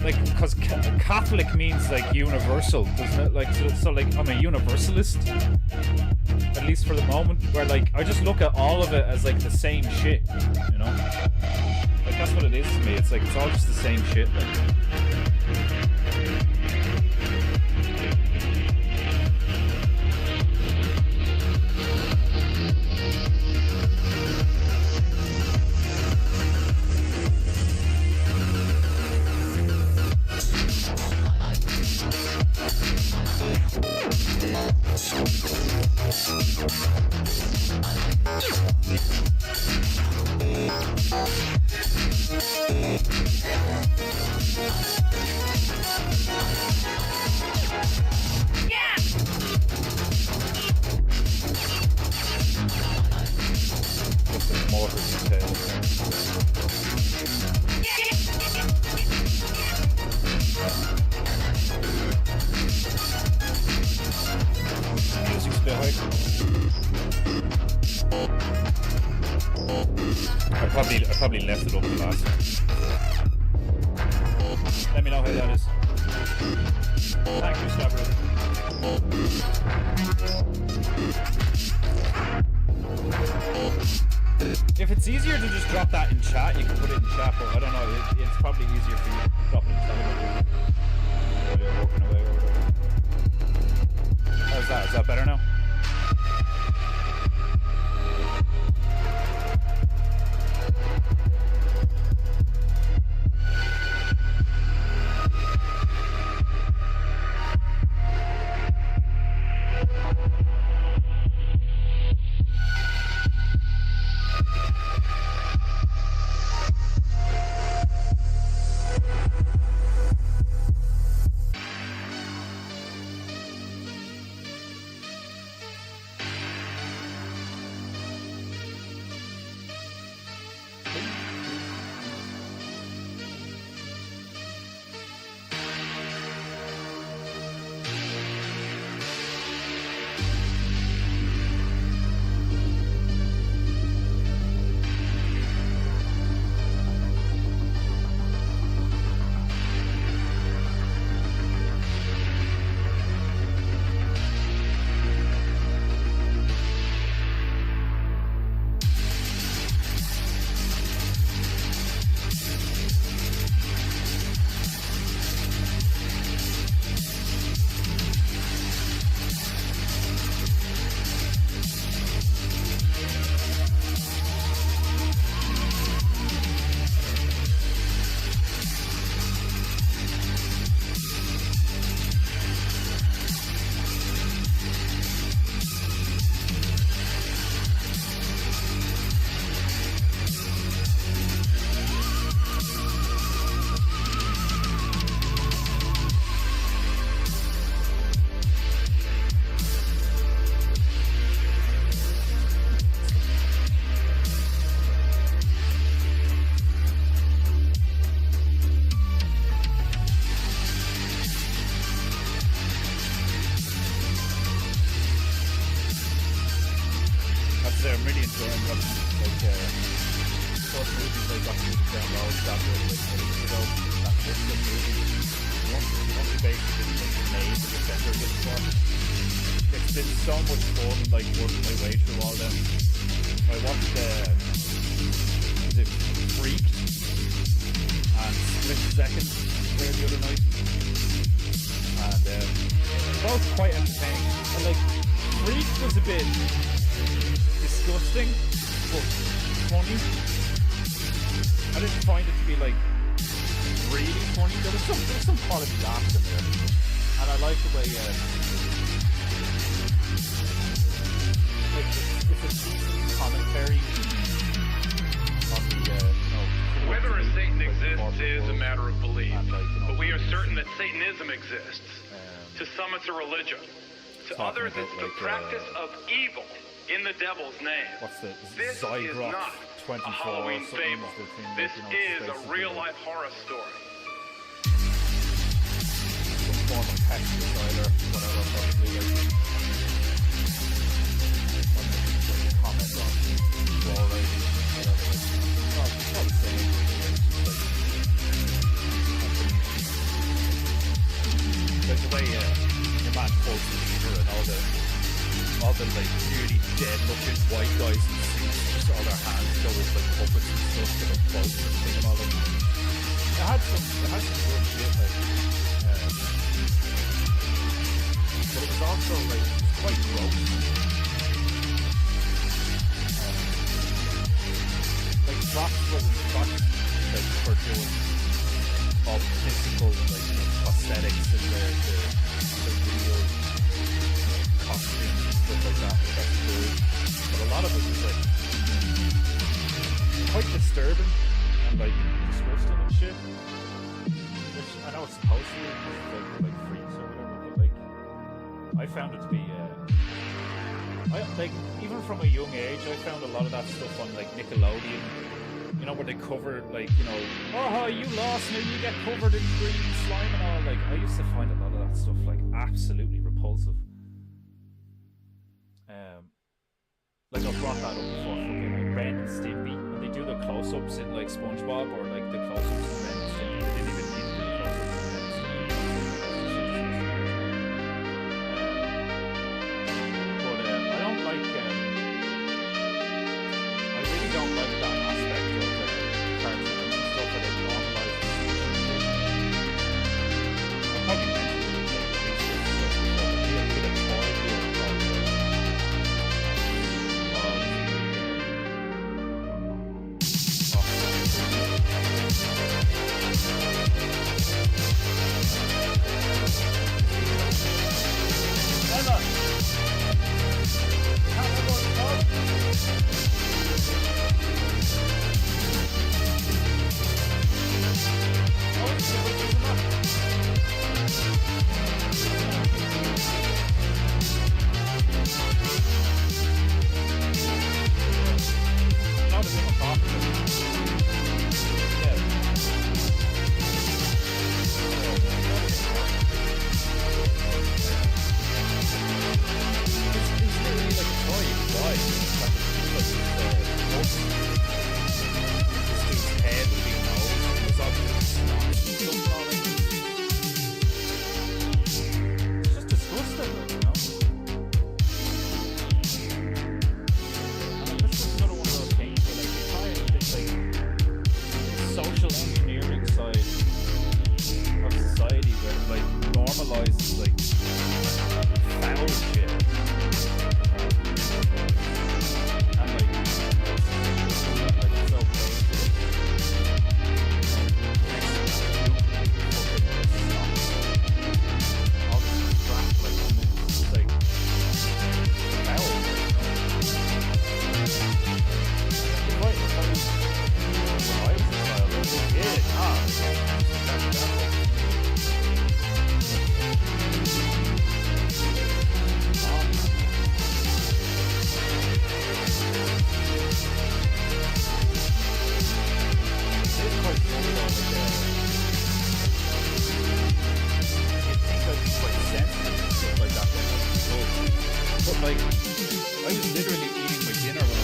like, because Catholic means like universal, doesn't it? Like, so like, I'm a universalist, at least for the moment. Where like, I just look at all of it as like the same shit, you know? Like, that's what it is to me. It's like, it's all just the same shit. Like. I probably left it up the last time. Let me know how that is. Thank you, Stabber. If it's easier to just drop that in chat, you can put it in chat, but I don't know, it's probably easier for you to drop it in chat while you're walking away or whatever. How's that? Is that better now? I'm really enjoying them. Like, sort of movies I got to download that were like ages ago. That list of movies. Once you basically like made the Defender list for. It's been so much fun, like working my way through all them. I watched is it Freaked and Split Second there the other night. And both quite entertaining. And like Freaked was a bit disgusting but funny. I didn't find it to be like really funny. There was some quality laughs in there. And I like the way like it's a decent commentary on the whether a Satan exists is a matter of belief, but we are certain that Satanism exists. To some it's a religion, to others it's the practice of evil in the devil's name. What's the This is Zygrock not 24 a Halloween or something fable. was the thing, like, This is a basically real-life horror story. some form of pesticide or whatever, probably like comment on war rating, whatever. It's not the same. Like the way your man pulls the lever and all the like really dead looking white guys in suits, just all their hands go with like puppets and stuff to the boats and thing and all that. It had some good shit, like, but it was also like quite gross. Like Fox wasn't Fox like for doing all the physical like prosthetics and the real costumes and stuff like that. That's cool. But a lot of it was like quite disturbing and like disgusting and shit. Which I know it's supposed to be like freaks or whatever, but like I found it to be I like even from a young age I found a lot of that stuff on like Nickelodeon. You know, where they cover, like, you know, oh, you lost, now you get covered in green slime and all. Like, I used to find a lot of that stuff, like, absolutely repulsive. Like, I've brought that up before, fucking, like, Ren and Stimpy, when they do the close-ups in, like, SpongeBob, or, like, the close-ups in Ren and Stimpy, they didn't even need to do the close-ups in Ren and Stimpy. But, I don't like, I really don't like that aspect of cartoons and stuff where they normalize the shit. I probably mentioned it like a bit of toy here, like, I was literally eating my dinner when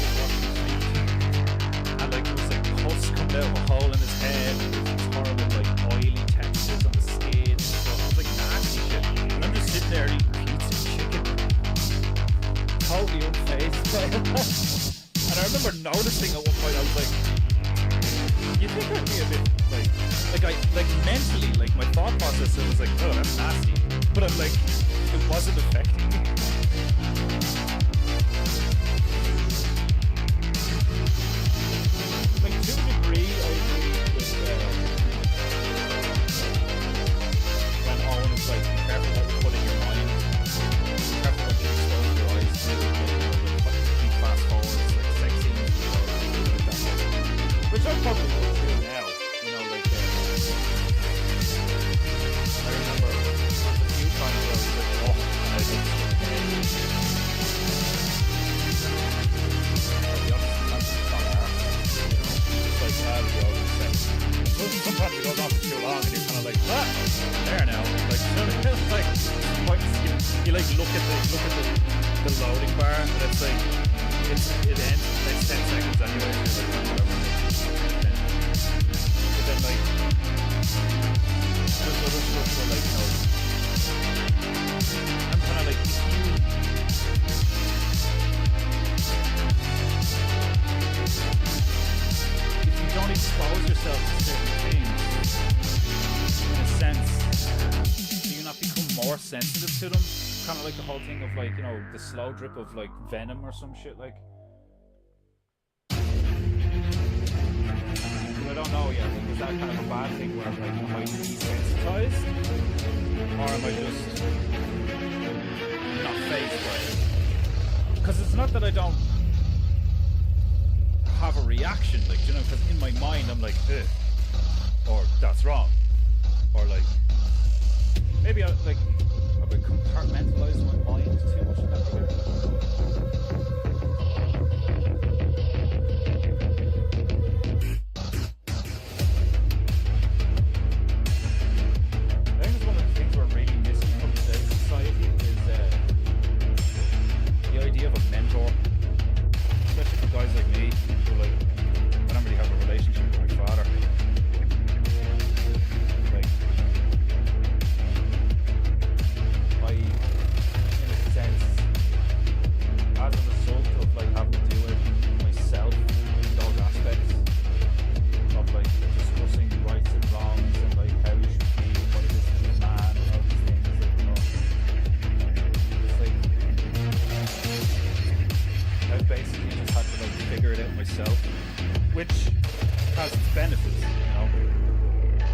completely unfazed by it. And I remember noticing at one point, I was like, you think I'd be a bit like mentally, like my thought process, it was like, oh, that's nasty. But I'm like, it wasn't affecting me. Like, to a degree, I agree with when Owen is like, be careful what you put in your mind. Be careful what you expose your eyes to. Like fast forwards, like sex scenes, like that. Which I probably would do now. You know, like, I remember a few times where I was like, oh, I don't sometimes it goes on for too long and you're kind of like, ah, there now. Like, you know, it's like, you like look at the loading bar and it's like, it ends like 10 seconds anyway. And you're like, whatever. But then like, there's other stuff where like, you know, I'm kind of like, if you don't expose yourself to certain things, in a sense, do you not become more sensitive to them? Kind of like the whole thing of like, you know, the slow drip of like venom or some shit like. I don't know yet. Like, is that kind of a bad thing where like, am I desensitized? Or am I just not fazed by it? Because it's not that I don't have a reaction, like, you know, because in my mind I'm like, ugh, or that's wrong, or like, maybe I like, have I compartmentalized my mind too much in that regard? I think it's one of the things we're really missing from today's society is the idea of a mentor, especially for guys like me who like, I don't really have a relationship with my father. Like, I, in a sense, as a result of like having to do it myself in those aspects of like discussing rights and wrongs and like how you should be, what it is to be a man and all these things, like, you know, it's like I've basically just had to like figure it out myself, which has its benefits, you know.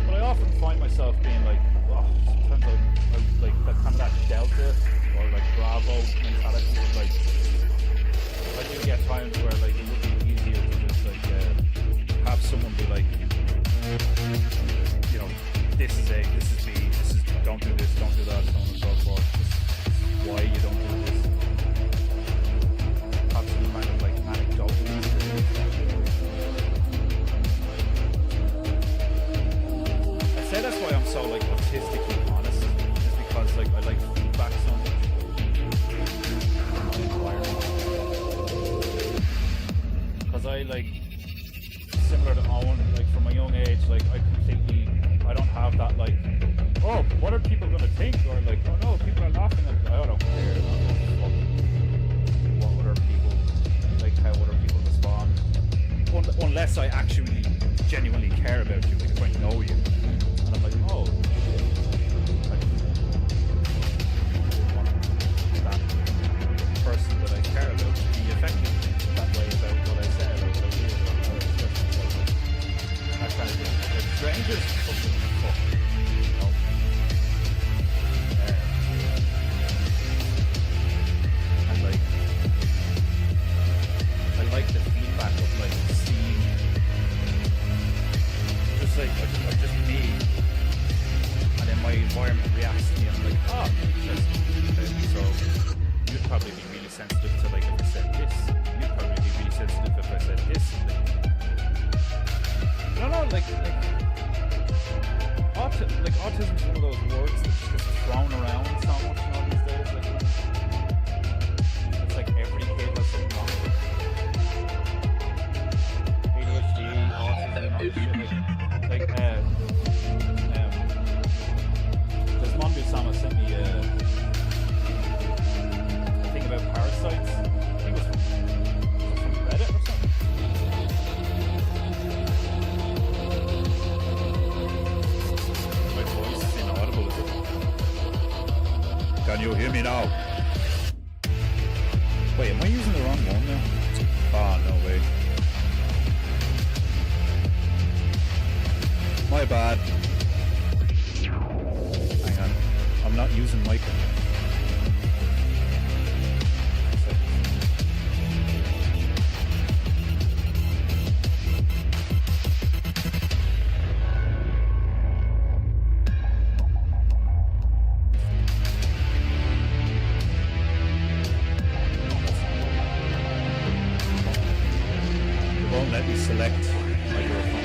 But I often find myself being like, oh, sometimes I like that kind of that delta or like bravo mentality of like, I do get times where like it would be easier to just like have someone be like, you know, this is B, this is don't do this, don't do that, so on and so forth. This is why you don't do this. Have some kind of like anecdotal experience. I'd say that's why I'm so like autistically honest, is because like I like feedback so much from my environment. Because I like, similar to Owen, like from a young age, like I don't have that like, oh, what are people gonna think, or like, oh no, people are laughing Wait, am I using the wrong one now? Oh, no way. My bad. Hang on. I'm not using Michael. It won't let me select microphone.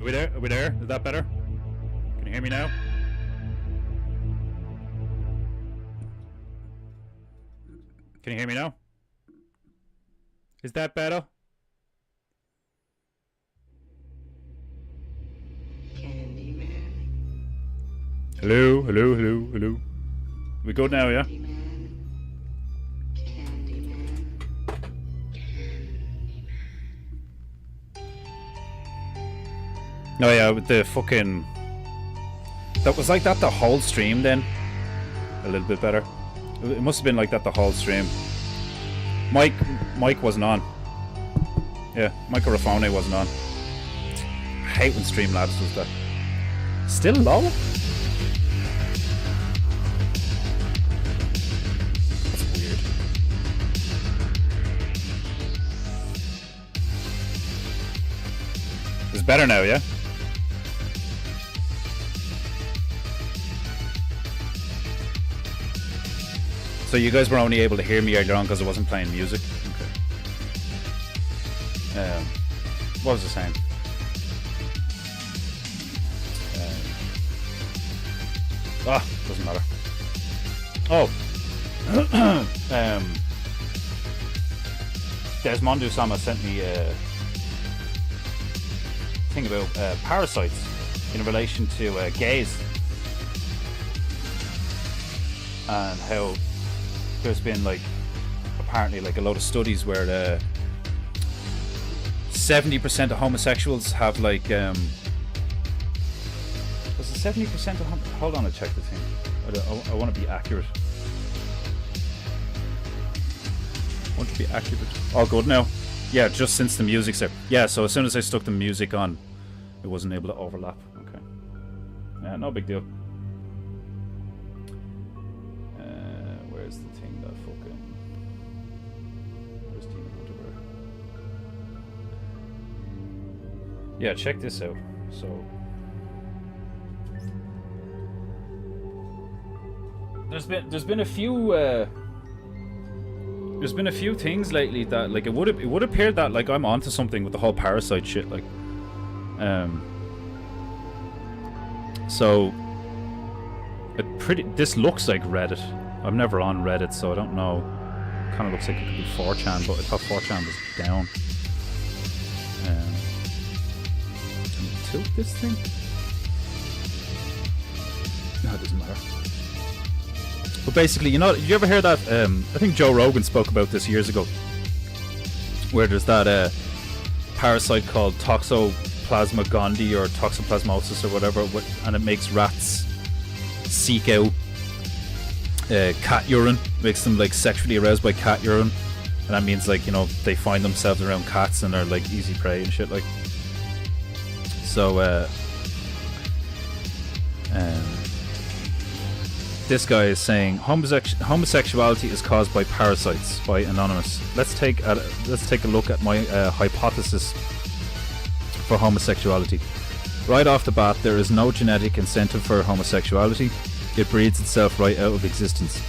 Are we there? Are we there? Is that better? Can you hear me now? Can you hear me now? Is that better? Hello, hello, hello, hello. We good now, yeah? Oh yeah, with the fucking... That was like that the whole stream then? A little bit better. It must have been like that the whole stream. Mike wasn't on. Yeah, microphone wasn't on. I hate when Streamlabs does that. Still low? That's weird. It's better now, yeah? So you guys were only able to hear me earlier on because I wasn't playing music? Okay. What was I saying? Doesn't matter. Oh! Desmondu Sama sent me a thing about parasites in relation to gays. And how there's been like apparently like a lot of studies where 70% of homosexuals have like was it 70% of hold on, I check the thing. I want to be accurate. All good now? Yeah, just since the music's there. Yeah, so as soon as I stuck the music on, it wasn't able to overlap. Okay. Yeah, no big deal. Where's the thing that fucking... Where's Demon Hunter? Yeah, check this out. So... There's been a few things lately that like it would appear that like I'm onto something with the whole parasite shit, like so this looks like Reddit. I'm never on Reddit, so I don't know. Kind of looks like it could be 4chan, but I thought 4chan was down. Can you tilt this thing? No, it doesn't matter. But basically, you know, did you ever hear that? I think Joe Rogan spoke about this years ago, where there's that parasite called Toxoplasma gondii or toxoplasmosis or whatever, and it makes rats seek out cat urine, makes them like sexually aroused by cat urine, and that means like, you know, they find themselves around cats and are like easy prey and shit, like. So this guy is saying homosexuality is caused by parasites by Anonymous. Let's take a look at my hypothesis for homosexuality. Right off the bat, there is no genetic incentive for homosexuality. It breeds itself right out of existence.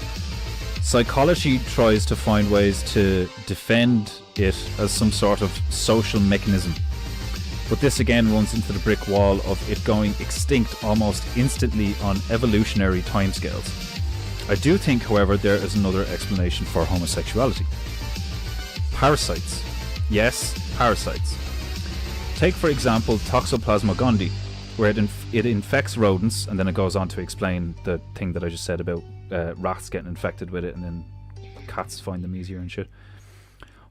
Psychology tries to find ways to defend it as some sort of social mechanism. But this again runs into the brick wall of it going extinct almost instantly on evolutionary timescales. I do think, however, there is another explanation for homosexuality. Parasites. Yes, parasites. Take for example Toxoplasma gondii. where it infects rodents, and then it goes on to explain the thing that I just said about rats getting infected with it, and then cats find them easier and shit.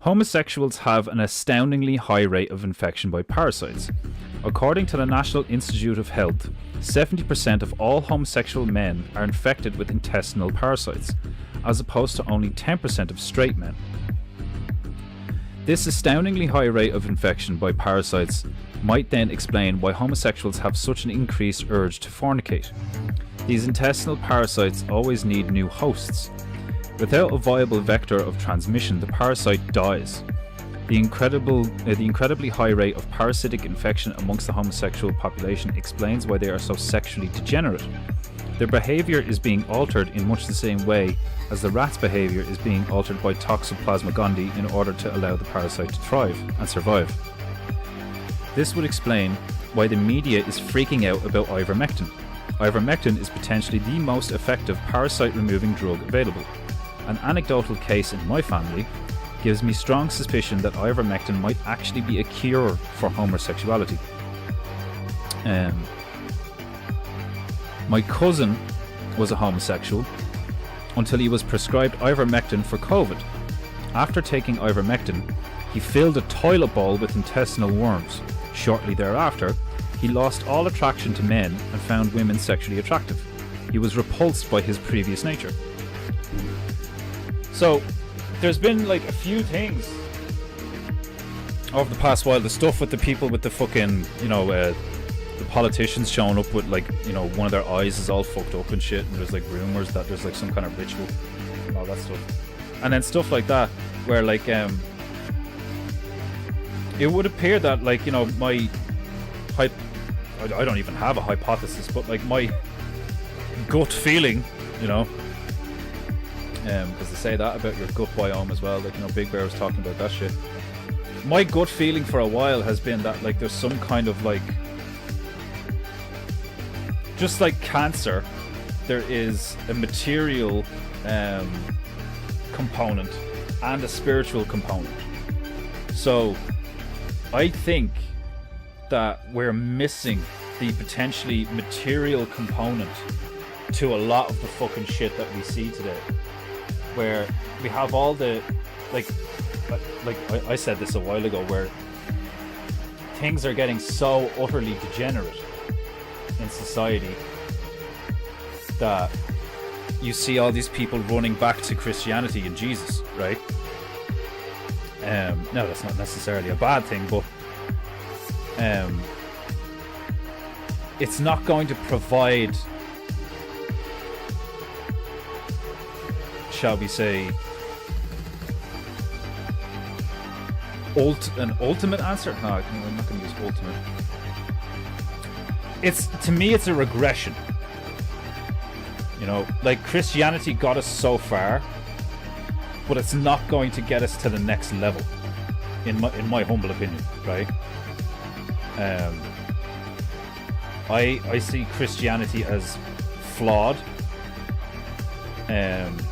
Homosexuals have an astoundingly high rate of infection by parasites. According to the National Institute of Health, 70% of all homosexual men are infected with intestinal parasites, as opposed to only 10% of straight men. This astoundingly high rate of infection by parasites might then explain why homosexuals have such an increased urge to fornicate. These intestinal parasites always need new hosts. Without a viable vector of transmission, the parasite dies. The incredibly high rate of parasitic infection amongst the homosexual population explains why they are so sexually degenerate. Their behaviour is being altered in much the same way as the rat's behaviour is being altered by Toxoplasma gondii in order to allow the parasite to thrive and survive. This would explain why the media is freaking out about ivermectin. Ivermectin is potentially the most effective parasite-removing drug available. An anecdotal case in my family gives me strong suspicion that ivermectin might actually be a cure for homosexuality. My cousin was a homosexual until he was prescribed ivermectin for COVID. After taking ivermectin, he filled a toilet bowl with intestinal worms. Shortly thereafter, he lost all attraction to men and found women sexually attractive. He was repulsed by his previous nature. So, there's been like a few things over the past while. The stuff with the people with the fucking, the politicians showing up with like, one of their eyes is all fucked up and shit, and there's like rumours that there's like some kind of ritual and all that stuff. And then stuff like that, where like, it would appear that like, my I don't even have a hypothesis, but like my gut feeling, because they say that about your gut biome as well, like, Big Bear was talking about that shit. My gut feeling for a while has been that like there's some kind of like, just like cancer, there is a material component and a spiritual component. So I think that we're missing the potentially material component to a lot of the fucking shit that we see today, where we have all the like I said this a while ago, where things are getting so utterly degenerate in society that you see all these people running back to Christianity and Jesus, right? No, that's not necessarily a bad thing, but it's not going to provide, shall we say, an ultimate answer? No, I'm not going to use ultimate. To me, it's a regression. Like Christianity got us so far, but it's not going to get us to the next level, in my humble opinion, right? I see Christianity as flawed, and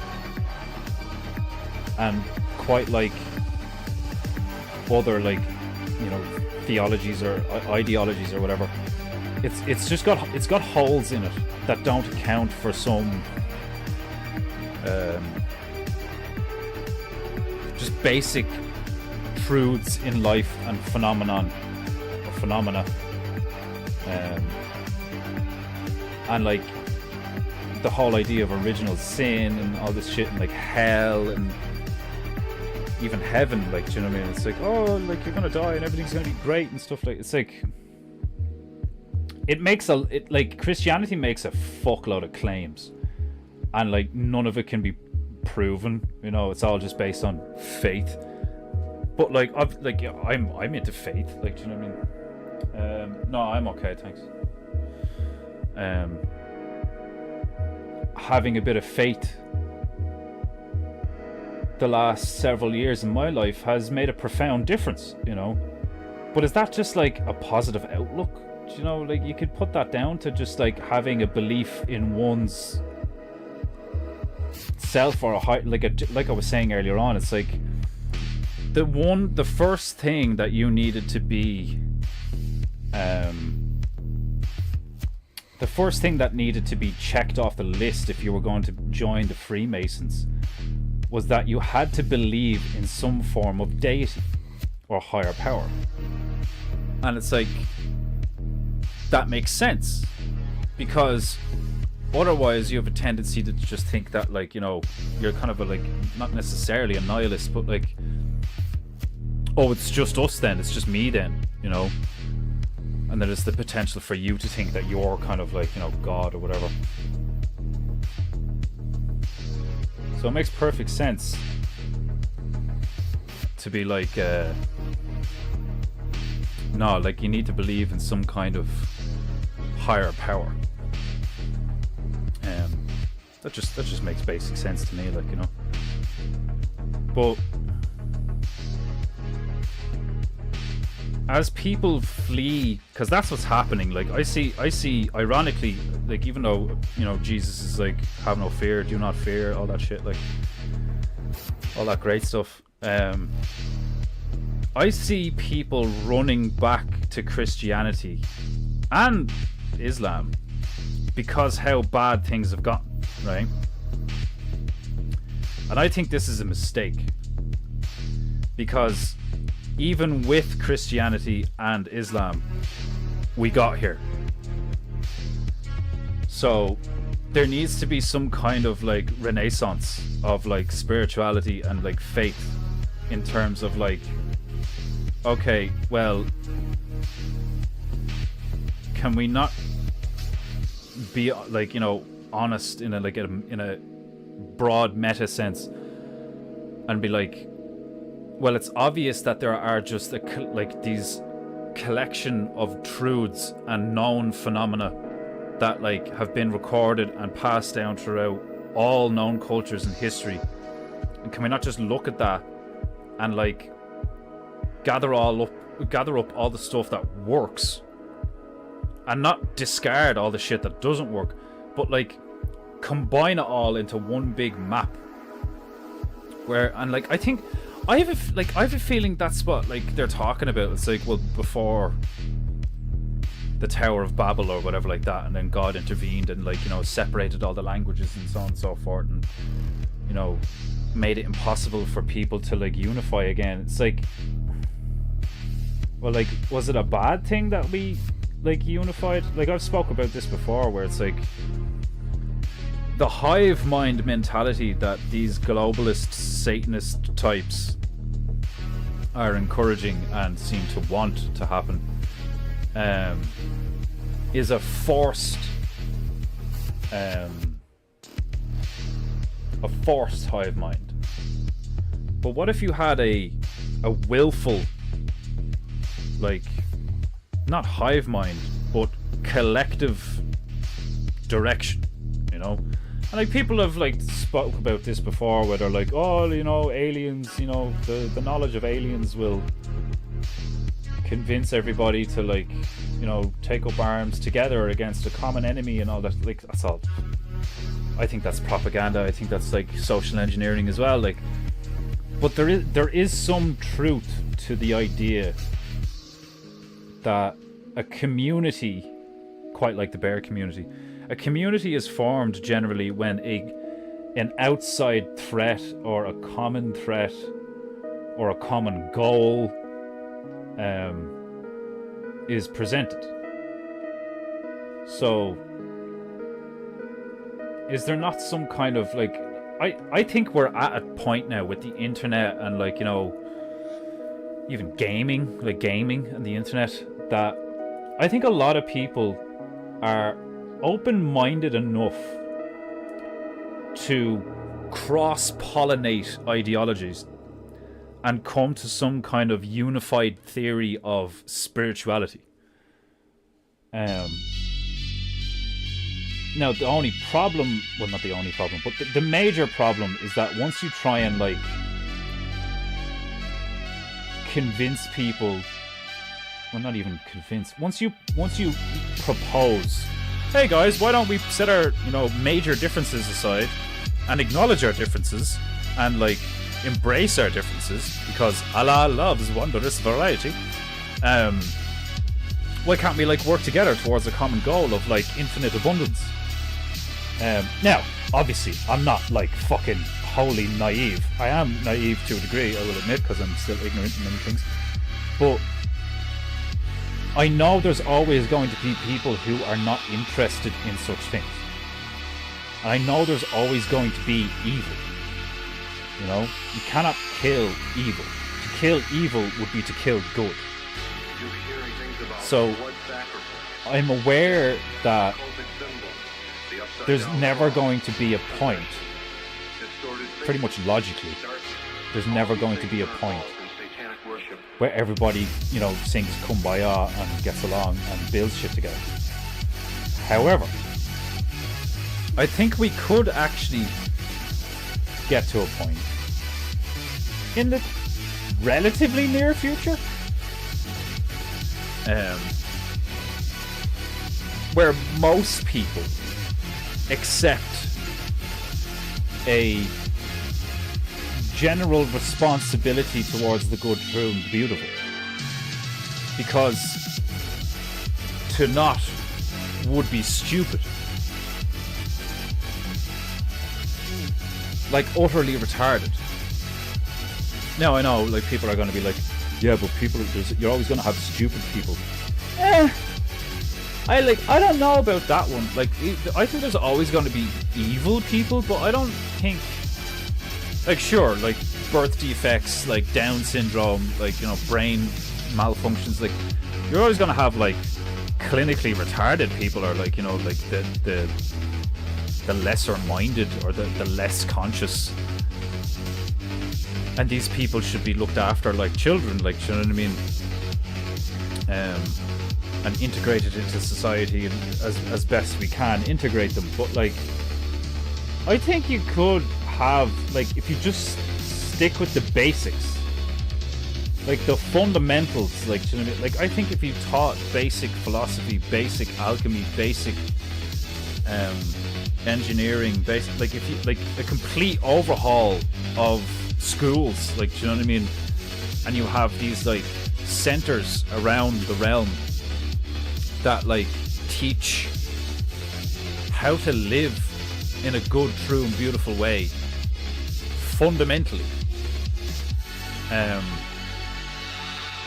quite like other theologies or ideologies or whatever. It's got holes in it that don't account for some just basic truths in life and phenomena, and like the whole idea of original sin and all this shit, and like hell and even heaven, like, do you know what I mean? It's like, oh, like you're gonna die and everything's gonna be great and stuff. Like, it's like Christianity makes a fuckload of claims, and like none of it can be proven. It's all just based on faith. But like I'm into faith. Like, do you know what I mean? No, I'm okay, thanks. Having a bit of faith the last several years in my life has made a profound difference, But is that just like a positive outlook? Like you could put that down to just like having a belief in one's self, or like I was saying earlier on, it's like the first thing that you needed to be the first thing that needed to be checked off the list if you were going to join the Freemasons was that you had to believe in some form of deity or higher power. And it's like, that makes sense, because otherwise you have a tendency to just think that, like, you know, you're kind of a, like, not necessarily a nihilist, but like, oh, it's just us then, it's just me then, you know. And there's the potential for you to think that you're kind of like, you know, God or whatever. So it makes perfect sense to be like, no, like, you need to believe in some kind of higher power. That just makes basic sense to me, like, you know. But as people flee, because that's what's happening. Like, I see, ironically, like, even though, you know, Jesus is like, have no fear, do not fear, all that shit, like, all that great stuff. I see people running back to Christianity and Islam because how bad things have gotten, right? And I think this is a mistake, because even with Christianity and Islam, we got here. So there needs to be some kind of like renaissance of like spirituality and like faith, in terms of like, okay, well, can we not be like, you know, honest in a like in a broad meta sense and be like, well, it's obvious that there are just like these collection of truths and known phenomena that like have been recorded and passed down throughout all known cultures in history, and can we not just look at that and like gather up all the stuff that works and not discard all the shit that doesn't work, but like combine it all into one big map where, and like, I think I have a feeling that's what like they're talking about. It's like, well, before the Tower of Babel or whatever like that, and then God intervened and like, you know, separated all the languages and so on and so forth, and, you know, made it impossible for people to like unify again. It's like, well, like, was it a bad thing that we like unified? Like, I've spoke about this before, where it's like the hive mind mentality that these globalist Satanist types are encouraging and seem to want to happen, is a forced hive mind. But what if you had a willful, like, not hive mind, but collective direction, you know? And like, people have like spoke about this before, where they're like, oh, you know, aliens, you know, the knowledge of aliens will convince everybody to like, you know, take up arms together against a common enemy and all that. Like, that's all. I think that's propaganda. I think that's like social engineering as well. Like, but there is some truth to the idea that a community, quite like the bear community, a community is formed generally when an outside threat or a common threat or a common goal is presented. So is there not some kind of like, I think we're at a point now with the internet and like, you know, even gaming and the internet, that I think a lot of people are open-minded enough to cross-pollinate ideologies and come to some kind of unified theory of spirituality. Now, the only problem, well, not the only problem, but the major problem is that once you try and like convince people, well, not even convince, once you propose, hey guys, why don't we set our, you know, major differences aside and acknowledge our differences and like embrace our differences, because Allah loves wondrous variety. why can't we like work together towards a common goal of like infinite abundance? Now, obviously, I'm not like fucking wholly naive. I am naive to a degree, I will admit, because I'm still ignorant in many things. But I know there's always going to be people who are not interested in such things. And I know there's always going to be evil. You know, you cannot kill evil. To kill evil would be to kill good. So I'm aware that there's never going to be a point, pretty much logically, there's never going to be a point where everybody, you know, sings Kumbaya and gets along and builds shit together. However, I think we could actually get to a point in the relatively near future where most people accept a general responsibility towards the good, true and beautiful, because to not would be stupid, like utterly retarded. Now I know, like, people are going to be like, yeah, but people, you're always going to have stupid people. I don't know about that one. Like, I think there's always going to be evil people, but I don't think, like, sure, like birth defects, like Down syndrome, like, you know, brain malfunctions, like, you're always going to have like clinically retarded people, or like, you know, like the lesser minded, or the less conscious. And these people should be looked after like children, like, you know what I mean? And integrated into society, and as best we can integrate them. But like, I think you could have, like, if you just stick with the basics, like the fundamentals, like, you know what I mean? Like, I think if you taught basic philosophy, basic alchemy, basic engineering, basic, like, if you, like, a complete overhaul of schools, like, you know what I mean? And you have these like centers around the realm that like teach how to live in a good, true and beautiful way fundamentally,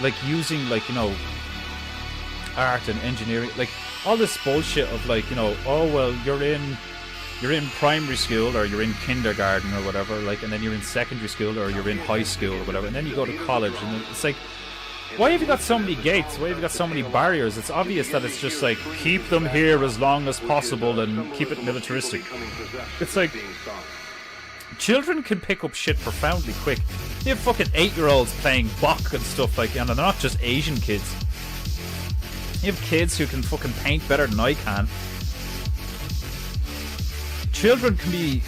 like using, like, you know, art and engineering, like all this bullshit of like, you know, oh well, you're in primary school, or you're in kindergarten or whatever, like, and then you're in secondary school, or you're in high school or whatever, and then you go to college, and it's like, why have you got so many gates? Why have you got so many barriers? It's obvious that it's just like, keep them here as long as possible and keep it militaristic. It's like, children can pick up shit profoundly quick. You have fucking 8-year-olds playing Bach and stuff like, and they're not just Asian kids. You have kids who can fucking paint better than I can. Children can be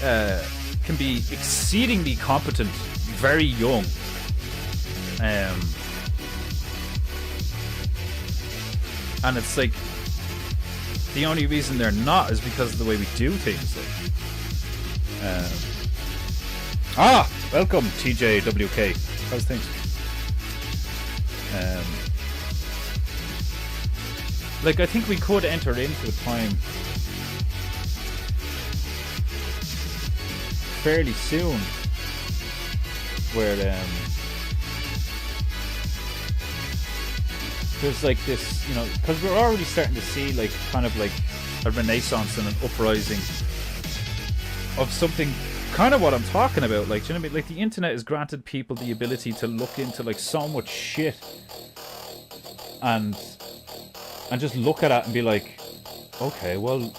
exceedingly competent very young. And it's like, the only reason they're not is because of the way we do things. Like, welcome TJWK. How's things? Like, I think we could enter into a time fairly soon where there's like this, you know, because we're already starting to see like kind of like a renaissance and an uprising of something kind of what I'm talking about, like, do you know what I mean? Like, the internet has granted people the ability to look into like so much shit and just look at it and be like, okay, well,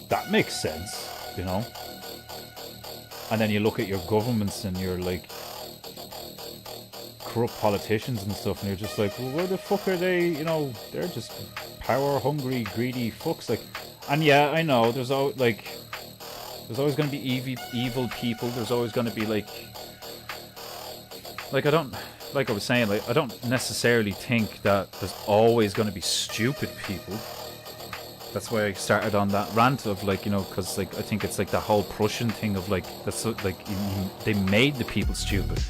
that makes sense, you know. And then you look at your governments and you're like, corrupt politicians and stuff, and you're just like, well, where the fuck are they? You know, they're just power hungry, greedy fucks. Like, and yeah, I know there's always going to be evil people. There's always going to be like I don't, like I was saying, like, I don't necessarily think that there's always going to be stupid people. That's why I started on that rant of like, you know, because like I think it's like the whole Prussian thing of like, that's like, they made the people stupid.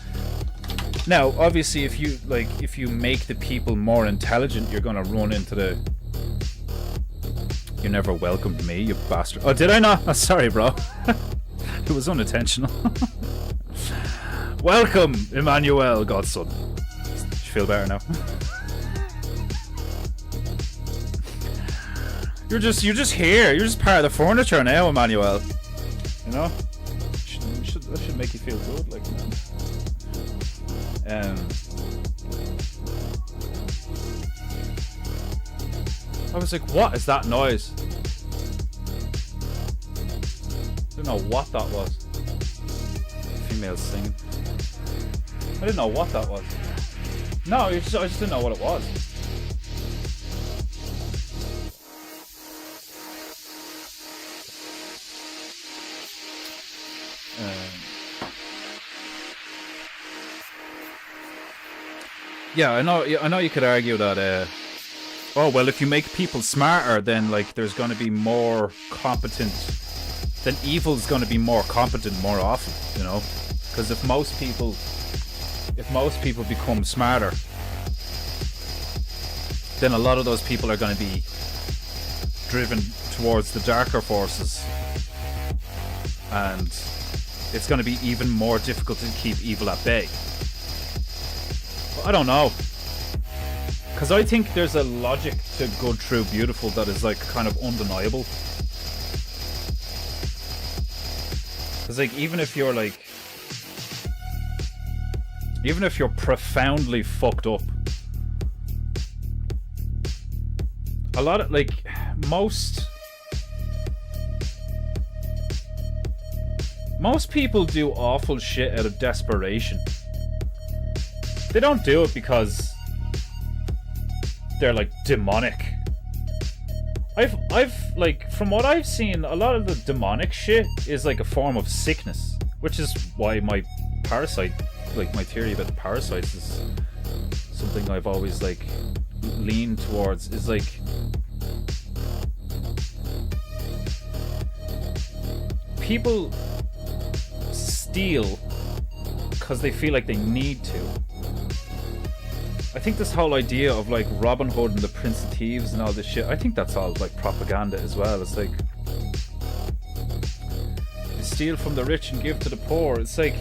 Now, obviously, if you make the people more intelligent, you're going to run into the You never welcomed me, you bastard. Oh, did I not? Oh, sorry, bro. It was unintentional. Welcome, Emmanuel, Godson. You feel better now? You're just here. You're just part of the furniture now, Emmanuel. You know? That should make you feel good, like, man. I was like, what is that noise? I don't know what that was. Female singing. I didn't know what that was. No, I just didn't know what it was. Yeah, I know you could argue that oh well, if you make people smarter, then like there's going to be more competent, then evil's going to be more competent more often, you know, because if most people become smarter, then a lot of those people are going to be driven towards the darker forces, and it's going to be even more difficult to keep evil at bay. But I don't know, because I think there's a logic to good, true, beautiful that is like kind of undeniable. Because like even if you're profoundly fucked up, a lot of like most people do awful shit out of desperation. They don't do it because they're like demonic. I've like, from what I've seen, a lot of the demonic shit is like a form of sickness, which is why my theory about the parasites is something I've always like leaned towards, is like people steal because they feel like they need to. I think this whole idea of like Robin Hood and the Prince of Thieves and all this shit, I think that's all like propaganda as well. It's like, you steal from the rich and give to the poor. It's like,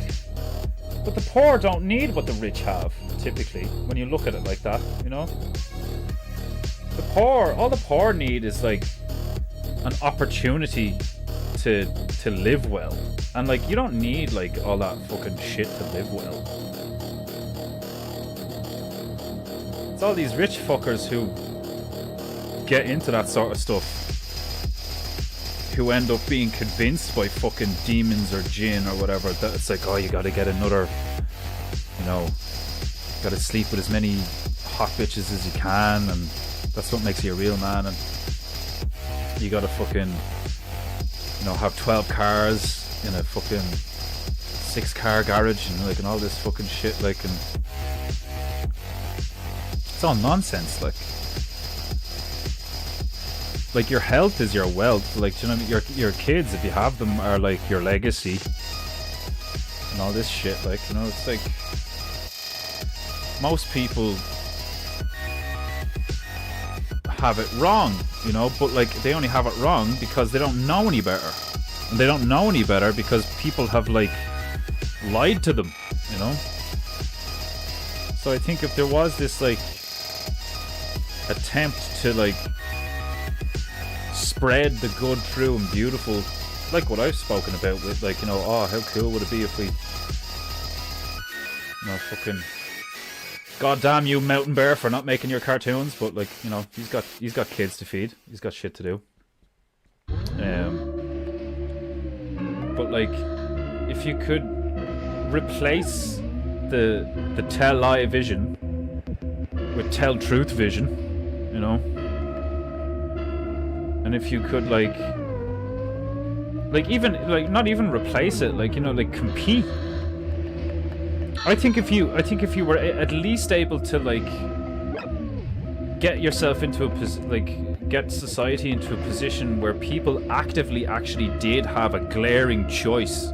but the poor don't need what the rich have, typically, when you look at it like that, you know? All the poor need is like an opportunity to live well. And like, you don't need like all that fucking shit to live well. It's all these rich fuckers who get into that sort of stuff, who end up being convinced by fucking demons or jinn or whatever that it's like, oh, you gotta get another, you know, gotta sleep with as many hot bitches as you can, and that's what makes you a real man, and you gotta fucking, you know, have 12 cars in a fucking 6-car garage and like, and all this fucking shit, like, and it's all nonsense. Like your health is your wealth. Like, you know, your kids, if you have them, are like your legacy and all this shit. Like, you know, it's like most people have it wrong, you know, but like they only have it wrong because they don't know any better, and they don't know any better because people have like lied to them, you know. So I think if there was this like attempt to like spread the good, true and beautiful, like what I've spoken about with, like, you know, oh, how cool would it be if we, you know, fucking goddamn you Mountain Bear for not making your cartoons, but like, you know, he's got kids to feed, he's got shit to do. But like, if you could replace the tell lie vision with tell truth vision, you know, and if you could like even like not even replace it, like, you know, like compete. I think if you were at least able to like get yourself into get society into a position where people actively actually did have a glaring choice,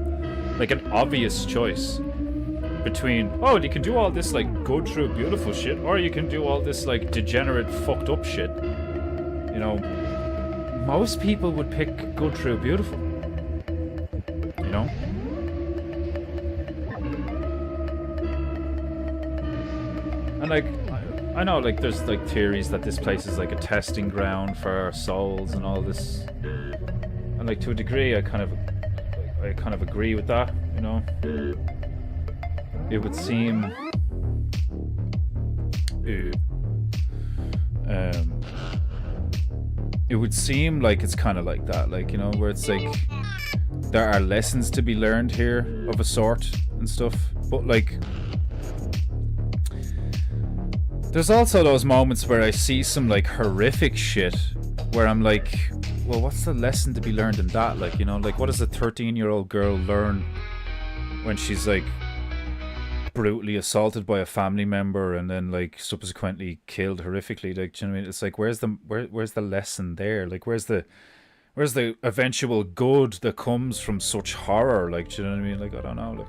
like an obvious choice between, oh, you can do all this like good, true, beautiful shit, or you can do all this like degenerate, fucked up shit, you know, most people would pick good, true, beautiful. You know? And like, I know like there's like theories that this place is like a testing ground for our souls and all this. And like to a degree I kind of agree with that, you know? It would seem it would seem like it's kind of like that, like, you know, where it's like there are lessons to be learned here of a sort and stuff, but like there's also those moments where I see some like horrific shit where I'm like, well, what's the lesson to be learned in that? Like, you know, like what does a 13-year-old girl learn when she's like brutally assaulted by a family member and then like subsequently killed horrifically? Like, do you know what I mean? It's like, where's the lesson there? Like, where's the eventual good that comes from such horror? Like, do you know what I mean? Like, I don't know. Like,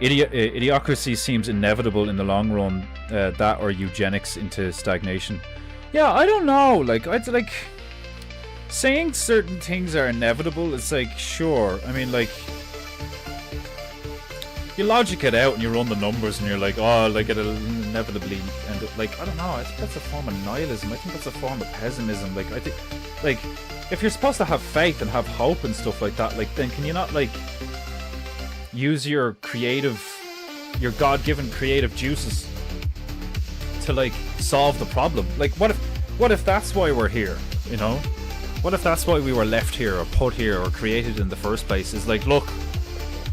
idiocracy seems inevitable in the long run. That or eugenics into stagnation. Yeah, I don't know. Like, I'd like saying certain things are inevitable. It's like, sure. I mean, like, you logic it out and you run the numbers and you're like, oh, like it'll inevitably end up. Like, I don't know. I think that's a form of nihilism. I think that's a form of pessimism. Like, I think, like, if you're supposed to have faith and have hope and stuff like that, like, then can you not like use your God-given creative juices to like solve the problem? Like, what if that's why we're here, you know? What if that's why we were left here or put here or created in the first place? Is like, look,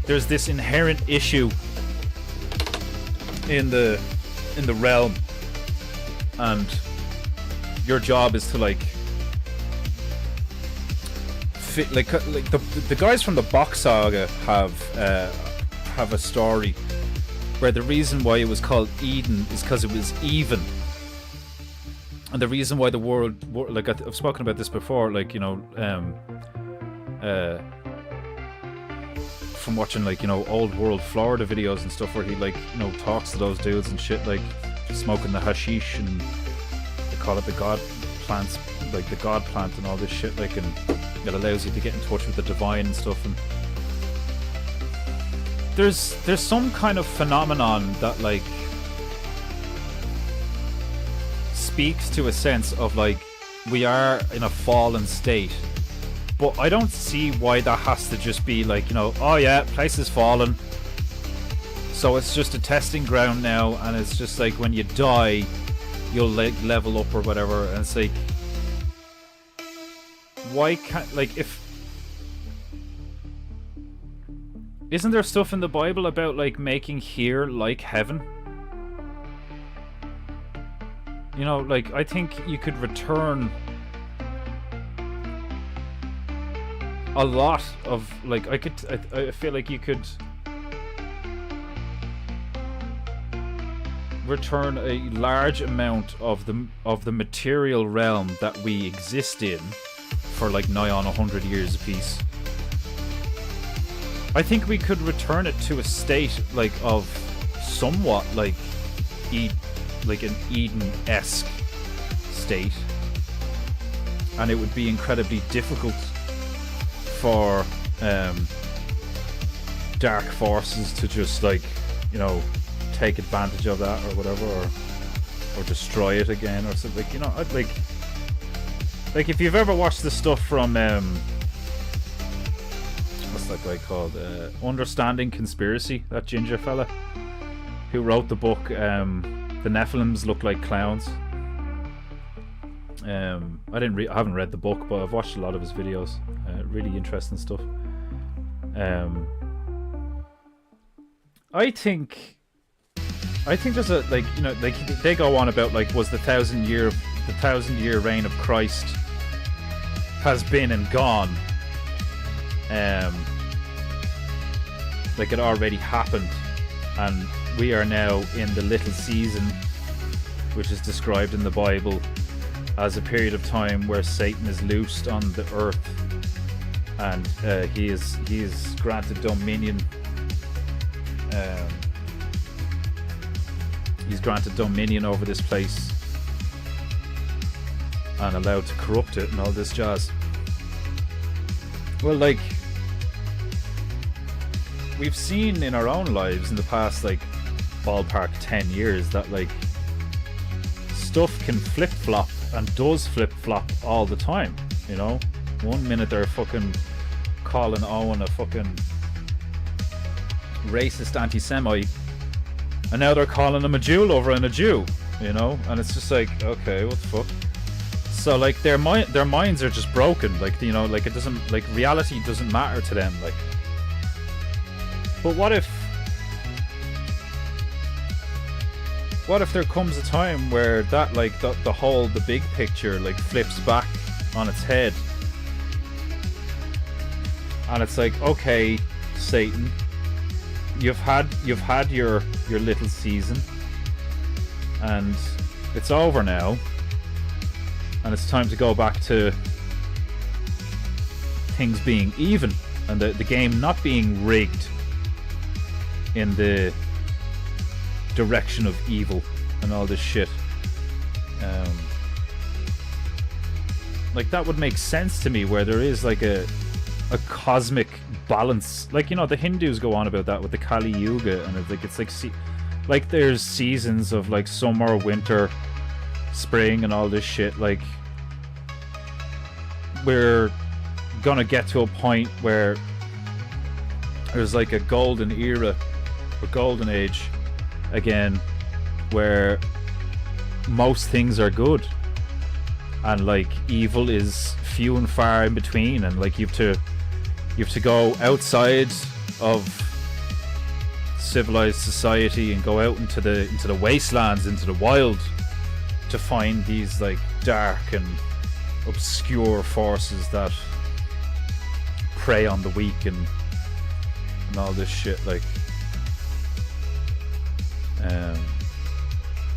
there's this inherent issue in the realm, and your job is to like fit, like the guys from the Box Saga have a story where the reason why it was called Eden is because it was even. And the reason why the world, like I've spoken about this before, like, you know, from watching like, you know, old world Florida videos and stuff where he like, you know, talks to those dudes and shit, like smoking the hashish, and they call it the God plants, like the God plant and all this shit, like, and it allows you to get in touch with the divine and stuff. And there's some kind of phenomenon that like speaks to a sense of like we are in a fallen state, but I don't see why that has to just be like, you know, oh yeah, place is fallen, so it's just a testing ground now, and it's just like when you die you'll like level up or whatever. And it's like, why can't, like, if isn't there stuff in the Bible about like making here like heaven? You know, like, I think you could return a lot of, like, I feel like you could return a large amount of the material realm that we exist in for like nigh on 100 years apiece. I think we could return it to a state like of somewhat like an Eden-esque state, and it would be incredibly difficult for dark forces to just like, you know, take advantage of that or whatever, or destroy it again or something. Like, you know, I'd like if you've ever watched the stuff from what's that guy called, Understanding Conspiracy, that ginger fella who wrote the book The Nephilims Look Like Clowns. I haven't read the book, but I've watched a lot of his videos. Really interesting stuff. I think there's a, like, you know, like they go on about like, was the 1,000-year reign of Christ has been and gone. Like it already happened, and we are now in the little season, which is described in the Bible as a period of time where Satan is loosed on the earth, and he is granted dominion. He's granted dominion over this place, and allowed to corrupt it and all this jazz. Well, like, we've seen in our own lives in the past, like, ballpark 10 years that, like, stuff can flip-flop and does flip-flop all the time, you know? One minute they're fucking calling Owen a fucking racist anti-Semite, and now they're calling him a Jew lover and a Jew, you know? And it's just like, okay, what the fuck? So, like, their minds are just broken, like, you know, like, it doesn't, like, reality doesn't matter to them, like. But what if there comes a time where that, like, the big picture, like, flips back on its head, and it's like, okay, Satan, you've had your little season, and it's over now, and it's time to go back to things being even, and the game not being rigged in the direction of evil and all this shit. Like, that would make sense to me, where there is like a cosmic balance. Like, you know, the Hindus go on about that with the Kali Yuga, and it's like there's seasons of, like, summer, winter, spring, and all this shit. Like, we're gonna get to a point where there's like a golden era, a golden age again, where most things are good, and, like, evil is few and far in between, and, like, you have to go outside of civilized society and go out into the wastelands, into the wild, to find these, like, dark and obscure forces that prey on the weak and all this shit. Like,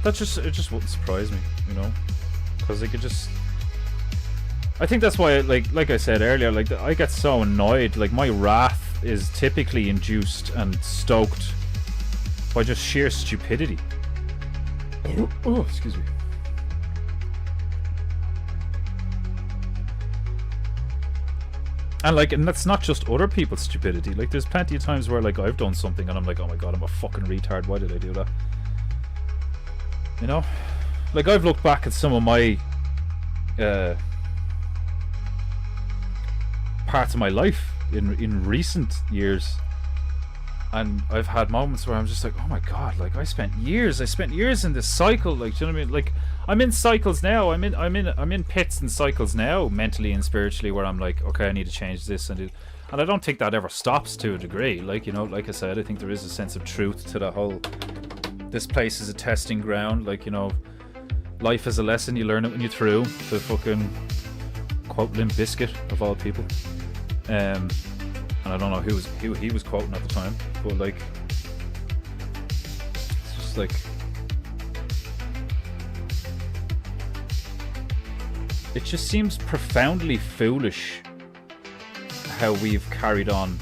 it just wouldn't surprise me, you know, because, like, I think that's why, like I said earlier, like, I get so annoyed. Like, my wrath is typically induced and stoked by just sheer stupidity. Oh, excuse me. And, like, and that's not just other people's stupidity. Like, there's plenty of times where, like, I've done something and I'm like, oh my god, I'm a fucking retard. Why did I do that? You know? Like, I've looked back at some of my parts of my life in recent years, and I've had moments where I'm just like, oh my god, like, I spent years in this cycle. Like, do you know what I mean? Like, I'm in cycles now. I'm in pits and cycles now, mentally and spiritually, where I'm like, okay, I need to change this and I don't think that ever stops to a degree. Like, you know, like I said, I think there is a sense of truth to the whole, this place is a testing ground. Like, you know, life is a lesson, you learn it when you're through. To fucking quote Limp Bizkit, of all people. And I don't know who he was quoting at the time, but, like, it's just like, it just seems profoundly foolish how we've carried on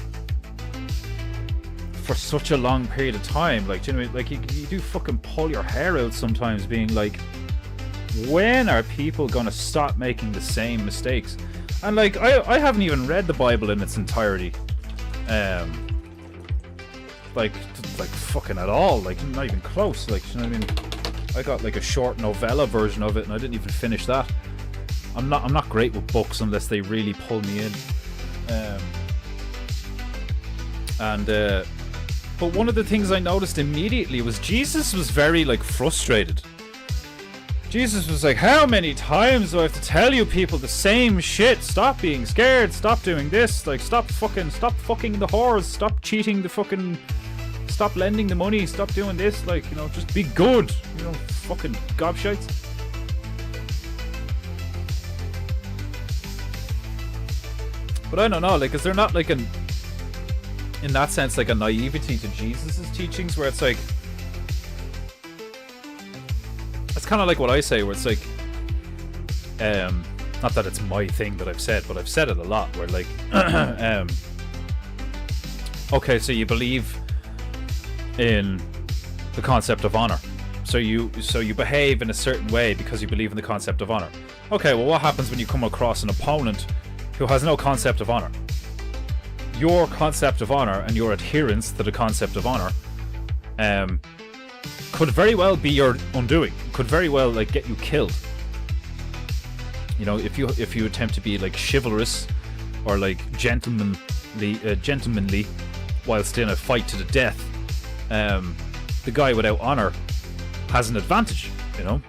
for such a long period of time. Like, do you know what I mean? Like, you do fucking pull your hair out sometimes, being like, when are people gonna stop making the same mistakes? And, like, I haven't even read the Bible in its entirety, like fucking at all, like, not even close. Like, you know what I mean? I got, like, a short novella version of it, and I didn't even finish that. I'm not great with books unless they really pull me in. But one of the things I noticed immediately was Jesus was very, like, frustrated. Jesus was like, how many times do I have to tell you people the same shit? Stop being scared, stop doing this, like, stop fucking the whores, stop cheating the fucking, stop lending the money, stop doing this, like, you know, just be good, you know, fucking gobshites. But I don't know, like, is there not, like, in that sense, like, a naivety to Jesus' teachings, where it's like, it's kind of like what I say, where it's like, not that it's my thing that I've said, but I've said it a lot, where, like, okay, so you believe in the concept of honor, so you behave in a certain way because you believe in the concept of honor. Okay, well, what happens when you come across an opponent who has no concept of honor? Your concept of honor and your adherence to the concept of honor could very well be your undoing. Could very well like get you killed. You know, if you attempt to be like chivalrous or like gentlemanly whilst in a fight to the death, the guy without honor has an advantage. You know,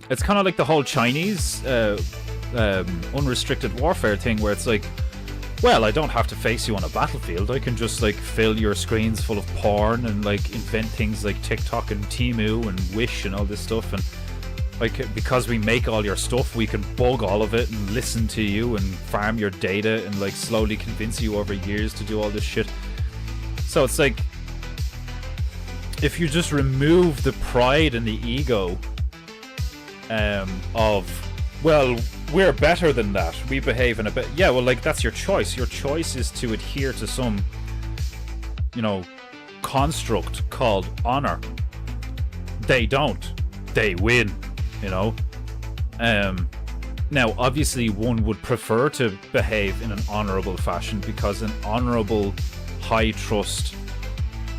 it's kind of like the whole Chinese unrestricted warfare thing, where it's like, well, I don't have to face you on a battlefield. I can just like fill your screens full of porn and like invent things like TikTok and Temu and Wish and all this stuff, and like because we make all your stuff, we can bug all of it and listen to you and farm your data and like slowly convince you over years to do all this shit. So it's like, if you just remove the pride and the ego of, well, we're better than that, we behave in a bit, yeah, well, like, that's your choice. Your choice is to adhere to some, you know, construct called honor. They don't. They win, you know. Now, obviously, one would prefer to behave in an honorable fashion, because an honorable, high trust,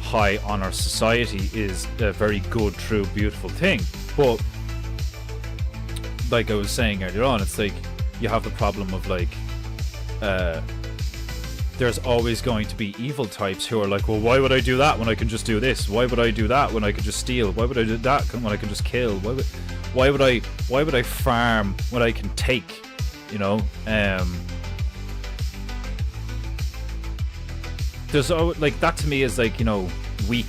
high honor society is a very good, true, beautiful thing. But like I was saying earlier on, it's like you have the problem of like there's always going to be evil types who are like, well, why would I do that when I can just do this? Why would I do that when I could just steal? Why would I do that when I can just kill? Why would I farm when I can take? You know, there's like, that to me is like, you know, weak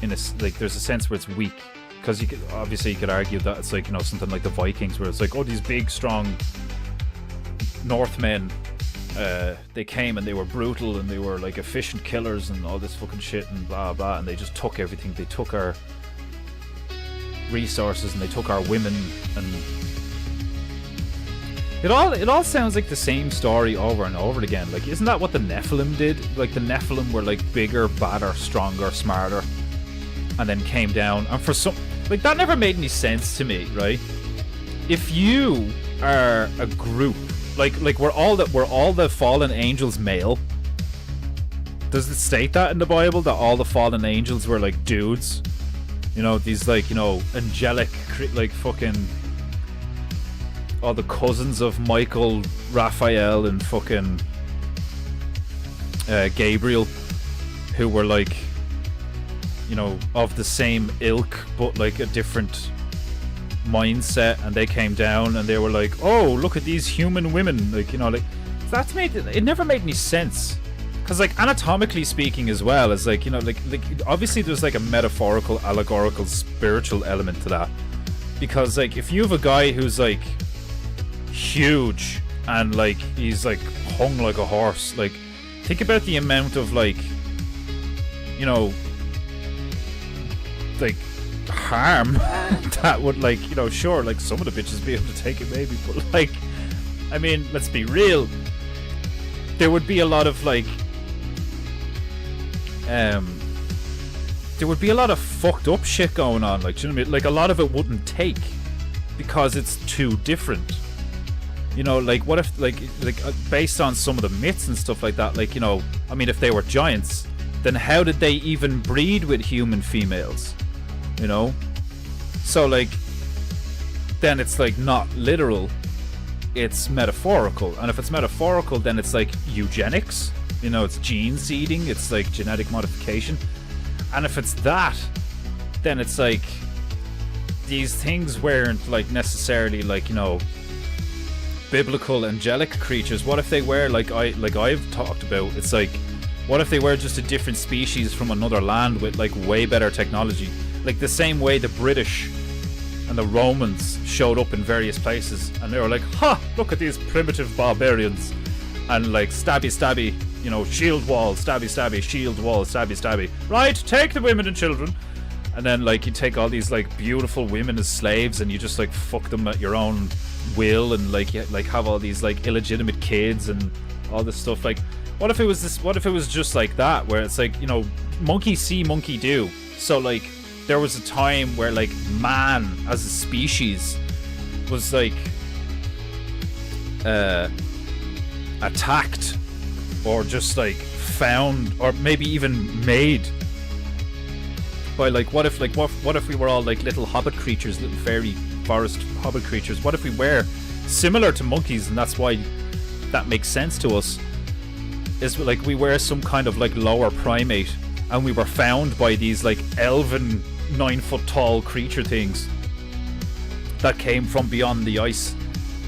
in a, like, there's a sense where it's weak, because you could argue that it's like, you know, something like the Vikings, where it's like, oh, these big strong Northmen, they came and they were brutal and they were like efficient killers and all this fucking shit and blah blah, and they just took everything. They took our resources and they took our women, and it all sounds like the same story over and over again. Like, isn't that what the Nephilim did? Like, the Nephilim were like bigger, badder, stronger, smarter, and then came down, and for some, like, that never made any sense to me, right? If you are a group, like we're all the fallen angels male. Does it state that in the Bible, that all the fallen angels were like dudes? You know, these like, you know, angelic, like fucking all the cousins of Michael, Raphael, and fucking Gabriel, who were like, you know, of the same ilk but like a different mindset, and they came down and they were like, oh, look at these human women, like, you know, like, that to me, it never made any sense, because like anatomically speaking as well, as like, you know, like obviously there's like a metaphorical, allegorical, spiritual element to that, because like if you have a guy who's like huge and like he's like hung like a horse, like, think about the amount of like, you know, like harm that would, like, you know, sure, like some of the bitches be able to take it maybe, but like, I mean, let's be real, there would be a lot of like there would be a lot of fucked up shit going on, like, do you know what I mean? Like, a lot of it wouldn't take because it's too different, you know. Like, what if like based on some of the myths and stuff like that, like, you know, I mean, if they were giants, then how did they even breed with human females? You know, so like, then it's like not literal, it's metaphorical, and if it's metaphorical, then it's like eugenics, you know, it's gene seeding, it's like genetic modification, and if it's that, then it's like these things weren't like necessarily like, you know, biblical angelic creatures. What if they were like I've talked about, it's like, what if they were just a different species from another land with like way better technology? Like the same way the British and the Romans showed up in various places and they were like, ha, look at these primitive barbarians, and like stabby stabby, you know, shield wall, stabby stabby, shield wall, stabby stabby, right, take the women and children. And then like you take all these like beautiful women as slaves and you just like fuck them at your own will, and like you, like, have all these like illegitimate kids and all this stuff. Like, what if it was this, what if it was just like that, where it's like, you know, monkey see, monkey do. So like, there was a time where like man as a species was like attacked or just like found or maybe even made by like what if we were all like little hobbit creatures, little fairy forest hobbit creatures? What if we were similar to monkeys, and that's why that makes sense to us, is like we were some kind of like lower primate and we were found by these like elven 9-foot tall creature things that came from beyond the ice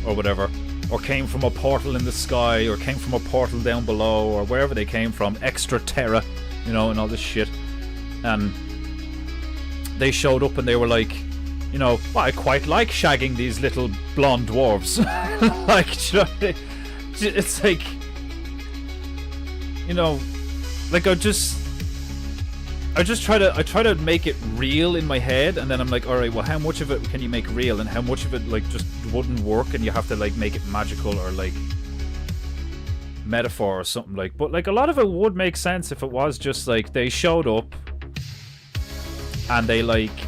or whatever, or came from a portal in the sky, or came from a portal down below, or wherever they came from, extra terra, you know, and all this shit. And they showed up and they were like, you know, well, I quite like shagging these little blonde dwarves. Like, you know, it's like, you know, like I try to make it real in my head, and then I'm like, all right, well, how much of it can you make real, and how much of it like just wouldn't work, and you have to like make it magical or like metaphor or something like. But like a lot of it would make sense if it was just like they showed up and they liked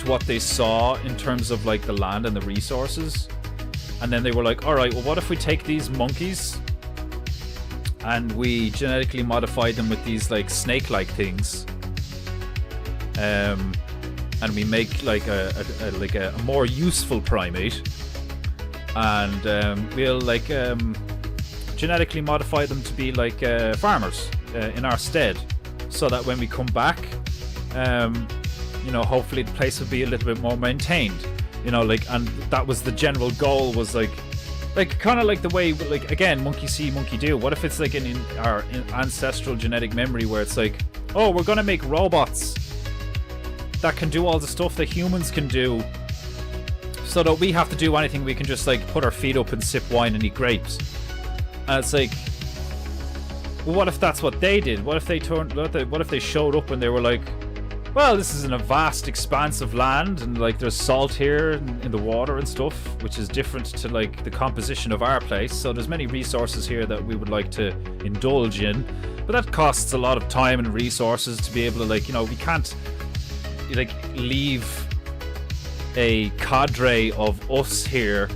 what they saw in terms of like the land and the resources, and then they were like, all right, well, what if we take these monkeys and we genetically modified them with these like snake-like things, and we make like a more useful primate, and we'll like genetically modify them to be like farmers in our stead, so that when we come back, you know, hopefully the place will be a little bit more maintained, you know, like, and that was the general goal, was like kind of like the way, like, again, monkey see, monkey do. What if it's like in our ancestral genetic memory where it's like, oh, we're gonna make robots that can do all the stuff that humans can do, so that we have to do anything, we can just like put our feet up and sip wine and eat grapes. And it's like, well, what if that's what they did? What if they showed up and they were like, well, this is in a vast expanse of land, and like there's salt here in the water and stuff, which is different to like the composition of our place, so there's many resources here that we would like to indulge in, but that costs a lot of time and resources to be able to, like, you know, we can't like leave a cadre of us here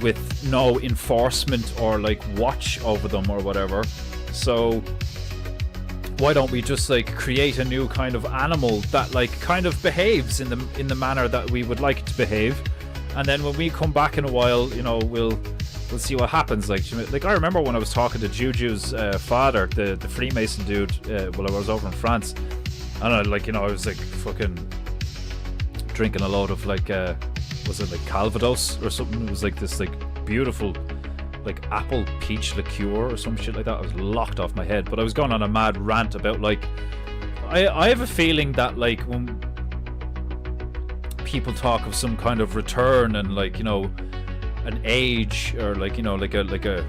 with no enforcement or like watch over them or whatever. So why don't we just like create a new kind of animal that like kind of behaves in the manner that we would like it to behave, and then when we come back in a while, you know, we'll see what happens. Like I remember when I was talking to Juju's father, the Freemason dude, while I was over in France, and I, like, you know, I was like fucking drinking a load of like was it like Calvados or something? It was like this like beautiful like apple peach liqueur or some shit like that. I was locked off my head, but I was going on a mad rant about like I have a feeling that like when people talk of some kind of return and like, you know, an age or like, you know, like a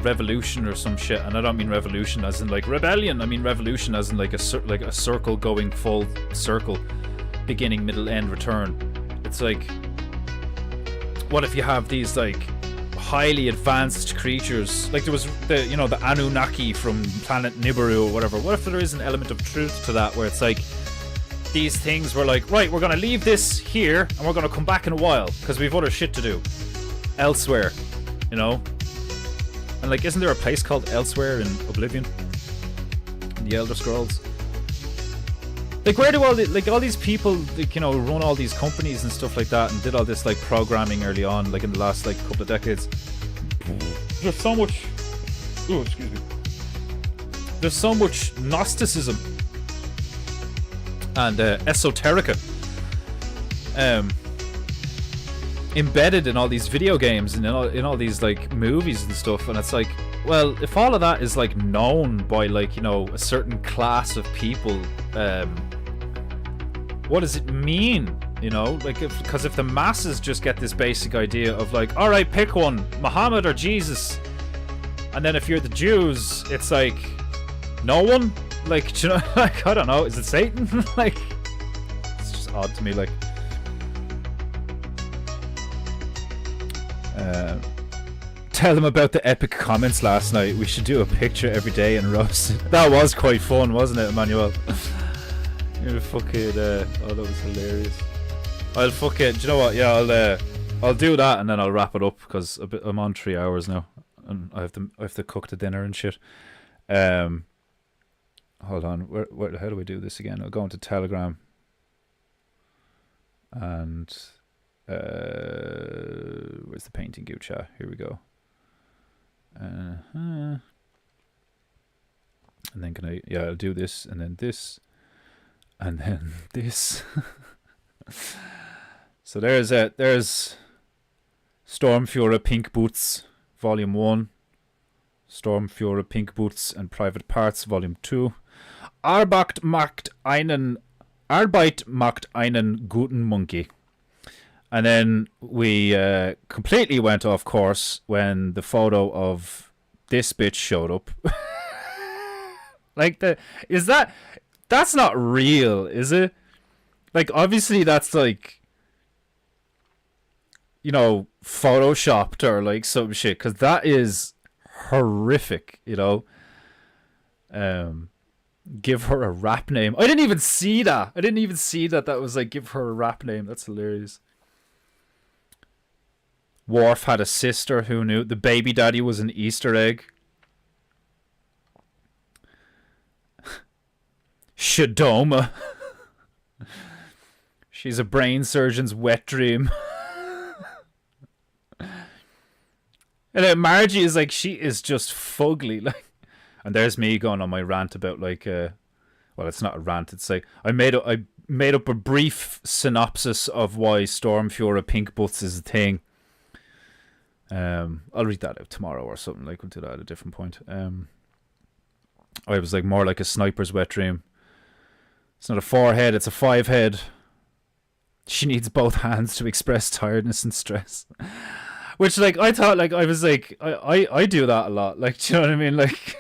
revolution or some shit, and I don't mean revolution as in like rebellion, I mean revolution as in like a circle going full circle, beginning, middle, end, return. It's like, what if you have these like highly advanced creatures, like there was the, you know, the Anunnaki from planet Nibiru or whatever. What if there is an element of truth to that, where it's like these things were like, right, we're gonna leave this here and we're gonna come back in a while because we've other shit to do elsewhere, you know? And like, isn't there a place called Elsewhere in Oblivion, in the Elder Scrolls? Like, where do all these people, like, you know, run all these companies and stuff like that, and did all this like programming early on, like in the last like couple of decades? There's so much. Oh, excuse me. There's so much Gnosticism and esoterica embedded in all these video games and in all these like movies and stuff, and it's like, well, if all of that is like known by like, you know, a certain class of people, what does it mean, you know? Like, because if the masses just get this basic idea of like, all right, pick one, Muhammad or Jesus, and then if you're the Jews, it's like no one, like, you know, like, I don't know, is it Satan? Like, it's just odd to me. Like, tell them about the epic comments last night. We should do a picture every day and roast it. That was quite fun, wasn't it, Emmanuel? You're fucking oh, that was hilarious. I'll fuck it. Do you know what? Yeah, I'll do that and then I'll wrap it up because I'm on 3 hours now and I have to cook the dinner and shit. Hold on. Where how do we do this again? I'll go into Telegram and where's the painting goo chat? Here we go. And then I'll do this and then this and then this. So there's Stormfuhrer Pink Boots Volume 1, Stormfuhrer Pink Boots and Private Parts Volume 2, Arbeit macht einen guten Monkey. And then we completely went off course when the photo of this bitch showed up. Like, that's not real, is it? Like, obviously that's like, you know, photoshopped or like some shit, because that is horrific, you know. Give her a rap name. I didn't even see that. That was like, give her a rap name. That's hilarious. Worf had a sister, who knew? The baby daddy was an Easter egg. Shadoma. She's a brain surgeon's wet dream. And then Margie is like, she is just fugly. Like, and there's me going on my rant about like, well, it's not a rant. It's like I made up a brief synopsis of why Stormfuhrer Pink Boots is a thing. I'll read that out tomorrow or something. Like, we'll do that at a different point. I was like, more like a sniper's wet dream. It's not a 4-head, it's a 5-head. She needs both hands to express tiredness and stress. Which, like, I thought, like, I was like, I do that a lot. Like, do you know what I mean? Like,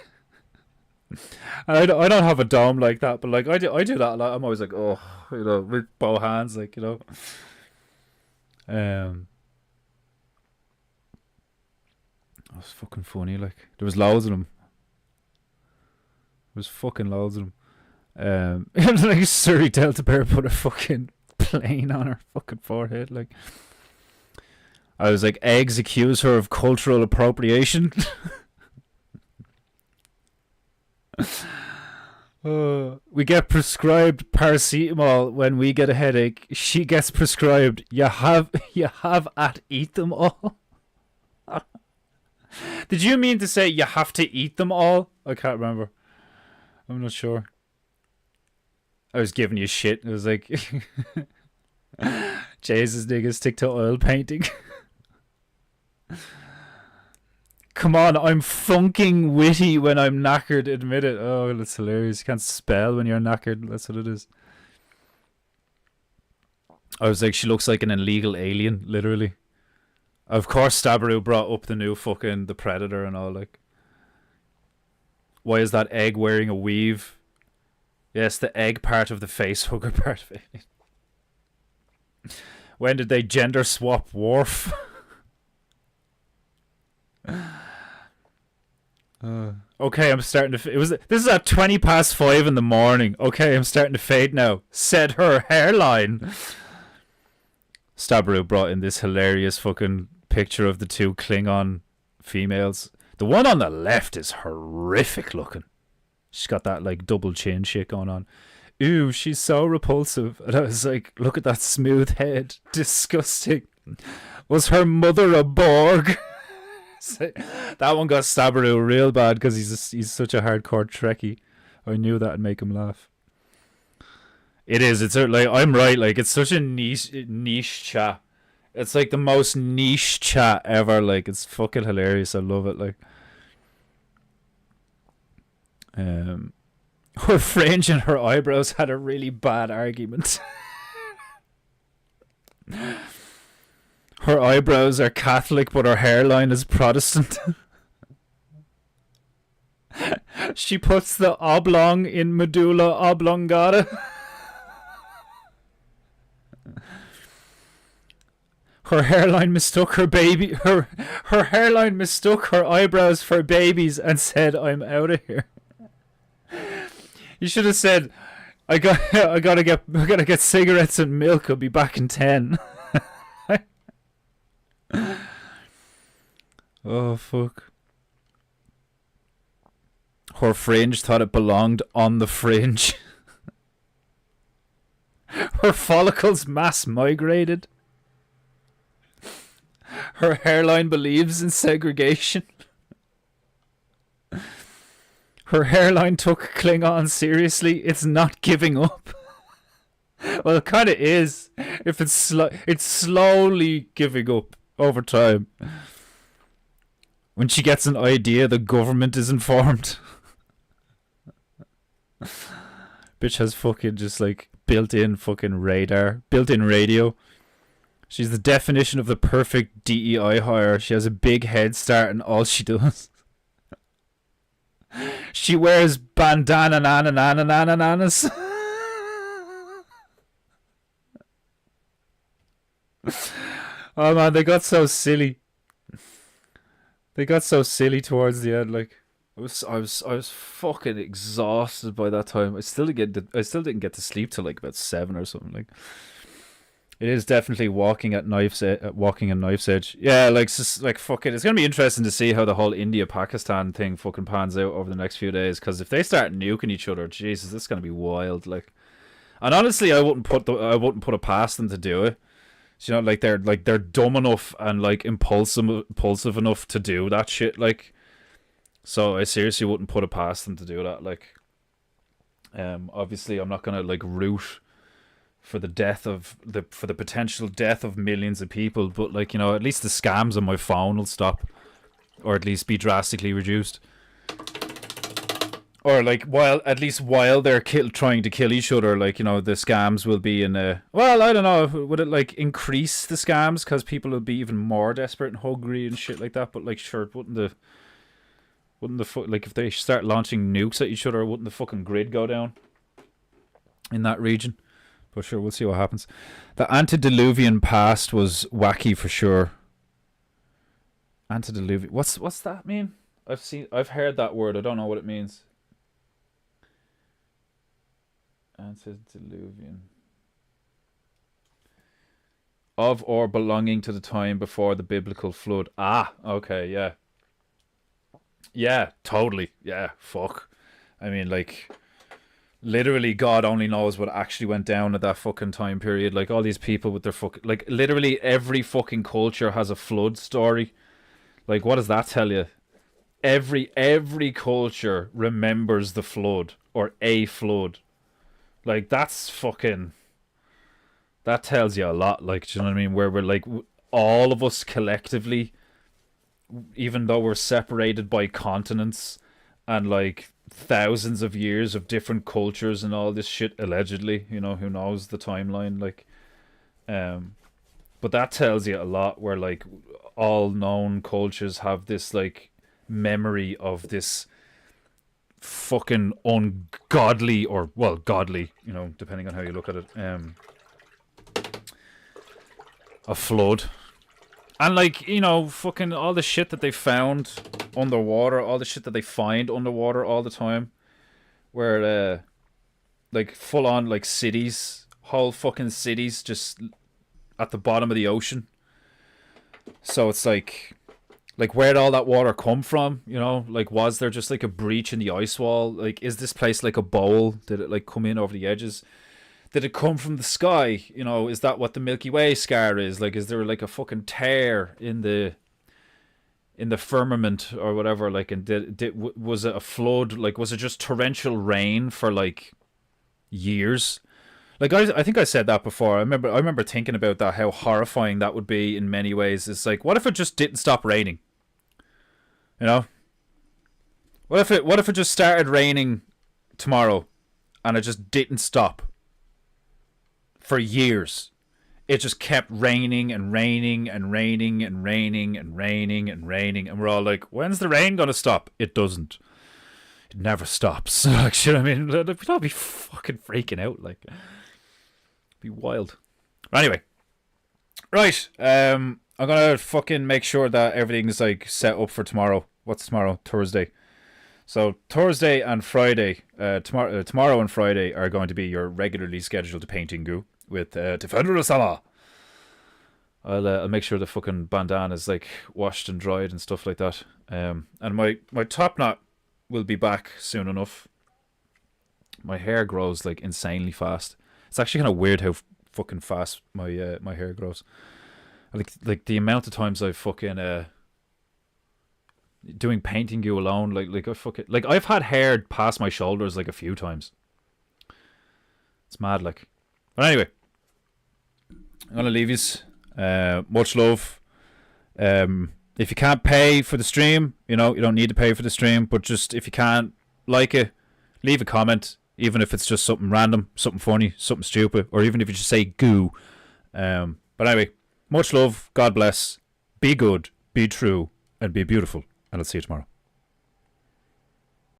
I don't have a dome like that, but like, I do that a lot. I'm always like, oh, you know, with both hands, like, you know. It was fucking funny. Like, there was loads of them. There was fucking loads of them. Like, Surrey Delta Bear put a fucking plane on her fucking forehead. Like, I was like, eggs accuse her of cultural appropriation. We get prescribed paracetamol when we get a headache. She gets prescribed, you have at eat them all. Did you mean to say you have to eat them all? I can't remember. I'm not sure. I was giving you shit. It was like, Jesus, niggas stick to oil painting. Come on, I'm funking witty when I'm knackered, admit it. Oh, that's hilarious. You can't spell when you're knackered. That's what it is. I was like, she looks like an illegal alien, literally. Of course, Stabaroo brought up the new fucking The Predator and all, like. Why is that egg wearing a weave? Yes, the egg part of the face hugger part of it. When did they gender swap Worf? Okay, I'm starting to. This is at 5:20 in the morning. Okay, I'm starting to fade now. Said her hairline. Stabaroo brought in this hilarious fucking picture of the two Klingon females. The one on the left is horrific looking. She's got that like double chin shit going on. Ooh, she's so repulsive. And I was like, look at that smooth head. Disgusting. Was her mother a Borg? That one got Stabaroo real bad because he's such a hardcore Trekkie. I knew that'd make him laugh. It is. It's like, I'm right. Like, it's such a niche chat. It's like the most niche chat ever. Like, it's fucking hilarious. I love it. Like, her fringe and her eyebrows had a really bad argument. Her eyebrows are Catholic, but her hairline is Protestant. She puts the oblong in medulla oblongata. Her hairline mistook her baby. Her hairline mistook her eyebrows for babies and said, "I'm out of here." You should have said, I gotta get cigarettes and milk. I'll be back in 10. Oh fuck. Her fringe thought it belonged on the fringe. Her follicles mass migrated. Her hairline believes in segregation. Her hairline took Klingon seriously. It's not giving up. Well, it kind of is. If it's slowly giving up over time. When she gets an idea, the government is informed. Bitch has fucking just like built-in fucking radar, built-in radio. She's the definition of the perfect DEI hire. She has a big head start in all she does. She wears bandana-nana-nana-nana-nanas. Oh man, they got so silly. They got so silly towards the end. Like, I was fucking exhausted by that time. I still didn't get to sleep till like about 7 or something. Like, it is definitely walking a knife's edge. Yeah, like fucking. It's gonna be interesting to see how the whole India-Pakistan thing fucking pans out over the next few days. Because if they start nuking each other, Jesus, this is gonna be wild. Like, and honestly, I wouldn't put it past them to do it. You know, like they're dumb enough and like impulsive enough to do that shit. Like, so I seriously wouldn't put it past them to do that. Like, obviously, I'm not gonna like root for the potential death of millions of people, but like, you know, at least the scams on my phone will stop, or at least be drastically reduced. Or like while they're trying to kill each other, like, you know, the scams will be in a... Well, I don't know. Would it like increase the scams because people would be even more desperate and hungry and shit like that? But like, sure, wouldn't the like if they start launching nukes at each other, wouldn't the fucking grid go down in that region? But sure, we'll see what happens. The antediluvian past was wacky for sure. Antediluvian. What's that mean? I've heard that word. I don't know what it means. Antediluvian. Of or belonging to the time before the biblical flood. Ah, okay, yeah. Yeah, totally. Yeah, fuck. I mean, like, literally God only knows what actually went down at that fucking time period. Like, all these people with their fucking... Like, literally every fucking culture has a flood story. Like, what does that tell you? Every culture remembers the flood or a flood. Like, that's fucking... That tells you a lot, like, do you know what I mean? Where we're, like, all of us collectively, even though we're separated by continents and, like, thousands of years of different cultures and all this shit, allegedly, you know, who knows the timeline, like... But that tells you a lot, where, like, all known cultures have this, like, memory of this... fucking ungodly, or well, godly, you know, depending on how you look at it, a flood. And like, you know, fucking all the shit that they found underwater, all the shit that they find underwater all the time, where like full on like cities, whole fucking cities just at the bottom of the ocean. So it's like where'd all that water come from, you know? Like, was there just like a breach in the ice wall? Like, is this place like a bowl? Did it like come in over the edges? Did it come from the sky? You know, is that what the Milky Way scar is? Like, is there like a fucking tear in the firmament or whatever? Like, and was it a flood? Like, was it just torrential rain for like years? Like, I think I said that before. I remember thinking about that, how horrifying that would be in many ways. It's like, what if it just didn't stop raining? You know? What if it just started raining tomorrow and it just didn't stop for years? It just kept raining and raining and raining and raining and raining and raining, and we're all like, when's the rain gonna stop? It doesn't. It never stops. Like, you know what I mean? We'd all be fucking freaking out, like. Be wild. Anyway, right. I'm gonna fucking make sure that everything's like set up for tomorrow. What's tomorrow? Thursday. So Thursday and Friday, tomorrow and Friday are going to be your regularly scheduled painting goo with Defender of Summer. I'll make sure the fucking bandana is like washed and dried and stuff like that. And my top knot will be back soon enough. My hair grows like insanely fast. It's actually kind of weird how fucking fast my my hair grows. Like the amount of times I've fucking doing painting goo alone, like I fucking like I've had hair past my shoulders like a few times. It's mad, like. But anyway, I'm gonna leave yous. Much love. If you can't pay for the stream, you know, you don't need to pay for the stream, but just if you can't like it, leave a comment, even if it's just something random, something funny, something stupid, or even if you just say goo. But anyway, much love, God bless, be good, be true, and be beautiful, and I'll see you tomorrow.